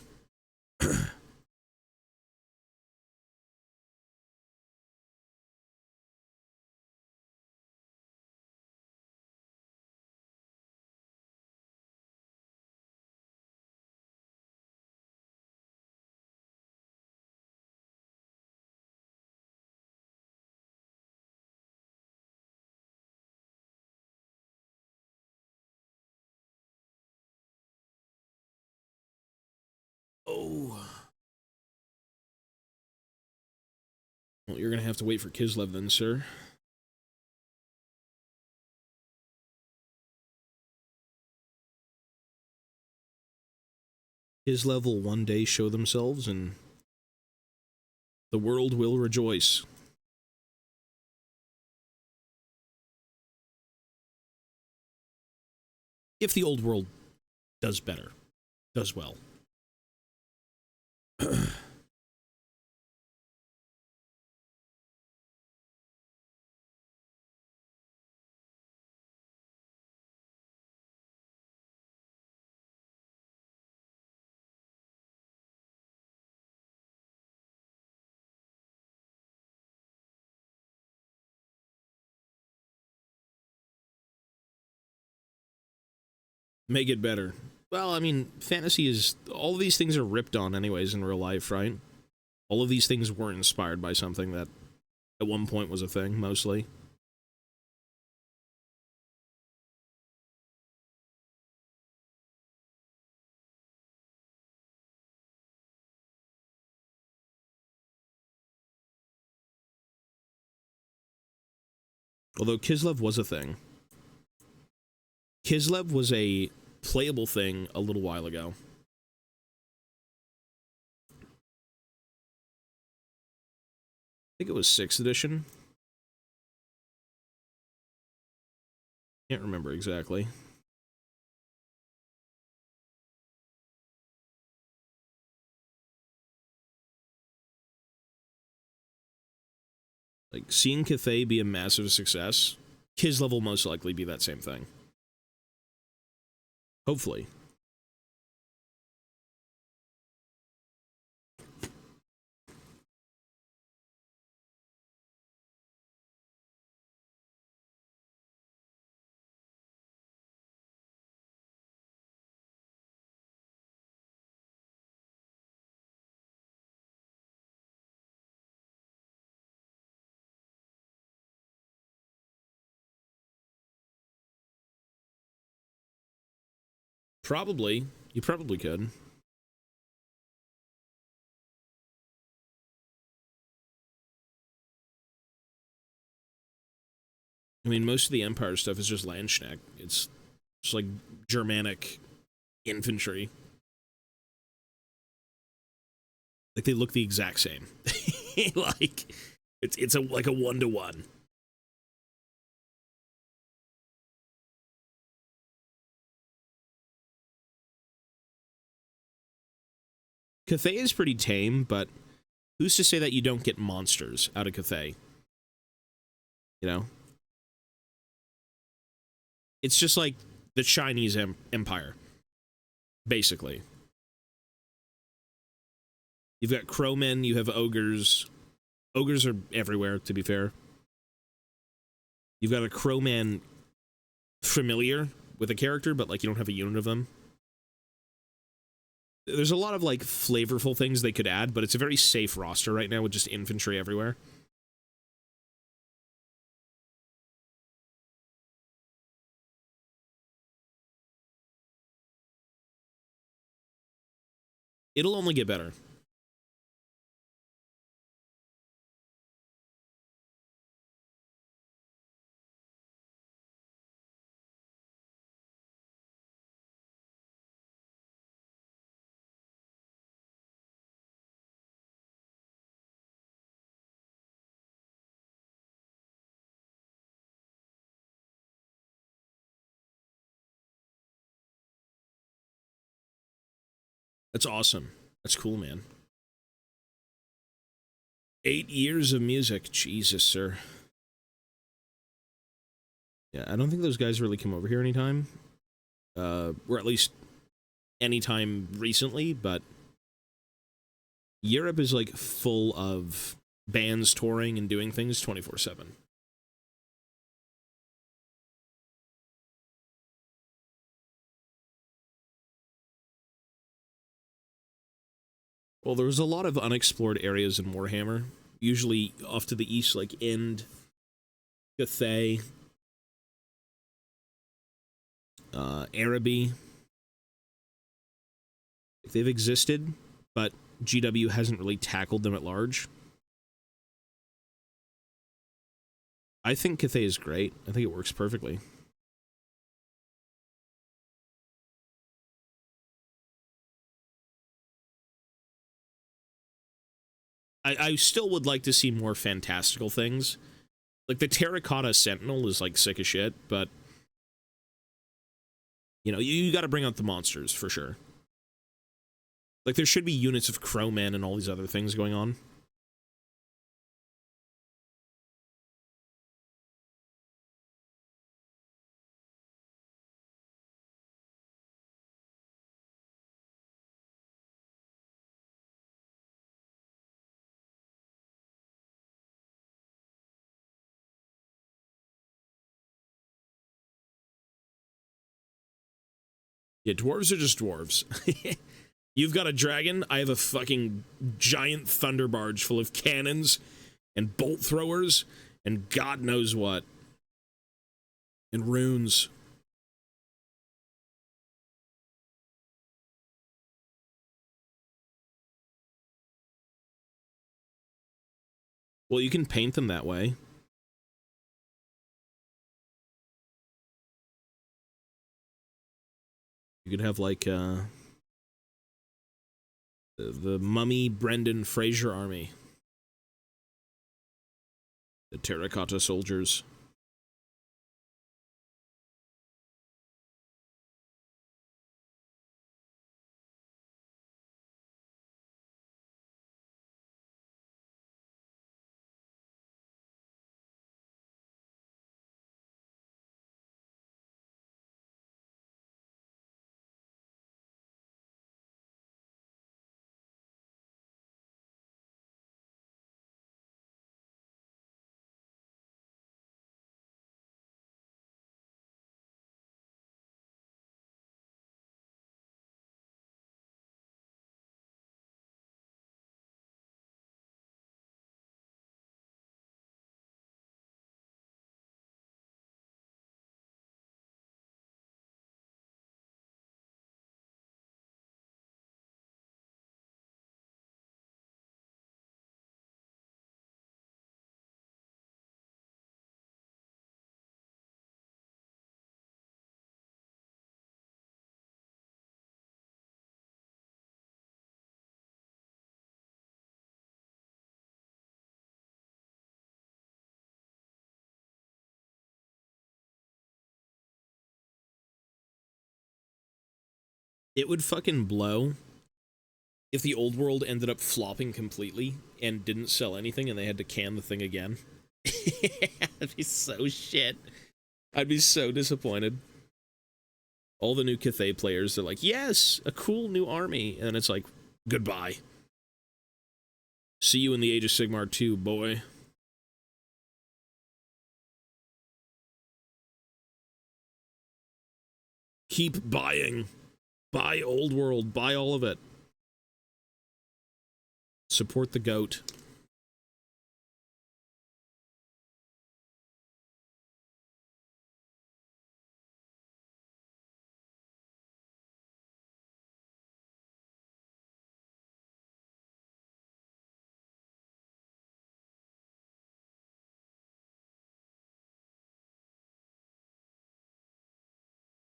Oh. Well, you're gonna have to wait for Kislev then, sir. Kislev will one day show themselves, and the world will rejoice. If the old world does better, does well. Make it better. Well, I mean, fantasy is... all of these things are ripped on anyways in real life, right? All of these things were inspired by something that at one point was a thing, mostly. Although Kislev was a thing. Kislev was a playable thing a little while ago. I think it was 6th edition. Can't remember exactly. Like, seeing Cathay be a massive success, Kislev will most likely be that same thing. Hopefully. Probably. You probably could. I mean, most of the Empire stuff is just Landsknecht. It's just like Germanic infantry. Like, they look the exact same. Like, it's like a 1-to-1. Cathay is pretty tame, but who's to say that you don't get monsters out of Cathay? You know? It's just like the Chinese Empire, basically. You've got crowmen, you have ogres. Ogres are everywhere, to be fair. You've got a crowman familiar with a character, but like you don't have a unit of them. There's a lot of, like, flavorful things they could add, but it's a very safe roster right now with just infantry everywhere. It'll only get better. That's awesome. That's cool, man. 8 years of music. Jesus, sir. Yeah, I don't think those guys really come over here anytime. Or at least anytime recently, but Europe is, like, full of bands touring and doing things 24/7. Well, there was a lot of unexplored areas in Warhammer, usually off to the east, like Ind, Cathay, Araby. They've existed, but GW hasn't really tackled them at large. I think Cathay is great. I think it works perfectly. I still would like to see more fantastical things. Like, the Terracotta Sentinel is, like, sick as shit, but, you know, you gotta bring out the monsters, for sure. Like, there should be units of Crowmen and all these other things going on. Yeah, dwarves are just dwarves. You've got a dragon, I have a fucking giant thunder barge full of cannons and bolt throwers and God knows what. And runes. Well, you can paint them that way. You could have, like, the Mummy Brendan Fraser army. The terracotta soldiers. It would fucking blow if the old world ended up flopping completely and didn't sell anything and they had to can the thing again. That'd be so shit. I'd be so disappointed. All the new Cathay players are like, yes, a cool new army. And it's like, goodbye. See you in the Age of Sigmar 2, boy. Keep buying. Buy Old World. Buy all of it. Support the goat.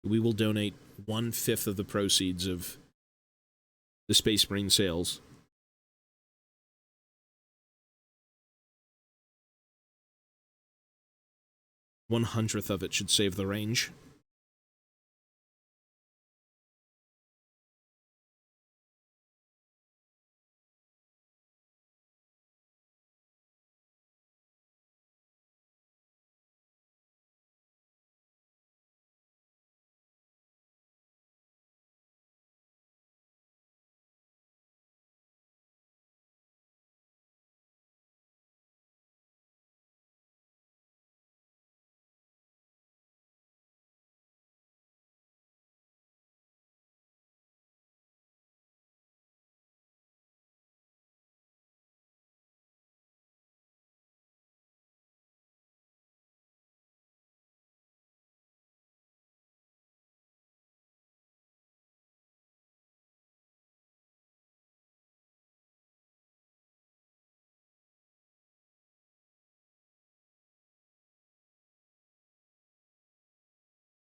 We will donate 1/5 of the proceeds of the Space Marine sales. 1/100th of it should save the range.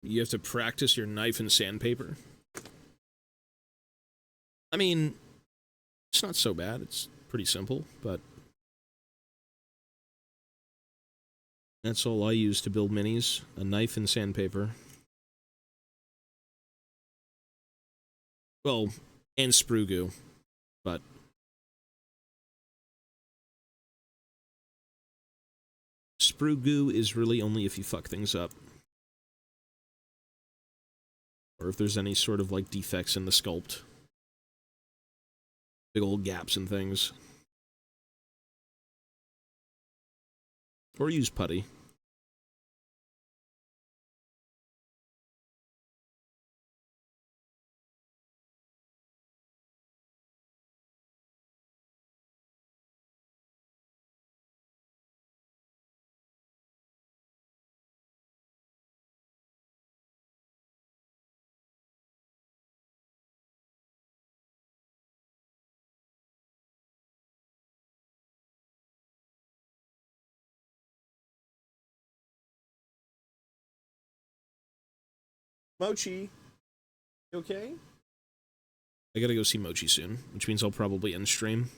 You have to practice your knife and sandpaper. I mean, it's not so bad. It's pretty simple, but that's all I use to build minis. A knife and sandpaper. Well, and sprue goo, but sprue goo is really only if you fuck things up. Or if there's any sort of, like, defects in the sculpt. Big old gaps and things. Or use putty. Mochi, you okay? I gotta go see Mochi soon, which means I'll probably end stream.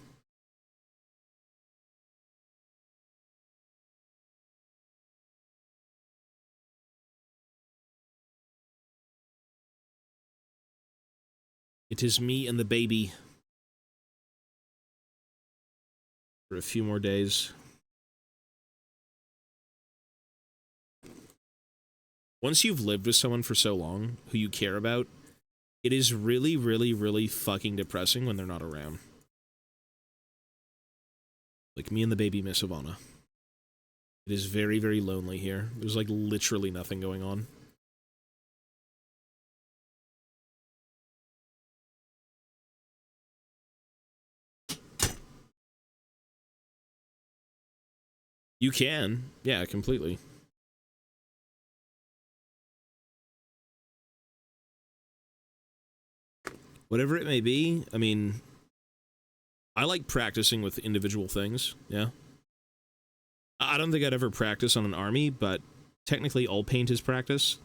It is me and the baby. For a few more days. Once you've lived with someone for so long, who you care about, it is really, really, really fucking depressing when they're not around. Like, me and the baby miss Ivana. It is very, very lonely here. There's, like, literally nothing going on. You can. Yeah, completely. Whatever it may be, I mean, I like practicing with individual things, yeah. I don't think I'd ever practice on an army, but technically all paint is practice.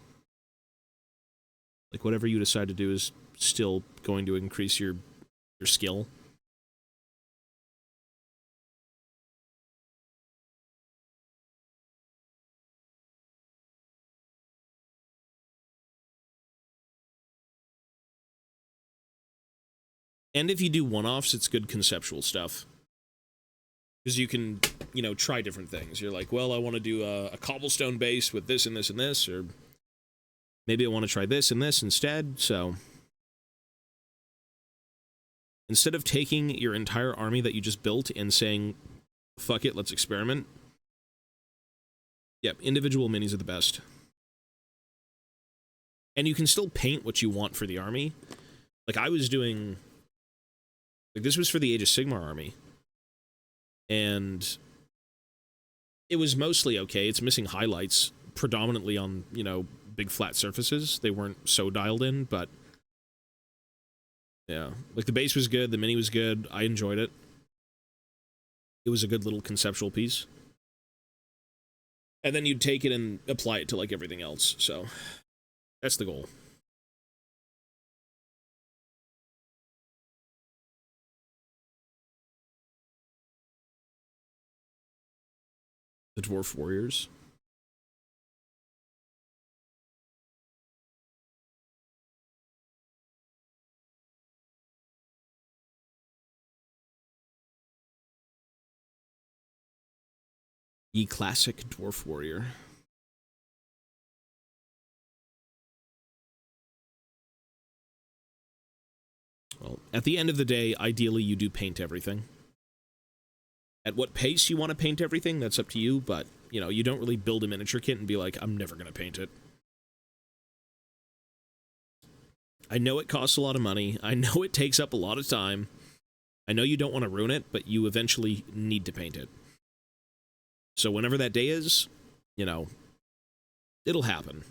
Like, whatever you decide to do is still going to increase your skill. And if you do one-offs, it's good conceptual stuff. Because you can, you know, try different things. You're like, well, I want to do a cobblestone base with this and this and this, or maybe I want to try this and this instead, so... Instead of taking your entire army that you just built and saying, fuck it, let's experiment. Yep, individual minis are the best. And you can still paint what you want for the army. Like, I was doing... Like, this was for the Age of Sigmar army. and it was mostly okay. It's missing highlights, predominantly on, you know, big flat surfaces. They weren't so dialed in, but yeah, like the base was good, the mini was good, I enjoyed it. It was a good little conceptual piece. And then you'd take it and apply it to like everything else, so that's the goal. The Dwarf Warriors. Ye Classic Dwarf Warrior. Well, at the end of the day, ideally you do paint everything. At what pace you want to paint everything, that's up to you, but, you know, you don't really build a miniature kit and be like, I'm never going to paint it. I know it costs a lot of money. I know it takes up a lot of time. I know you don't want to ruin it, but you eventually need to paint it. So whenever that day is, you know, it'll happen.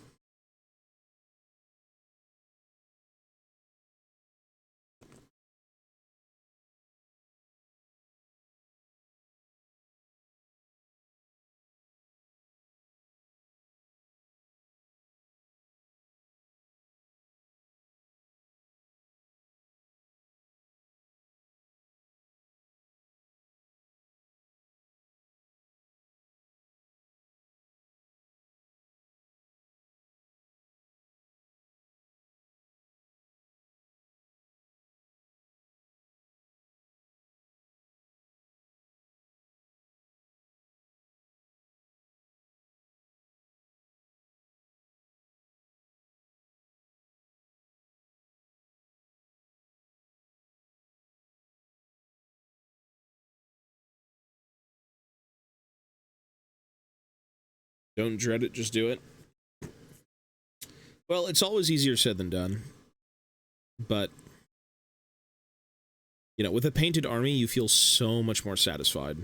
Don't dread it, just do it. Well, it's always easier said than done. But, you know, with a painted army, you feel so much more satisfied.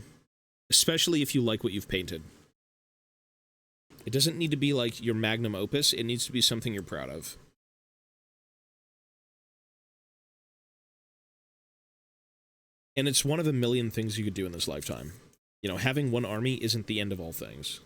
Especially if you like what you've painted. It doesn't need to be like your magnum opus, it needs to be something you're proud of. And it's one of a million things you could do in this lifetime. You know, having one army isn't the end of all things.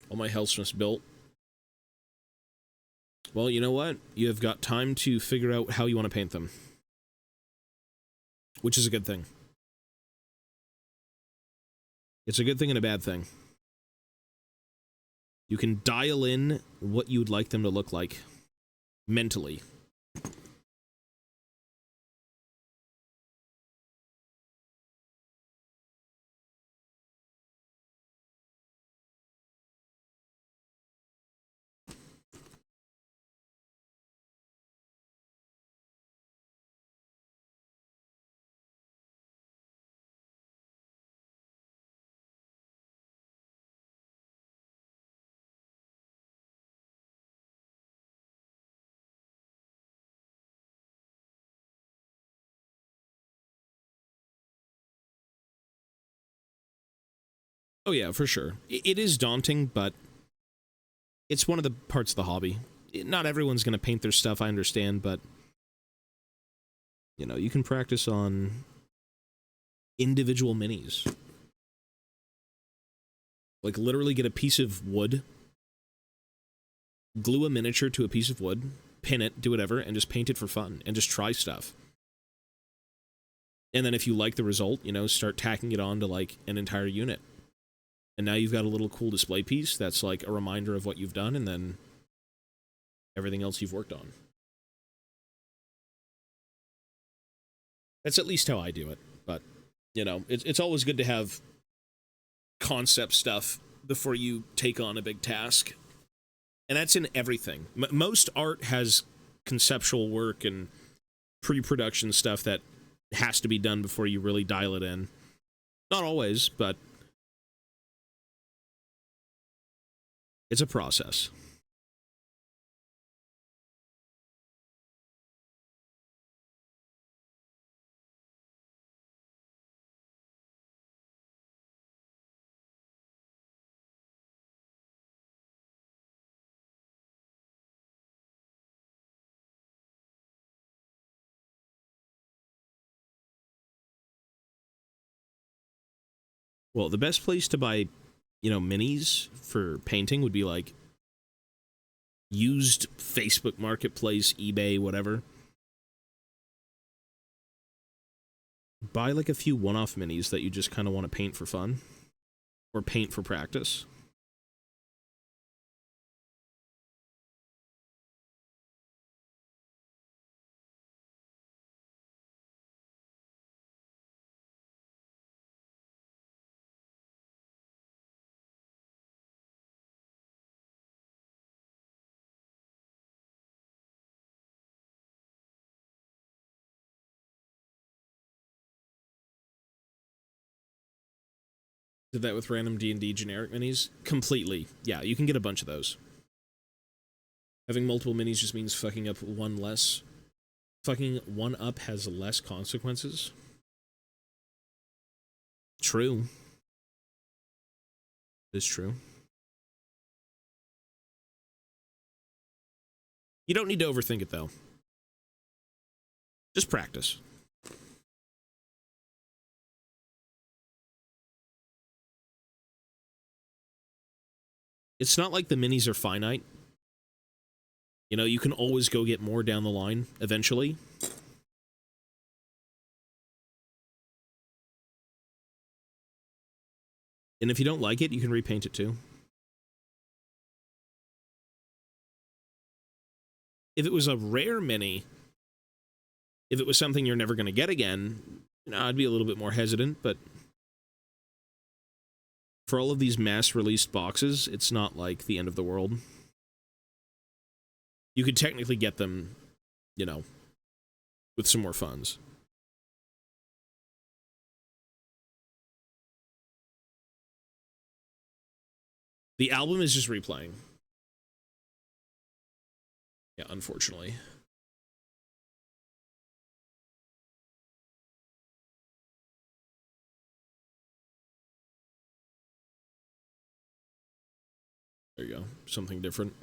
All my Hellsmiths built. Well, you know what? You have got time to figure out how you want to paint them. Which is a good thing. It's a good thing and a bad thing. You can dial in what you would like them to look like. Mentally. Oh yeah, for sure. It is daunting, but it's one of the parts of the hobby. Not everyone's going to paint their stuff, I understand, but you know, you can practice on individual minis. Like literally get a piece of wood, glue a miniature to a piece of wood, pin it, do whatever, and just paint it for fun, and just try stuff. And then if you like the result, you know, start tacking it on to like an entire unit. And now you've got a little cool display piece that's like a reminder of what you've done, and then everything else you've worked on. That's at least how I do it. But, you know, it's always good to have concept stuff before you take on a big task. And that's in everything. Most art has conceptual work and pre-production stuff that has to be done before you really dial it in. Not always, but it's a process. Well, the best place to buy, minis for painting would be like used Facebook Marketplace, eBay, whatever. Buy like a few one-off minis that you just kind of want to paint for fun or paint for practice. Did that with random D&D generic minis? Completely. Yeah, you can get a bunch of those. Having multiple minis just means fucking up one less. Fucking one up has less consequences. True. It's true. You don't need to overthink it, though. Just practice. It's not like the minis are finite. You can always go get more down the line, eventually. And if you don't like it, you can repaint it too. If it was a rare mini, if it was something you're never going to get again, I'd be a little bit more hesitant, but for all of these mass-released boxes, it's not like the end of the world. You could technically get them, with some more funds. The album is just replaying. Yeah, unfortunately. There you go. Something different.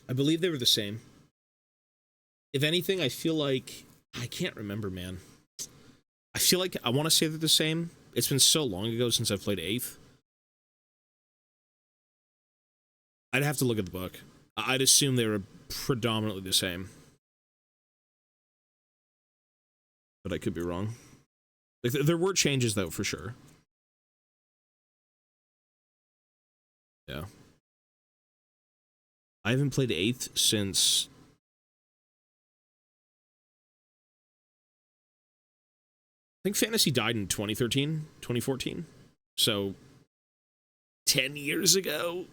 I believe they were the same. If anything, I feel like... I can't remember, man. I feel like I want to say they're the same. It's been so long ago since I've played 8th. I'd have to look at the book. I'd assume they were predominantly the same. But I could be wrong. Like, there were changes, though, for sure. Yeah. I haven't played 8th since... I think Fantasy died in 2013, 2014. So, 10 years ago.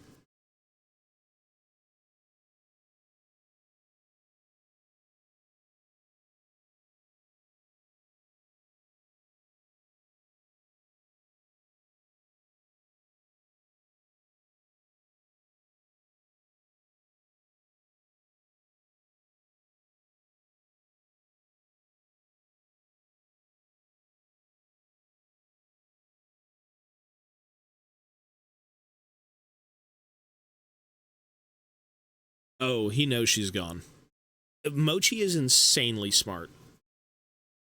Oh, he knows she's gone. Mochi is insanely smart.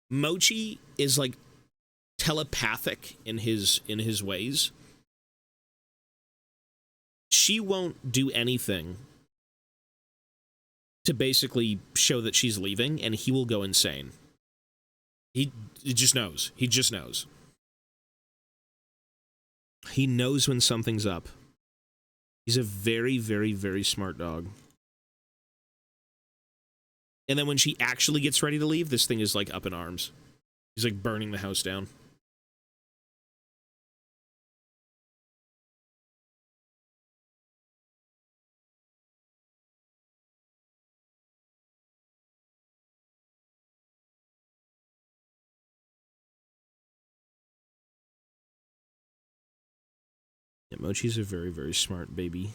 Mochi is like telepathic in his ways. She won't do anything to basically show that she's leaving, and he will go insane. He just knows. He just knows. He knows when something's up. He's a very, very, very smart dog. And then when she actually gets ready to leave, this thing is like up in arms. He's like burning the house down. Yeah, Mochi's a very, very smart baby.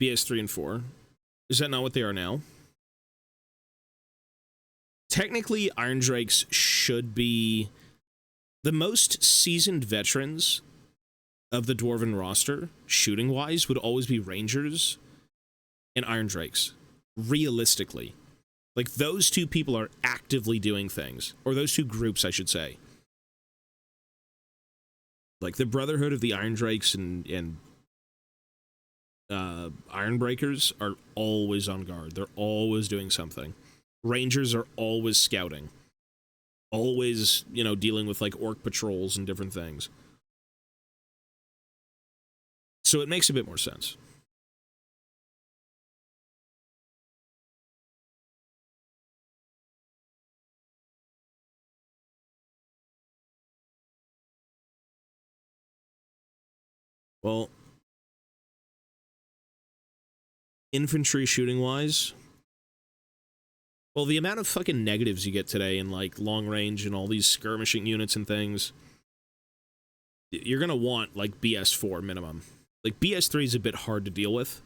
BS3 and 4. Is that not what they are now? Technically, Iron Drakes should be the most seasoned veterans of the Dwarven roster, shooting-wise, would always be Rangers and Iron Drakes. Realistically. Like, those two people are actively doing things. Or those two groups, I should say. Like, the Brotherhood of the Iron Drakes and Ironbreakers are always on guard. They're always doing something. Rangers are always scouting. Always, you know, dealing with, like, orc patrols and different things. So it makes a bit more sense. Well, infantry shooting-wise... Well, the amount of fucking negatives you get today in, like, long range and all these skirmishing units and things... You're gonna want, like, BS4 minimum. Like, BS3 is a bit hard to deal with.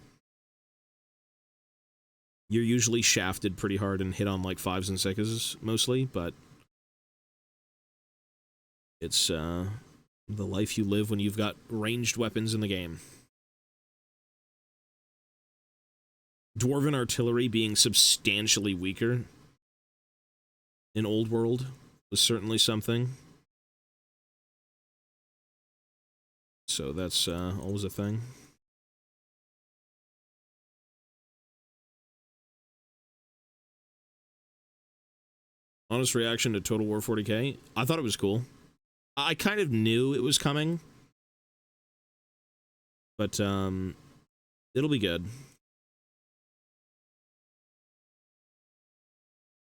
You're usually shafted pretty hard and hit on, like, 5s and 6s, mostly, but... It's, the life you live when you've got ranged weapons in the game. Dwarven artillery being substantially weaker in Old World was certainly something. So that's always a thing. Honest reaction to Total War 40k? I thought it was cool. I kind of knew it was coming. But, it'll be good.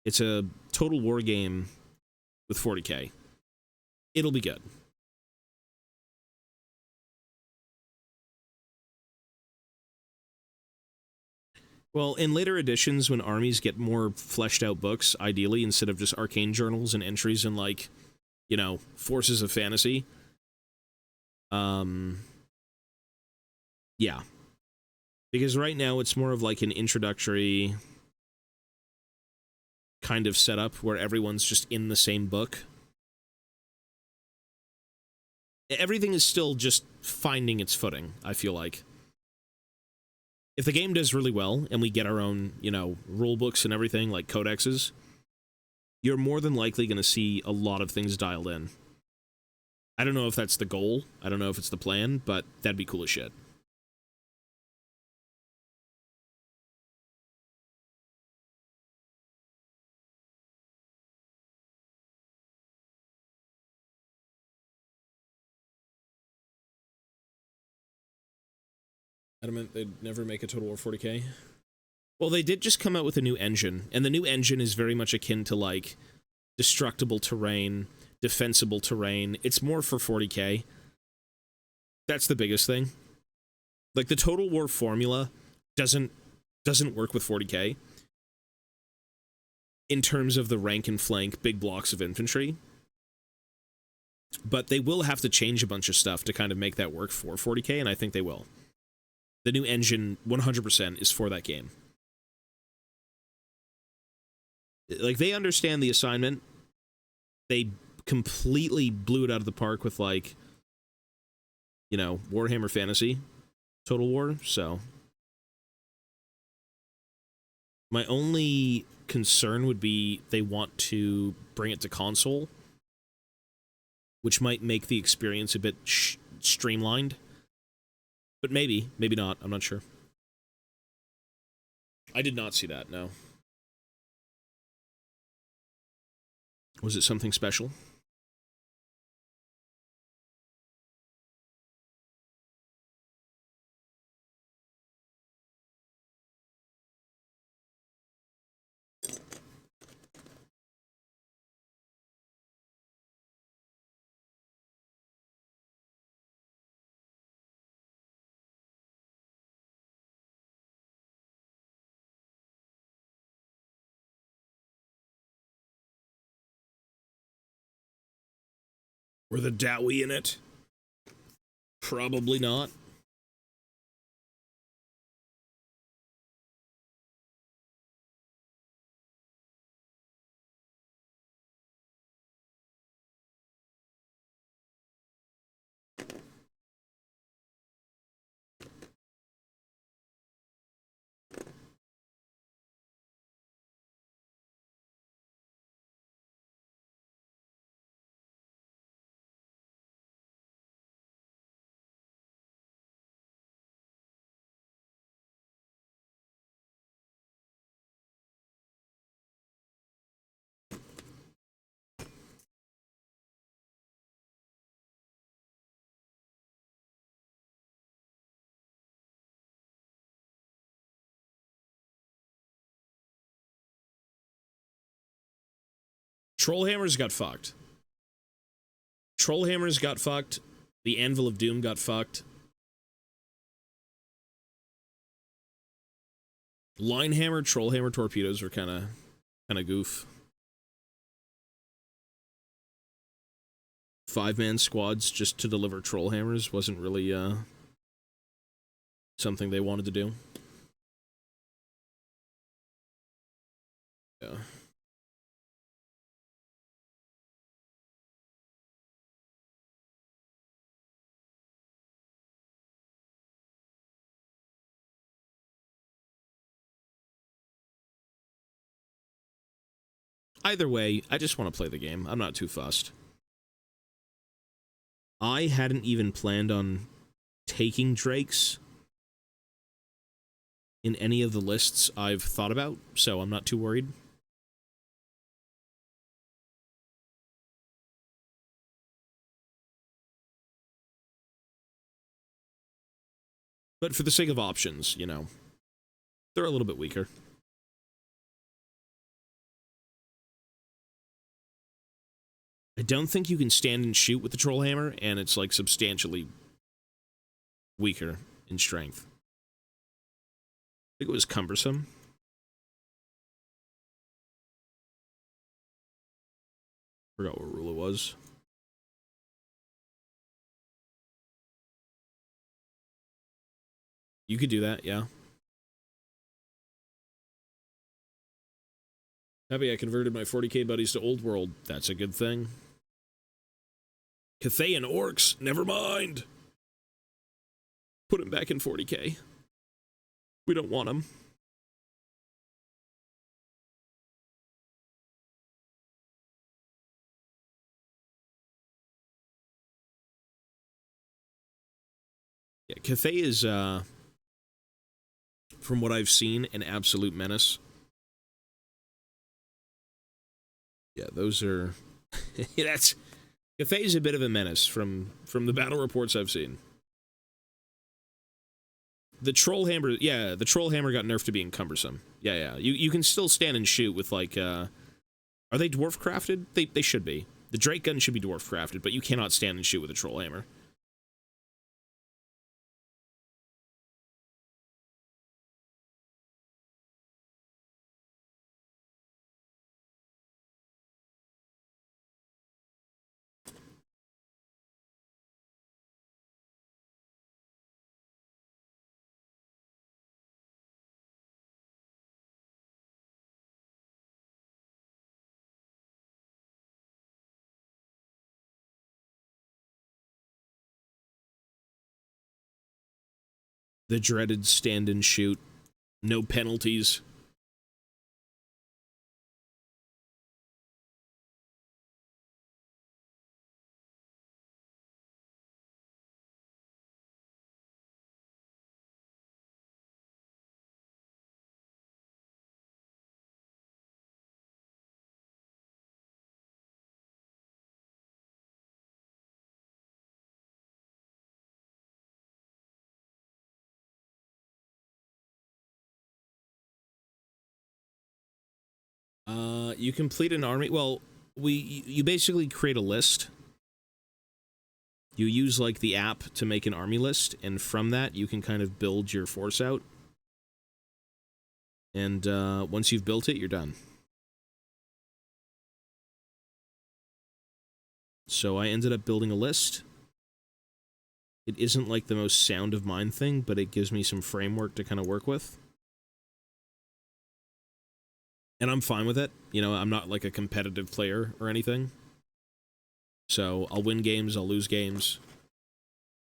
It's a Total War game with 40k. It'll be good. Well, in later editions, when armies get more fleshed out books, ideally, instead of just arcane journals and entries in, like, you know, Forces of Fantasy. Yeah. Because right now it's more of like an introductory kind of setup where everyone's just in the same book. Everything is still just finding its footing, I feel like. If the game does really well and we get our own, you know, rule books and everything, like codexes, you're more than likely going to see a lot of things dialed in. I don't know if that's the goal. I don't know if it's the plan, but that'd be cool as shit. Adamant they'd never make a Total War 40k. Well, they did just come out with a new engine, and the new engine is very much akin to, like, destructible terrain, defensible terrain. It's more for 40k. That's the biggest thing. Like, the Total War formula doesn't work with 40k in terms of the rank and flank big blocks of infantry. But they will have to change a bunch of stuff to kind of make that work for 40k, and I think they will. The new engine, 100%, is for that game. Like, they understand the assignment. They completely blew it out of the park with, like, you know, Warhammer Fantasy Total War, so. My only concern would be they want to bring it to console, which might make the experience a bit streamlined. But maybe, maybe not, I'm not sure. I did not see that, no. Was it something special? Were the Dowie in it? Probably not. Trollhammers got fucked. Trollhammers got fucked. The Anvil of Doom got fucked. Linehammer, Trollhammer torpedoes were kind of goof. 5-man squads just to deliver Trollhammers wasn't really something they wanted to do. Yeah. Either way, I just want to play the game. I'm not too fussed. I hadn't even planned on taking Drakes in any of the lists I've thought about, so I'm not too worried. But for the sake of options, you know, they're a little bit weaker. I don't think you can stand and shoot with the Trollhammer, and it's, like, substantially weaker in strength. think it was cumbersome. Forgot what rule it was. You could do that, yeah. Happy I converted my 40k buddies to Old World. That's a good thing. Cathayan orcs, never mind. Put him back in 40k. We don't want him. Yeah, Cathay is, from what I've seen, an absolute menace. Yeah, those are... that's... Cathay's a bit of a menace from the battle reports I've seen. The Trollhammer, yeah, the Trollhammer got nerfed to being cumbersome. Yeah. You can still stand and shoot with, like, are they dwarf crafted? They should be. The Drake gun should be dwarf crafted, but you cannot stand and shoot with a Trollhammer. The dreaded stand and shoot. No penalties. You complete an army. Well, you basically create a list. You use, like, the app to make an army list, and from that, you can kind of build your force out. And once you've built it, you're done. So I ended up building a list. It isn't, like, the most sound of mind thing, but it gives me some framework to kind of work with. And I'm fine with it. You know, I'm not, like, a competitive player or anything. So I'll win games, I'll lose games.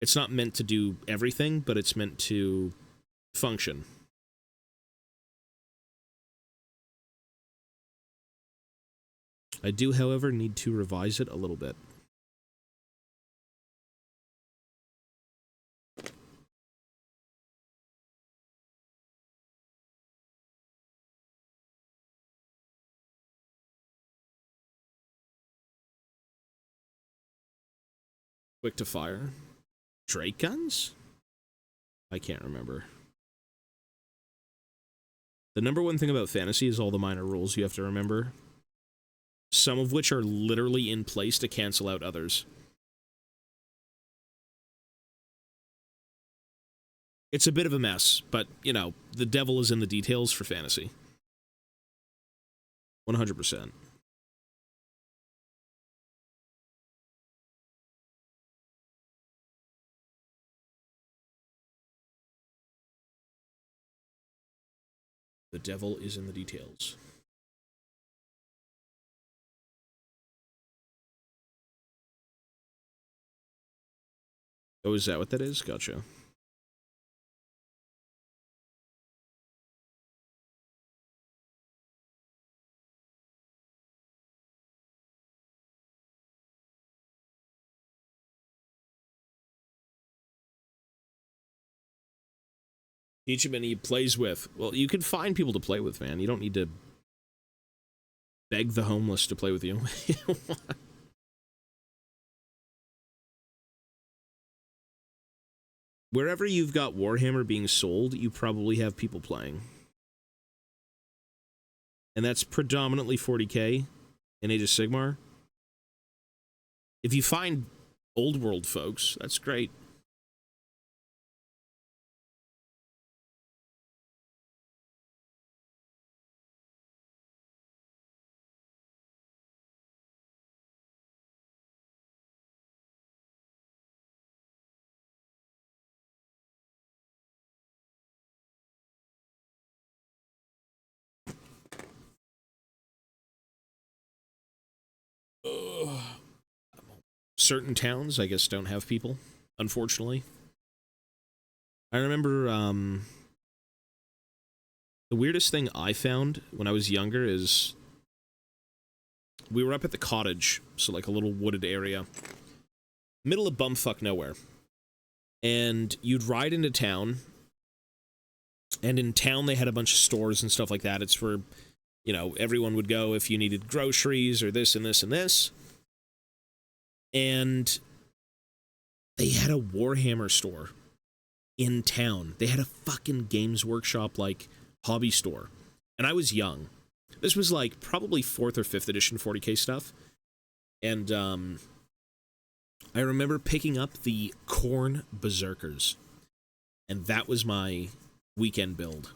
It's not meant to do everything, but it's meant to function. I do, however, need to revise it a little bit. Quick to fire. Drake guns? I can't remember. The number one thing about fantasy is all the minor rules you have to remember. Some of which are literally in place to cancel out others. It's a bit of a mess, but, you know, the devil is in the details for fantasy. 100%. The devil is in the details. Oh, is that what that is? Gotcha. Teach him and he plays with. Well, you can find people to play with, man. You don't need to beg the homeless to play with you. Wherever you've got Warhammer being sold, you probably have people playing. And that's predominantly 40k in Age of Sigmar. If you find old world folks, that's great. Ugh. Certain towns, I guess, don't have people, unfortunately. I remember, the weirdest thing I found when I was younger is we were up at the cottage, so like a little wooded area, middle of bumfuck nowhere. And you'd ride into town, and in town they had a bunch of stores and stuff like that. It's where, you know, everyone would go if you needed groceries or this and this and this. And they had a Warhammer store in town. They had a fucking Games Workshop, like, hobby store. And I was young. This was, like, probably 4th or 5th edition 40k stuff. And, I remember picking up the Khorne Berserkers. And that was my weekend build.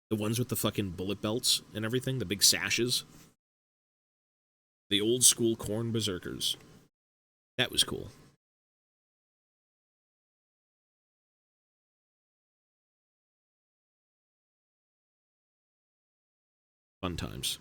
The ones with the fucking bullet belts and everything, the big sashes. The old school Khorne Berserkers. That was cool. Fun times.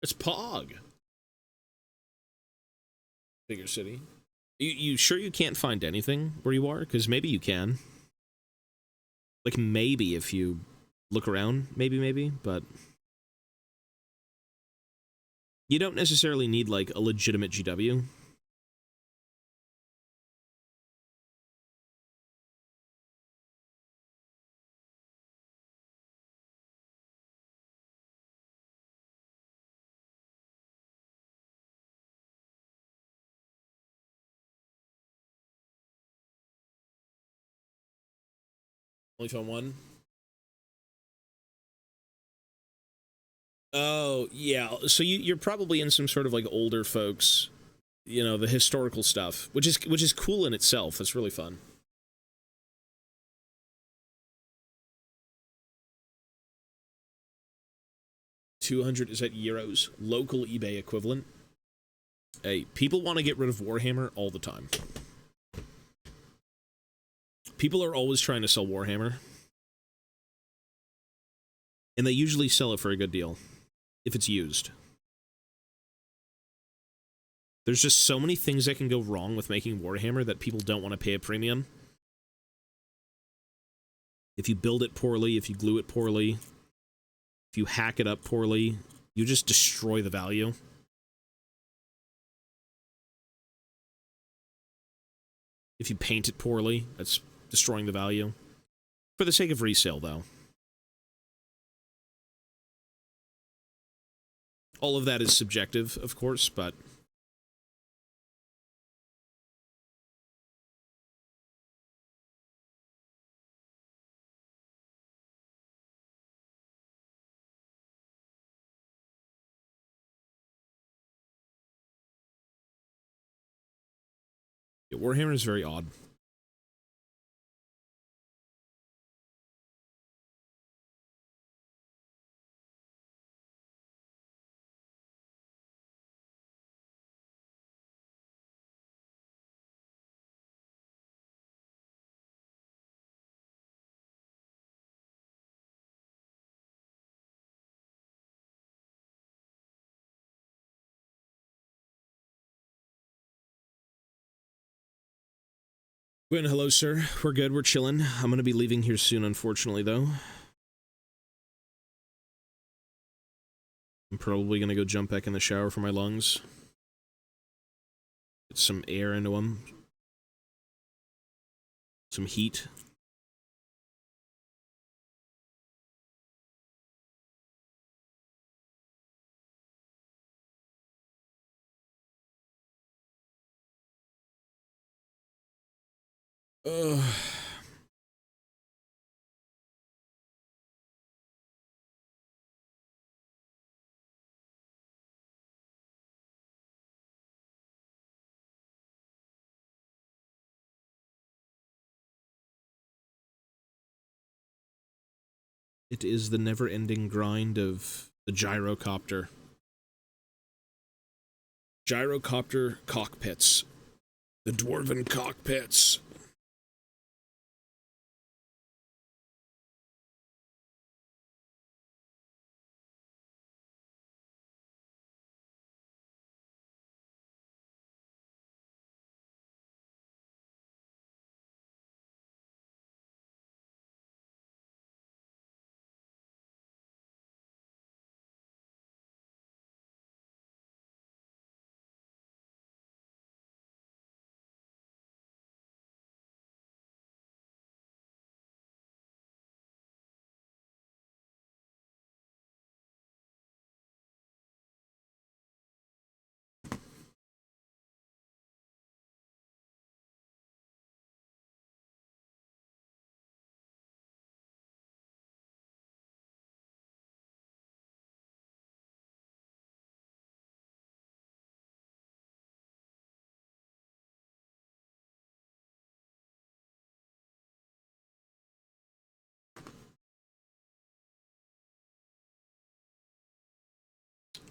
It's Pog. Bigger city. You sure you can't find anything where you are? Because maybe you can. Like, maybe if you look around, maybe, but you don't necessarily need, like, a legitimate GW. Only found one? Oh, yeah. So you're probably in some sort of, like, older folks, you know, the historical stuff, which is cool in itself. It's really fun. 200, is that euros? Local eBay equivalent? Hey, people want to get rid of Warhammer all the time. People are always trying to sell Warhammer. And they usually sell it for a good deal. If it's used. There's just so many things that can go wrong with making Warhammer that people don't want to pay a premium. If you build it poorly, if you glue it poorly, if you hack it up poorly, you just destroy the value. If you paint it poorly, that's destroying the value. For the sake of resale, though. All of that is subjective, of course, but yeah, Warhammer is very odd. Gwen, hello, sir. We're good. We're chilling. I'm going to be leaving here soon, unfortunately, though. I'm probably going to go jump back in the shower for my lungs. Get some air into them. Some heat. Ugh. It is the never-ending grind of the gyrocopter. Gyrocopter cockpits. The dwarven cockpits.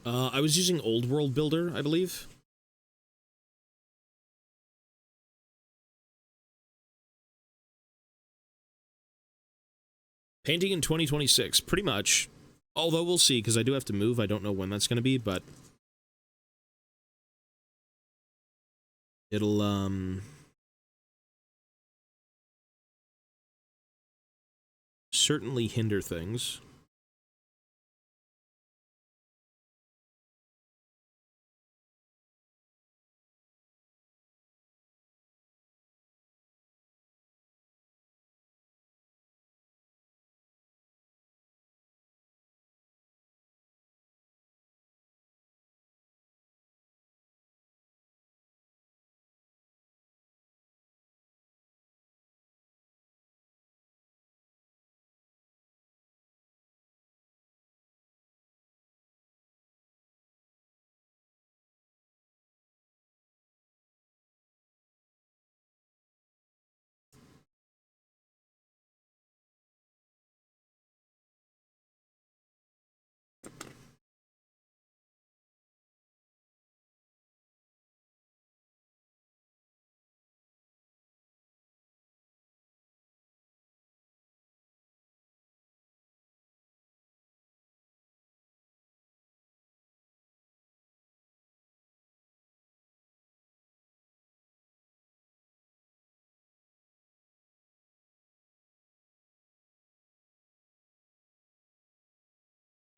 I was using Old World Builder, I believe. Painting in 2026, pretty much. Although we'll see, because I do have to move. I don't know when that's going to be, but it'll, certainly hinder things.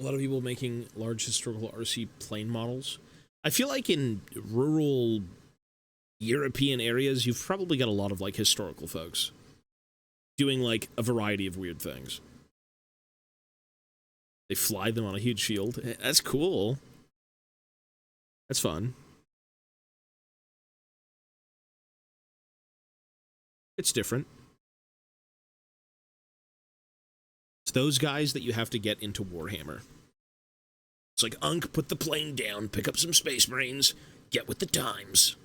A lot of people making large historical RC plane models. I feel like in rural European areas, you've probably got a lot of, like, historical folks doing, like, a variety of weird things. They fly them on a huge shield. That's cool. That's fun. It's different. It's those guys that you have to get into Warhammer. It's like, Unk, put the plane down, pick up some Space Marines, get with the times.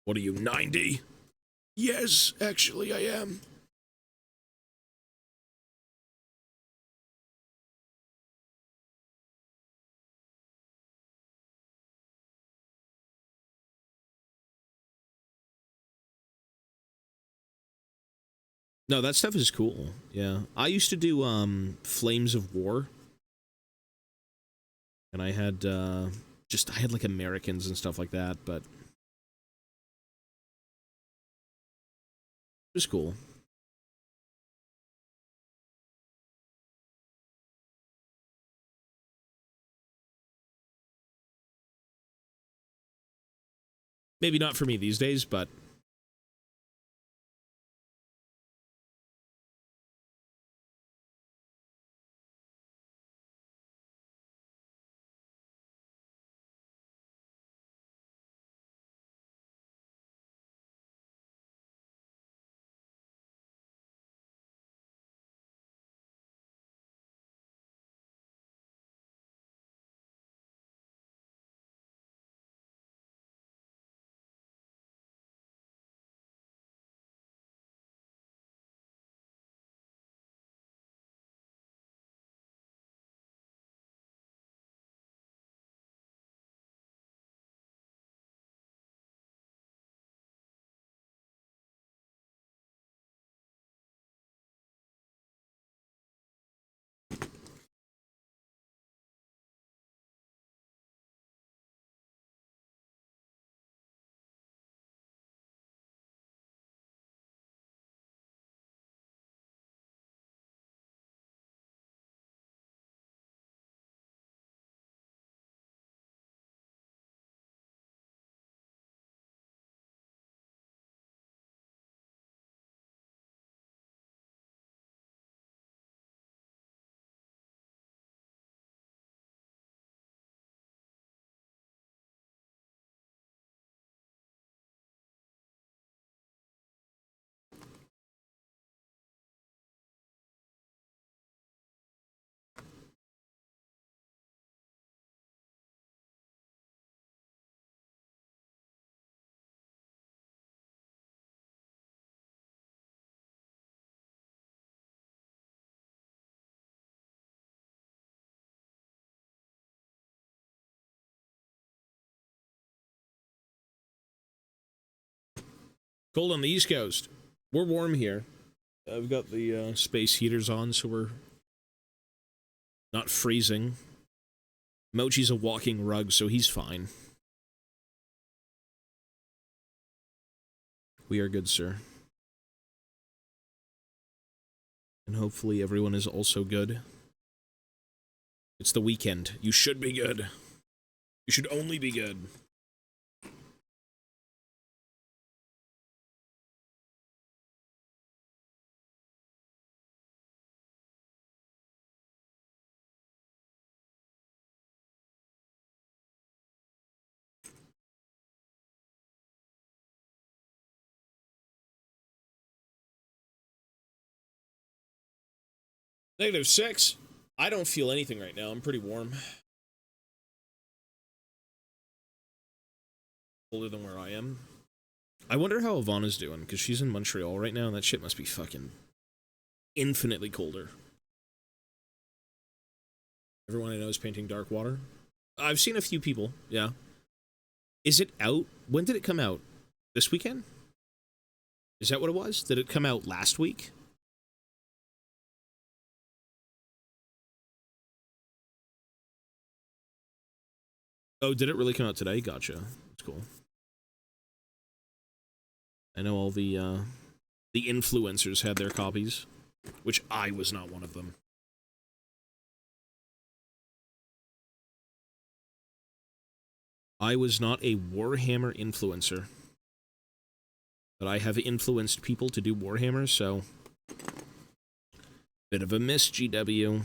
What are you, 90? Yes, actually, I am. No, that stuff is cool. Yeah. I used to do Flames of War. And I had I had like Americans and stuff like that, but it was cool. Maybe not for me these days, but Cold on the East Coast. We're warm here. I've got the space heaters on, so we're not freezing. Mochi's a walking rug, so he's fine. We are good, sir. And hopefully everyone is also good. It's the weekend. You should be good. You should only be good. -6. I don't feel anything right now. I'm pretty warm. Colder than where I am. I wonder how Ivana's doing, because she's in Montreal right now, and that shit must be fucking infinitely colder. Everyone I know is painting Dark Water. I've seen a few people, yeah. Is it out? When did it come out? This weekend? Is that what it was? Did it come out last week? Oh, did it really come out today? Gotcha. That's cool. I know all the influencers had their copies, which I was not one of them. I was not a Warhammer influencer. But I have influenced people to do Warhammer, so... Bit of a miss, GW.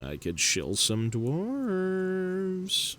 I could shill some dwarves.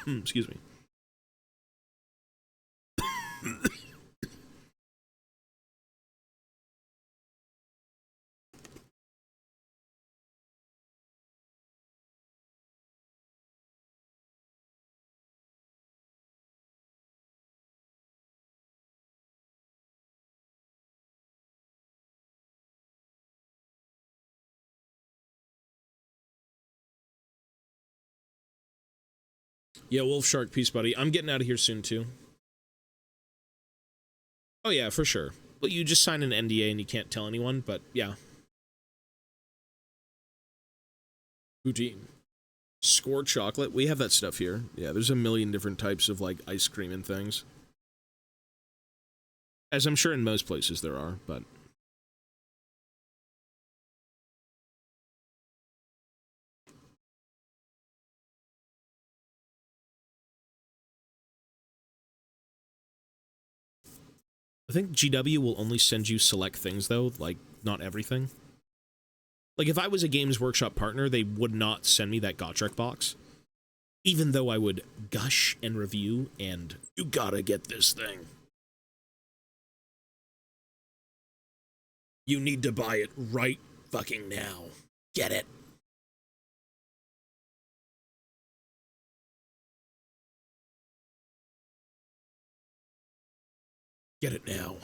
Excuse me. Yeah, Wolf Shark, peace, buddy. I'm getting out of here soon, too. Oh, yeah, for sure. Well, you just sign an NDA and you can't tell anyone, but yeah. Poutine. Score chocolate. We have that stuff here. Yeah, there's a million different types of, like, ice cream and things. As I'm sure in most places there are, but... I think GW will only send you select things, though, like, not everything. Like, if I was a Games Workshop partner, they would not send me that Gotrek box. Even though I would gush and review, and you gotta get this thing. You need to buy it right fucking now. Get it. Get it now.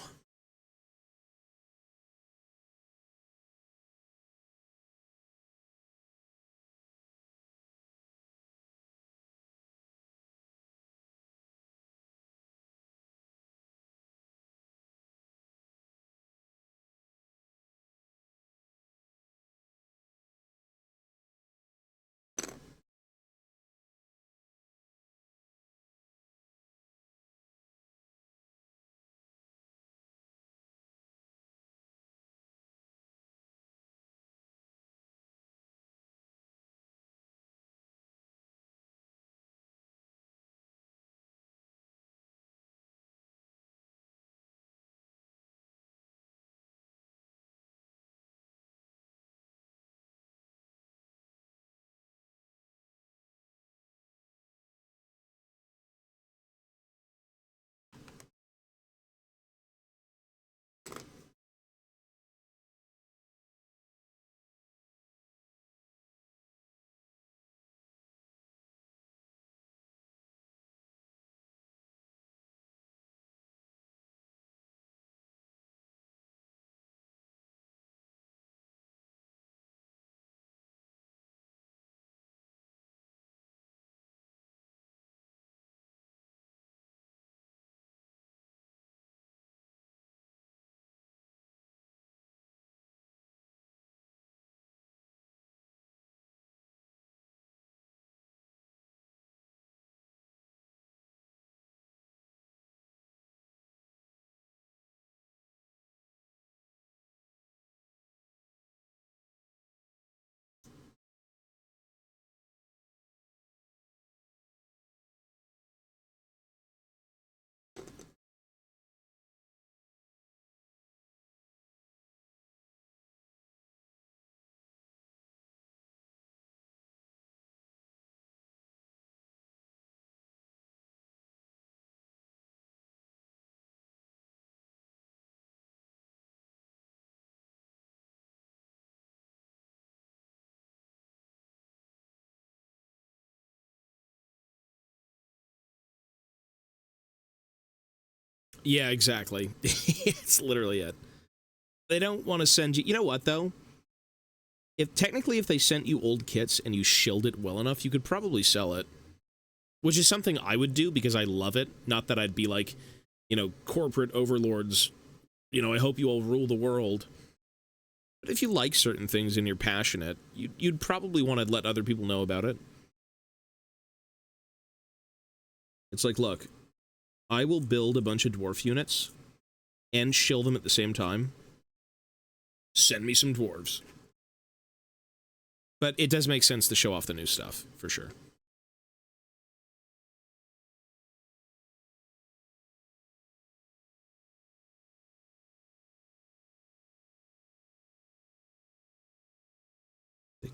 Yeah, exactly. It's literally it. They don't want to send you... You know what, though? If they sent you old kits and you shilled it well enough, you could probably sell it. Which is something I would do because I love it. Not that I'd be like, you know, corporate overlords, you know, I hope you all rule the world. But if you like certain things and you're passionate, you'd probably want to let other people know about it. It's like, look, I will build a bunch of dwarf units and shill them at the same time. Send me some dwarves. But it does make sense to show off the new stuff, for sure.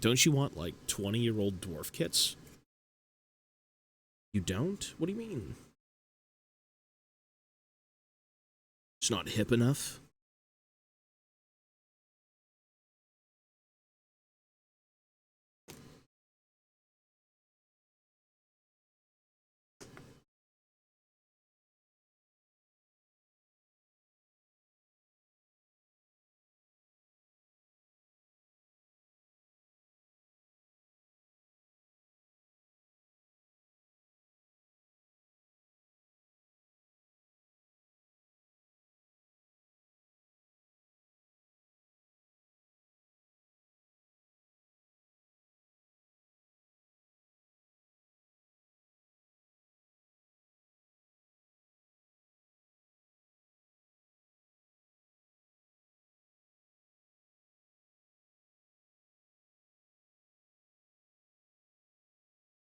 Don't you want, like, 20-year-old dwarf kits? You don't? What do you mean? It's not hip enough?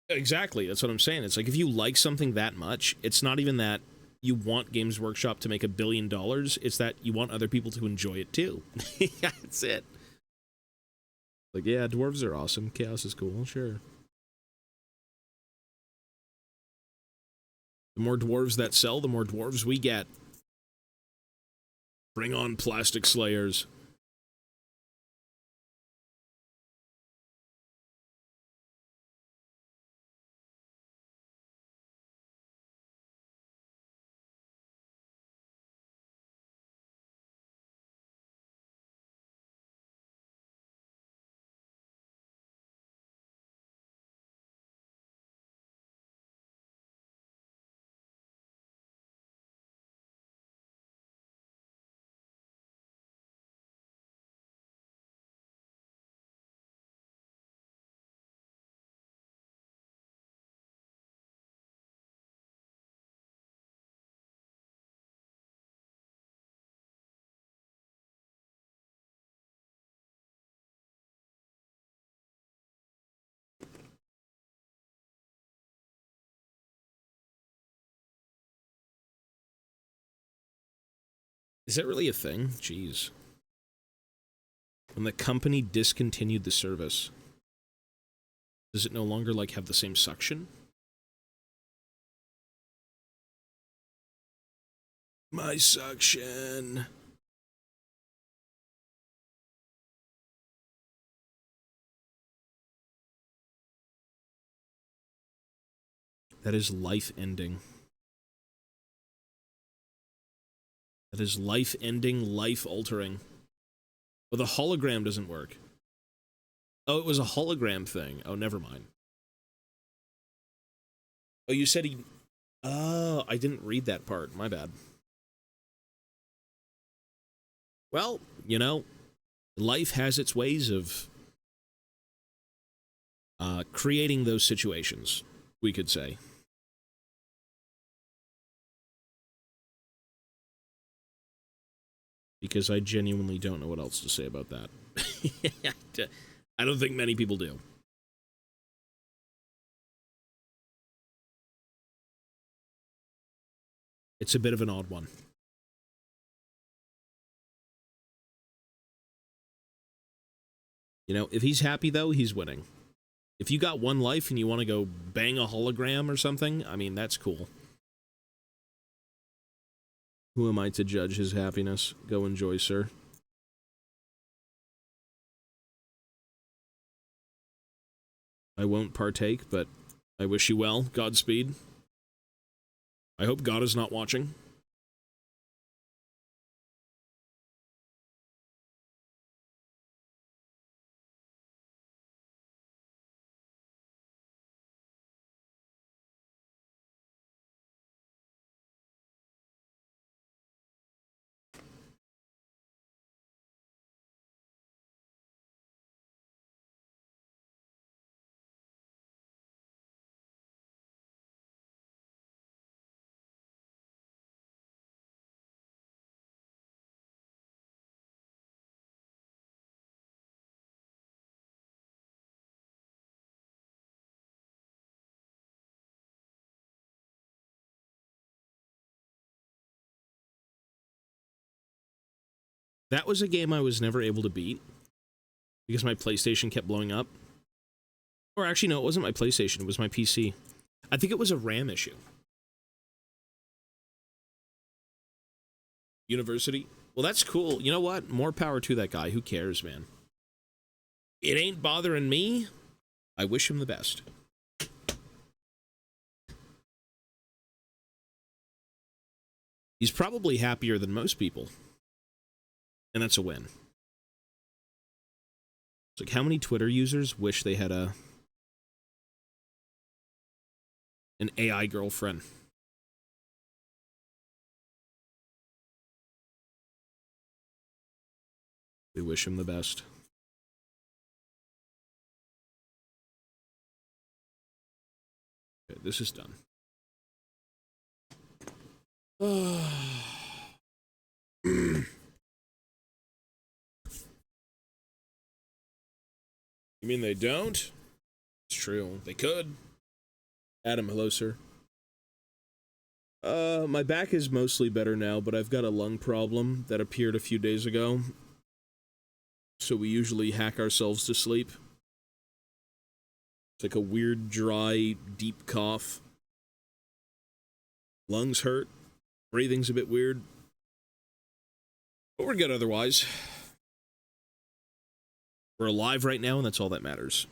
Exactly, that's what I'm saying. It's like, if you like something that much, it's not even that you want Games Workshop to make $1 billion, it's that you want other people to enjoy it too. Yeah, that's it. Like, yeah, dwarves are awesome, chaos is cool, sure. The more dwarves that sell, the more dwarves we get. Bring on plastic slayers. Is that really a thing? Jeez. When the company discontinued the service, does it no longer, like, have the same suction? My suction. That is life-ending. That is life-ending, life-altering. Well, the hologram doesn't work. Oh, it was a hologram thing. Oh, never mind. Oh, you said he... Oh, I didn't read that part. My bad. Well, you know, life has its ways of creating those situations, we could say. Because I genuinely don't know what else to say about that. I don't think many people do. It's a bit of an odd one. You know, if he's happy, though, he's winning. If you got one life and you want to go bang a hologram or something, I mean, that's cool. Who am I to judge his happiness? Go enjoy, sir. I won't partake, but I wish you well. Godspeed. I hope God is not watching. That was a game I was never able to beat because my PlayStation kept blowing up. Or actually, no, it wasn't my PlayStation, it was my PC. I think it was a RAM issue. University? Well, that's cool. You know what? More power to that guy. Who cares, man? It ain't bothering me. I wish him the best. He's probably happier than most people. And that's a win. It's like, how many Twitter users wish they had an AI girlfriend? We wish him the best. Okay, this is done. You mean they don't? It's true. They could. Adam, hello, sir. My back is mostly better now, but I've got a lung problem that appeared a few days ago. So we usually hack ourselves to sleep. It's like a weird, dry, deep cough. Lungs hurt. Breathing's a bit weird. But we're good otherwise. We're alive right now, and that's all that matters.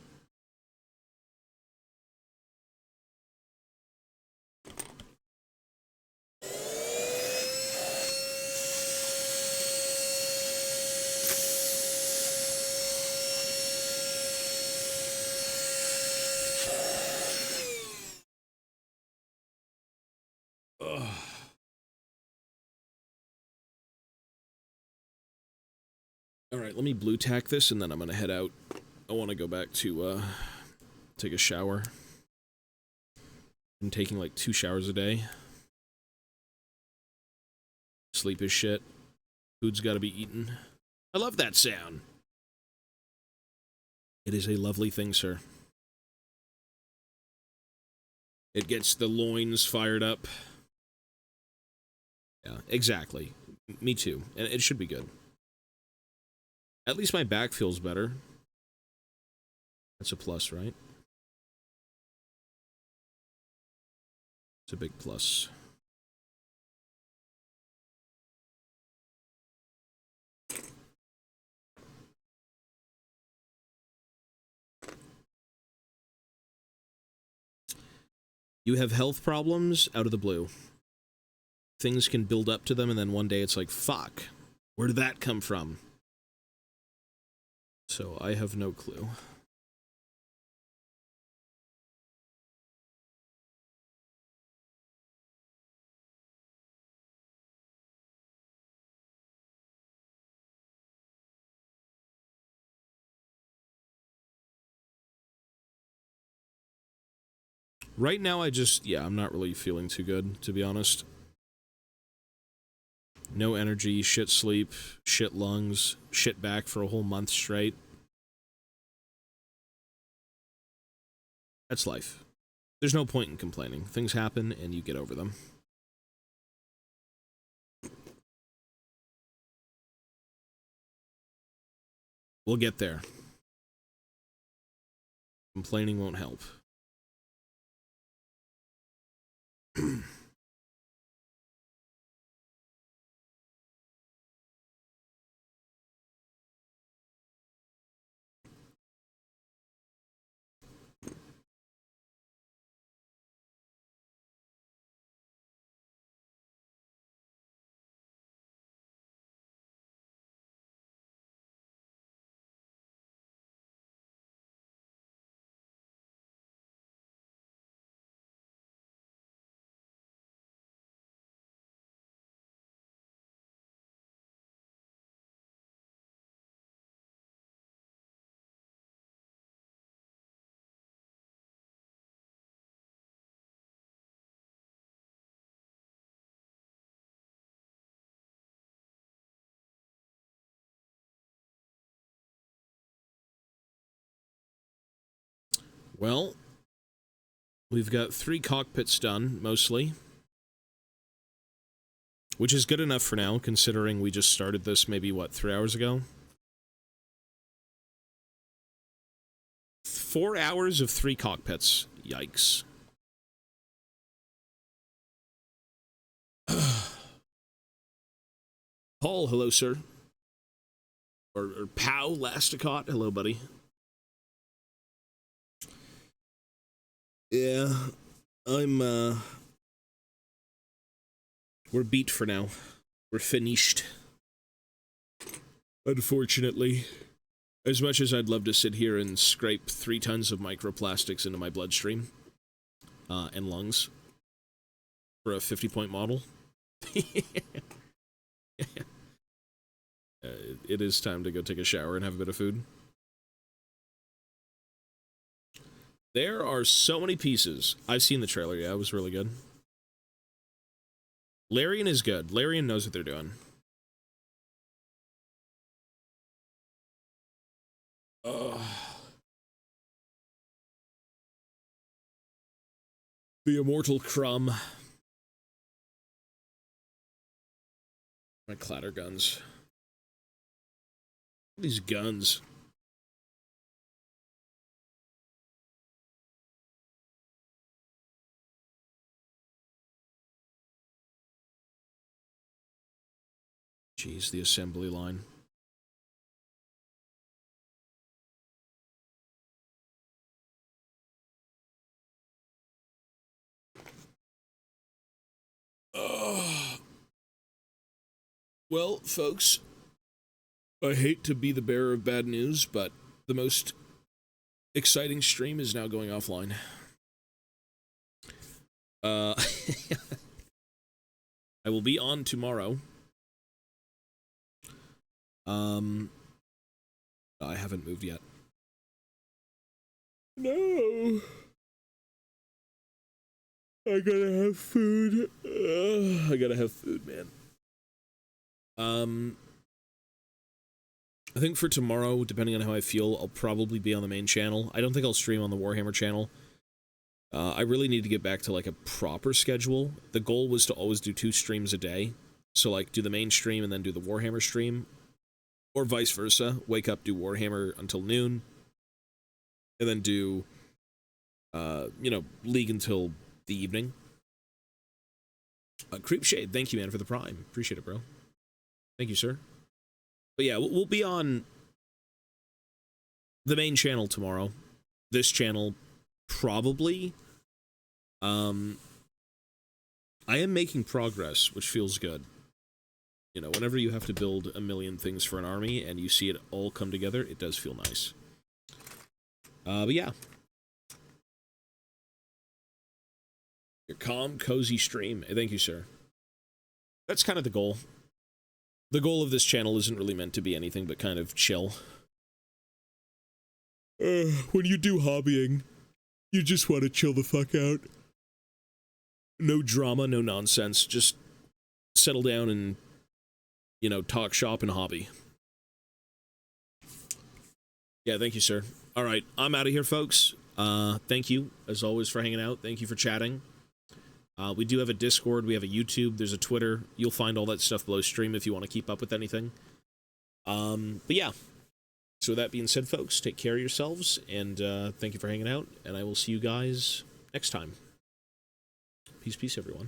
Ugh. Alright, let me blue tack this, and then I'm gonna head out. I want to go back to, take a shower. I'm taking like 2 showers a day. Sleep is shit. Food's gotta be eaten. I love that sound. It is a lovely thing, sir. It gets the loins fired up. Yeah, exactly. Me too. And it should be good. At least my back feels better. That's a plus, right? It's a big plus. You have health problems out of the blue. Things can build up to them, and then one day it's like, fuck, where did that come from? So I have no clue. Right now, I'm not really feeling too good, to be honest. No energy, shit sleep, shit lungs, shit back for a whole month straight. That's life. There's no point in complaining. Things happen, and you get over them. We'll get there. Complaining won't help. Well, we've got 3 cockpits done, mostly. which is good enough for now, considering we just started this maybe, what, 3 hours ago? 4 hours of 3 cockpits. Yikes. Paul, hello, sir. Or Pow Lasticott, hello, buddy. Yeah, we're beat for now. We're finished. Unfortunately. As much as I'd love to sit here and scrape 3 tons of microplastics into my bloodstream and lungs for a 50-point model. It is time to go take a shower and have a bit of food. There are so many pieces. I've seen the trailer, yeah, it was really good. Larian is good. Larian knows what they're doing. The immortal Crumb. My clatter guns. These guns. Jeez, the assembly line. Well, folks, I hate to be the bearer of bad news, but the most exciting stream is now going offline. I will be on tomorrow. I haven't moved yet. No. I gotta have food. I gotta have food, man. I think for tomorrow, depending on how I feel, I'll probably be on the main channel. I don't think I'll stream on the Warhammer channel. I really need to get back to, like, a proper schedule. The goal was to always do 2 streams a day. So, like, do the main stream and then do the Warhammer stream. Or vice versa. Wake up, do Warhammer until noon. And then do, you know, League until the evening. Creepshade, thank you, man, for the Prime. Appreciate it, bro. Thank you, sir. But yeah, we'll be on the main channel tomorrow. This channel, probably. I am making progress, which feels good. You know, whenever you have to build a million things for an army and you see it all come together, it does feel nice. But yeah. Your calm, cozy stream. Thank you, sir. That's kind of the goal. The goal of this channel isn't really meant to be anything but kind of chill. When you do hobbying, you just want to chill the fuck out. No drama, no nonsense. Just settle down and, you know, talk shop and hobby. Yeah, thank you, sir. All right, I'm out of here, folks. Thank you, as always, for hanging out. Thank you for chatting. We do have a Discord, we have a YouTube, there's a Twitter. You'll find all that stuff below stream if you want to keep up with anything. But yeah. So with that being said, folks, take care of yourselves, and thank you for hanging out, and I will see you guys next time. Peace, peace, everyone.